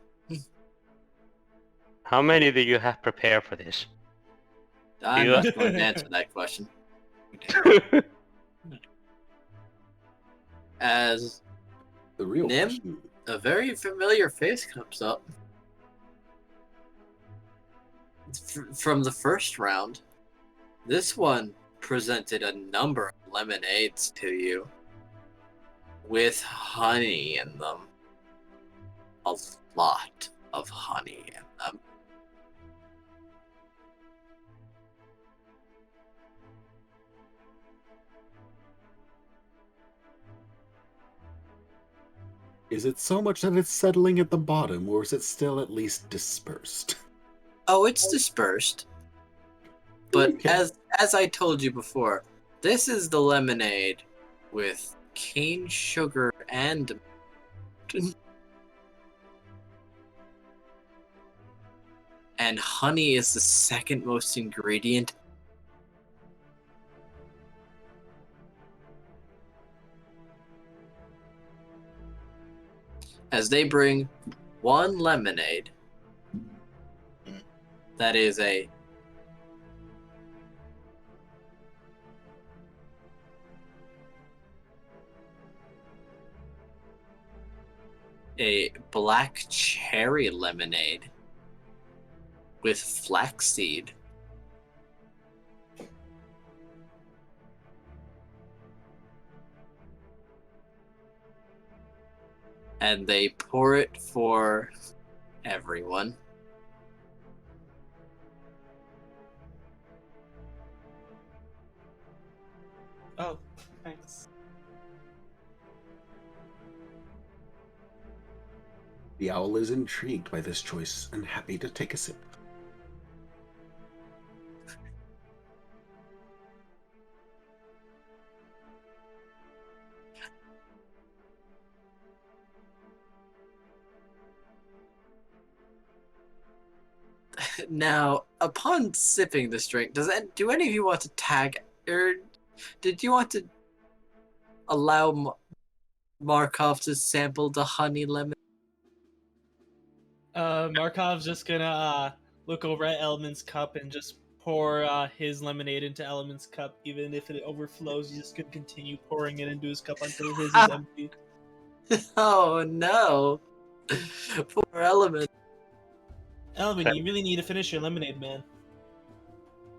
How many do you have prepared for this? I'm You- not going to answer that question. As The real Nim? question. a very familiar face comes up from the first round. This one presented a number of lemonades to you with honey in them. A lot of honey in them. Is it so much that it's settling at the bottom, or is it still at least dispersed? Oh, it's dispersed. But Okay. as I told you before, this is the lemonade with cane sugar and and honey is the second most ingredient. As they bring one lemonade that is a black cherry lemonade with flaxseed. And they pour it for everyone. Oh, thanks. The owl is intrigued by this choice and happy to take a sip. Now, upon sipping this drink, do any of you want to tag, or did you want to allow Markov to sample the honey lemon? Markov's just gonna look over at Elman's cup and just pour his lemonade into Element's cup, even if it overflows. He's just gonna continue pouring it into his cup until his is empty. Oh no! Poor Element. Element, you really need to finish your lemonade, man.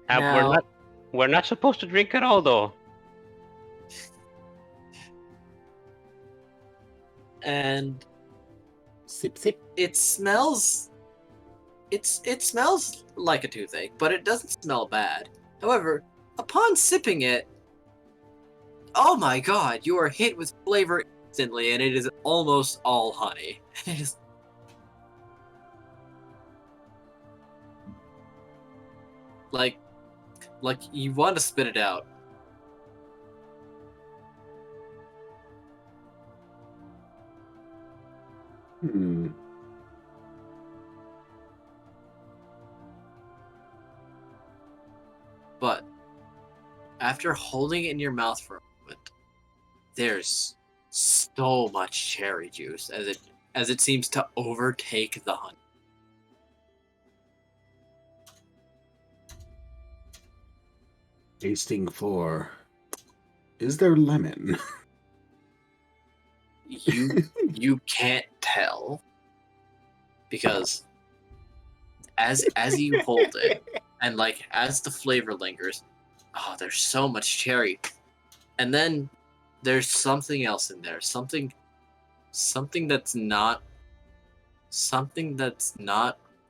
Now- We're not supposed to drink at all, though. And Sip, sip. it smells. It smells like a toothache, but it doesn't smell bad. However, upon sipping it, oh my god, you are hit with flavor instantly, and it is almost all honey. It is like you want to spit it out. Hmm. But after holding it in your mouth for a moment, there's so much cherry juice as it seems to overtake the honey. Tasting 4. Is there lemon? You can't tell because as you hold it and like as the flavor lingers, oh, there's so much cherry, and then there's something else in there, something that's not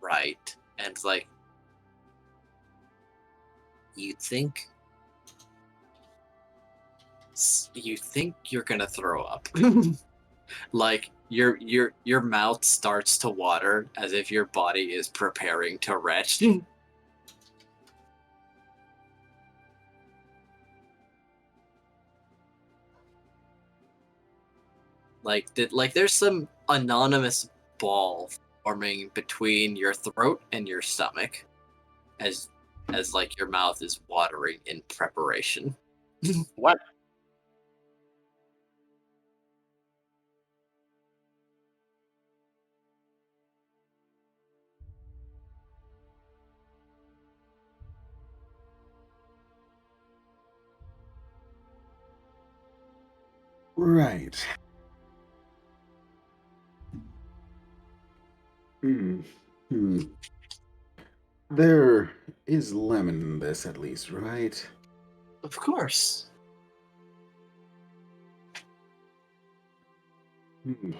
right, and like you think you're gonna throw up. Like your mouth starts to water as if your body is preparing to retch. Like there's some anonymous ball forming between your throat and your stomach as like your mouth is watering in preparation. What? Right. Hmm. There is lemon in this, at least, right? Of course.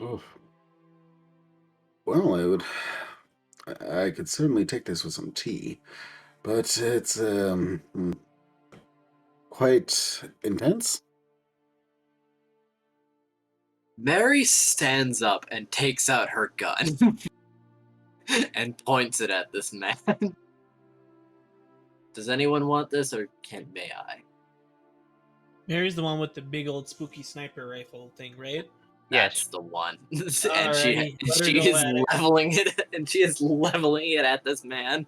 Oh. Well, I could certainly take this with some tea, but it's quite intense. Mary stands up and takes out her gun and points it at this man. Does anyone want this, or may I? Mary's the one with the big old spooky sniper rifle thing, right? That's Yes. the one. And Alrighty, let her she go is at it. leveling it, and she is leveling it at this man.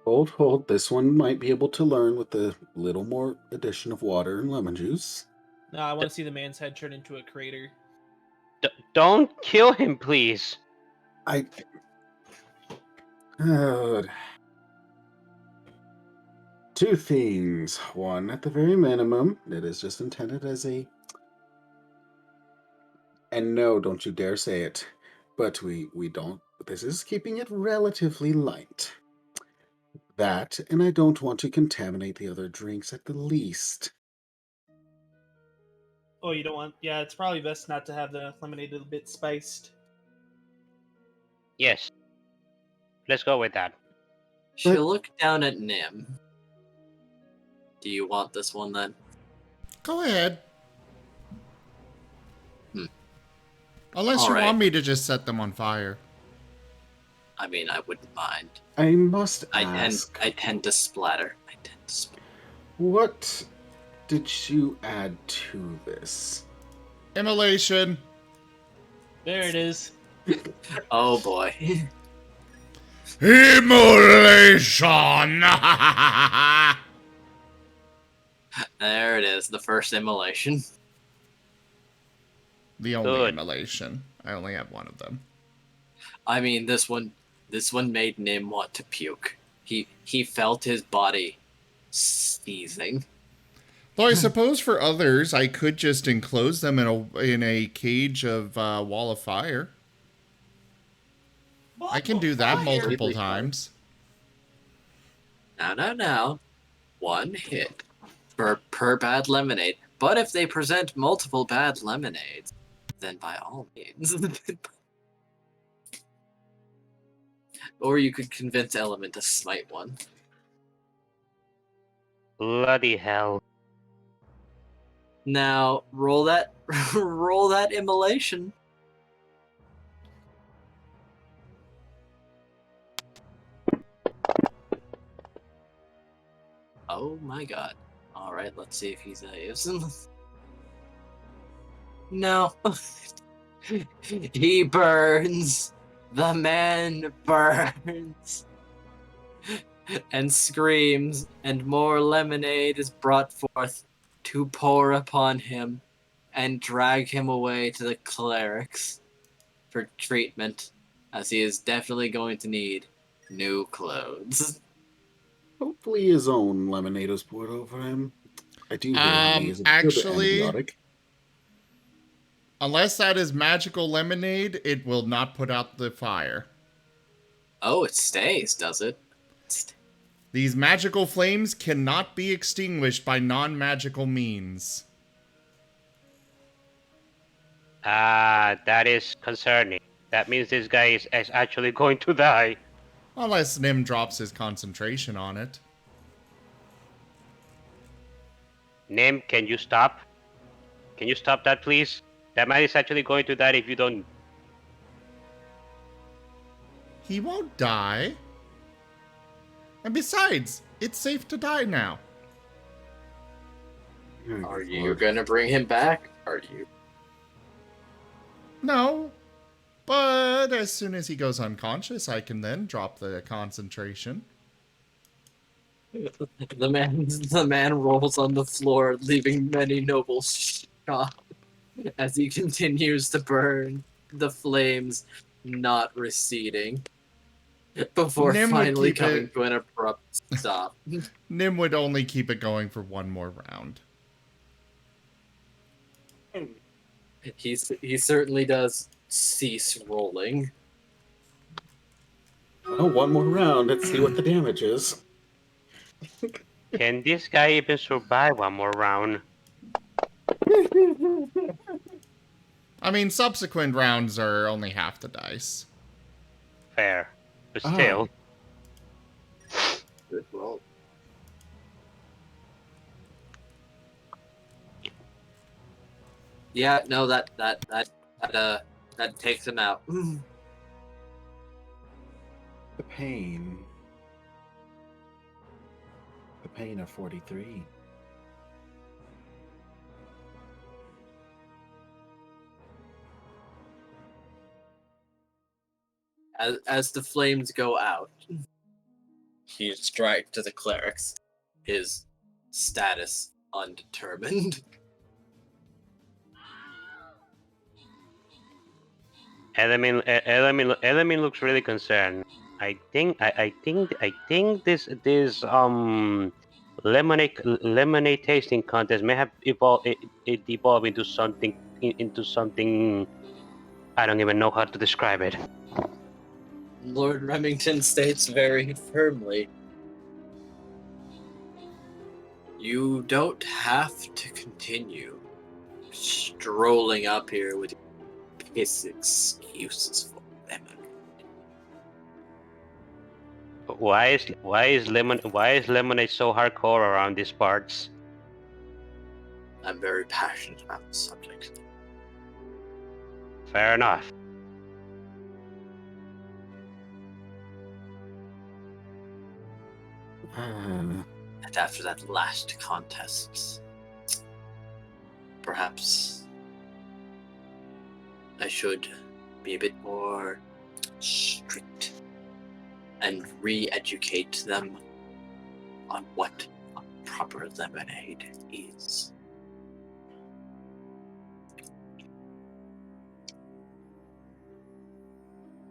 Hold. This one might be able to learn with a little more addition of water and lemon juice. No, I want to see the man's head turn into a crater. Don't kill him, please. I. Uh, Two things. One, at the very minimum, it is just intended as a. And no, don't you dare say it. But we don't. This is keeping it relatively light. That, and I don't want to contaminate the other drinks at the least. Oh, you don't want? Yeah, it's probably best not to have the lemonade a bit spiced. Yes. Let's go with that. She'll look down at Nim. Do you want this one then? Go ahead. Unless All you right. want me to just set them on fire. I mean, I wouldn't mind. I must I ask, tend to splatter. what did you add to this? Immolation. There it is. Oh boy. Immolation. There it is, the first immolation. The only Good. immolation. I only have one of them. I mean, this one This one made Nim want to puke. He felt his body seizing. Though I suppose for others, I could just enclose them in a cage of wall of fire. I can do that multiple times. Now. 1 hit per bad lemonade. But if they present multiple bad lemonades, then by all means. Or you could convince Element to smite one. Bloody hell. Now roll that roll that immolation. Oh my god. Alright, let's see if he's No. He burns. The man burns. And screams, and more lemonade is brought forth to pour upon him and drag him away to the clerics for treatment, as he is definitely going to need new clothes. Hopefully his own lemonade is poured over him. I do hear honey is a actually, good antibiotic. Unless that is magical lemonade, it will not put out the fire. Oh, it stays, does it? These magical flames cannot be extinguished by non-magical means. That is concerning. That means this guy is actually going to die. Unless Nim drops his concentration on it. Nim, can you stop? Can you stop that, please? That man is actually going to die if you don't. He won't die. And besides, it's safe to die now. Are you gonna bring him back? Are you? No. But as soon as he goes unconscious, I can then drop the concentration. The man rolls on the floor, leaving many nobles shocked as he continues to burn, the flames not receding, before Nim would finally keep coming it- to an abrupt stop. Nim would only keep it going for one more round. He certainly does cease rolling. Oh, one more round. Let's see what the damage is. Can this guy even survive one more round? I mean, subsequent rounds are only half the dice. Fair. But still. Good roll. Yeah, no, that takes him out. The pain. The pain of 43. As the flames go out, he strikes to the clerics. His status undetermined. Element looks really concerned. I think this lemonade tasting contest may have evolved into something I don't even know how to describe it. Lord Remington states very firmly, you don't have to continue strolling up here with piss excuses for them. Why is lemonade so hardcore around these parts? I'm very passionate about the subject. Fair enough. And after that last contest, perhaps I should be a bit more strict and re-educate them on what a proper lemonade is.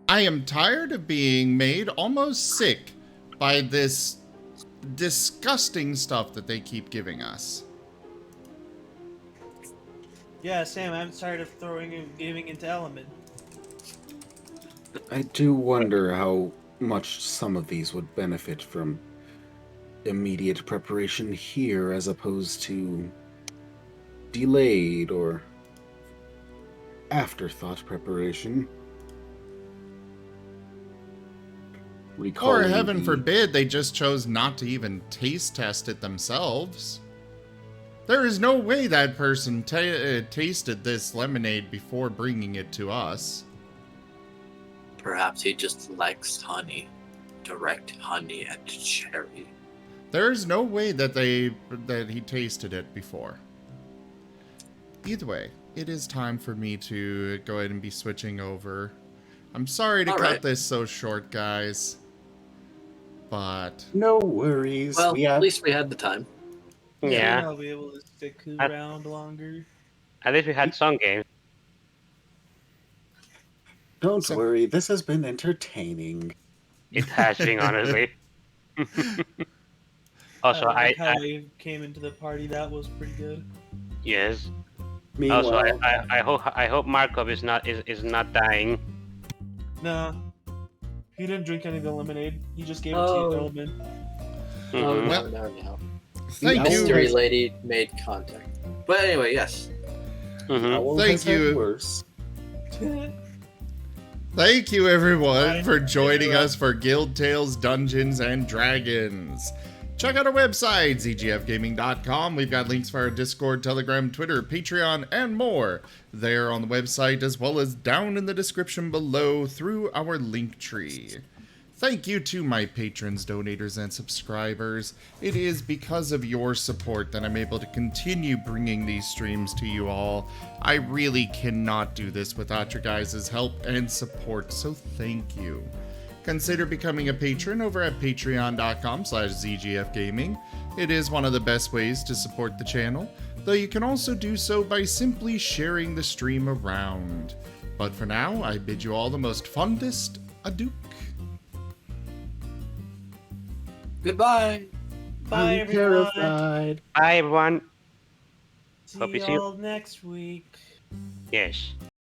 I am tired of being made almost sick by this disgusting stuff that they keep giving us. Yeah, Sam, I'm tired of throwing and giving into element. I do wonder how much some of these would benefit from immediate preparation here as opposed to delayed or afterthought preparation. Or Recalling heaven the- forbid they just chose not to even taste test it themselves. There is no way that person tasted this lemonade before bringing it to us. Perhaps he just likes honey. Direct honey and cherry. There is no way that he tasted it before. Either way, it is time for me to go ahead and be switching over. I'm sorry to All cut right. this so short, guys. But No worries. Well, we at have least we had the time. Yeah. I'll be able to stick I- around longer. At least we had some games. Don't So- worry, this has been entertaining. It has been, honestly. Also, I like how I I came into the party. That was pretty good. yes. Meanwhile, Also, I hope Markov is not dying. Nah, he didn't drink any of the lemonade. He just gave it to Oh. you, element. Oh, Mhm. Well- no. thank The you. Mystery lady made contact. But anyway, yes. Mhm. Owl Thank has had you. worse. Thank you, everyone, Bye. for joining us for Guild Tails Dungeons and Dragons. Check out our website, zgfgaming.com. We've got links for our Discord, Telegram, Twitter, Patreon, and more there on the website, as well as down in the description below through our link tree. Thank you to my patrons, donators, and subscribers. It is because of your support that I'm able to continue bringing these streams to you all. I really cannot do this without your guys' help and support, so thank you. Consider becoming a patron over at patreon.com/zgfgaming. It is one of the best ways to support the channel, though you can also do so by simply sharing the stream around. But for now, I bid you all the most fondest adieu. Goodbye. Bye, I'm everyone. terrified. Bye, everyone. See Hope you see you- y'all next week. Yes.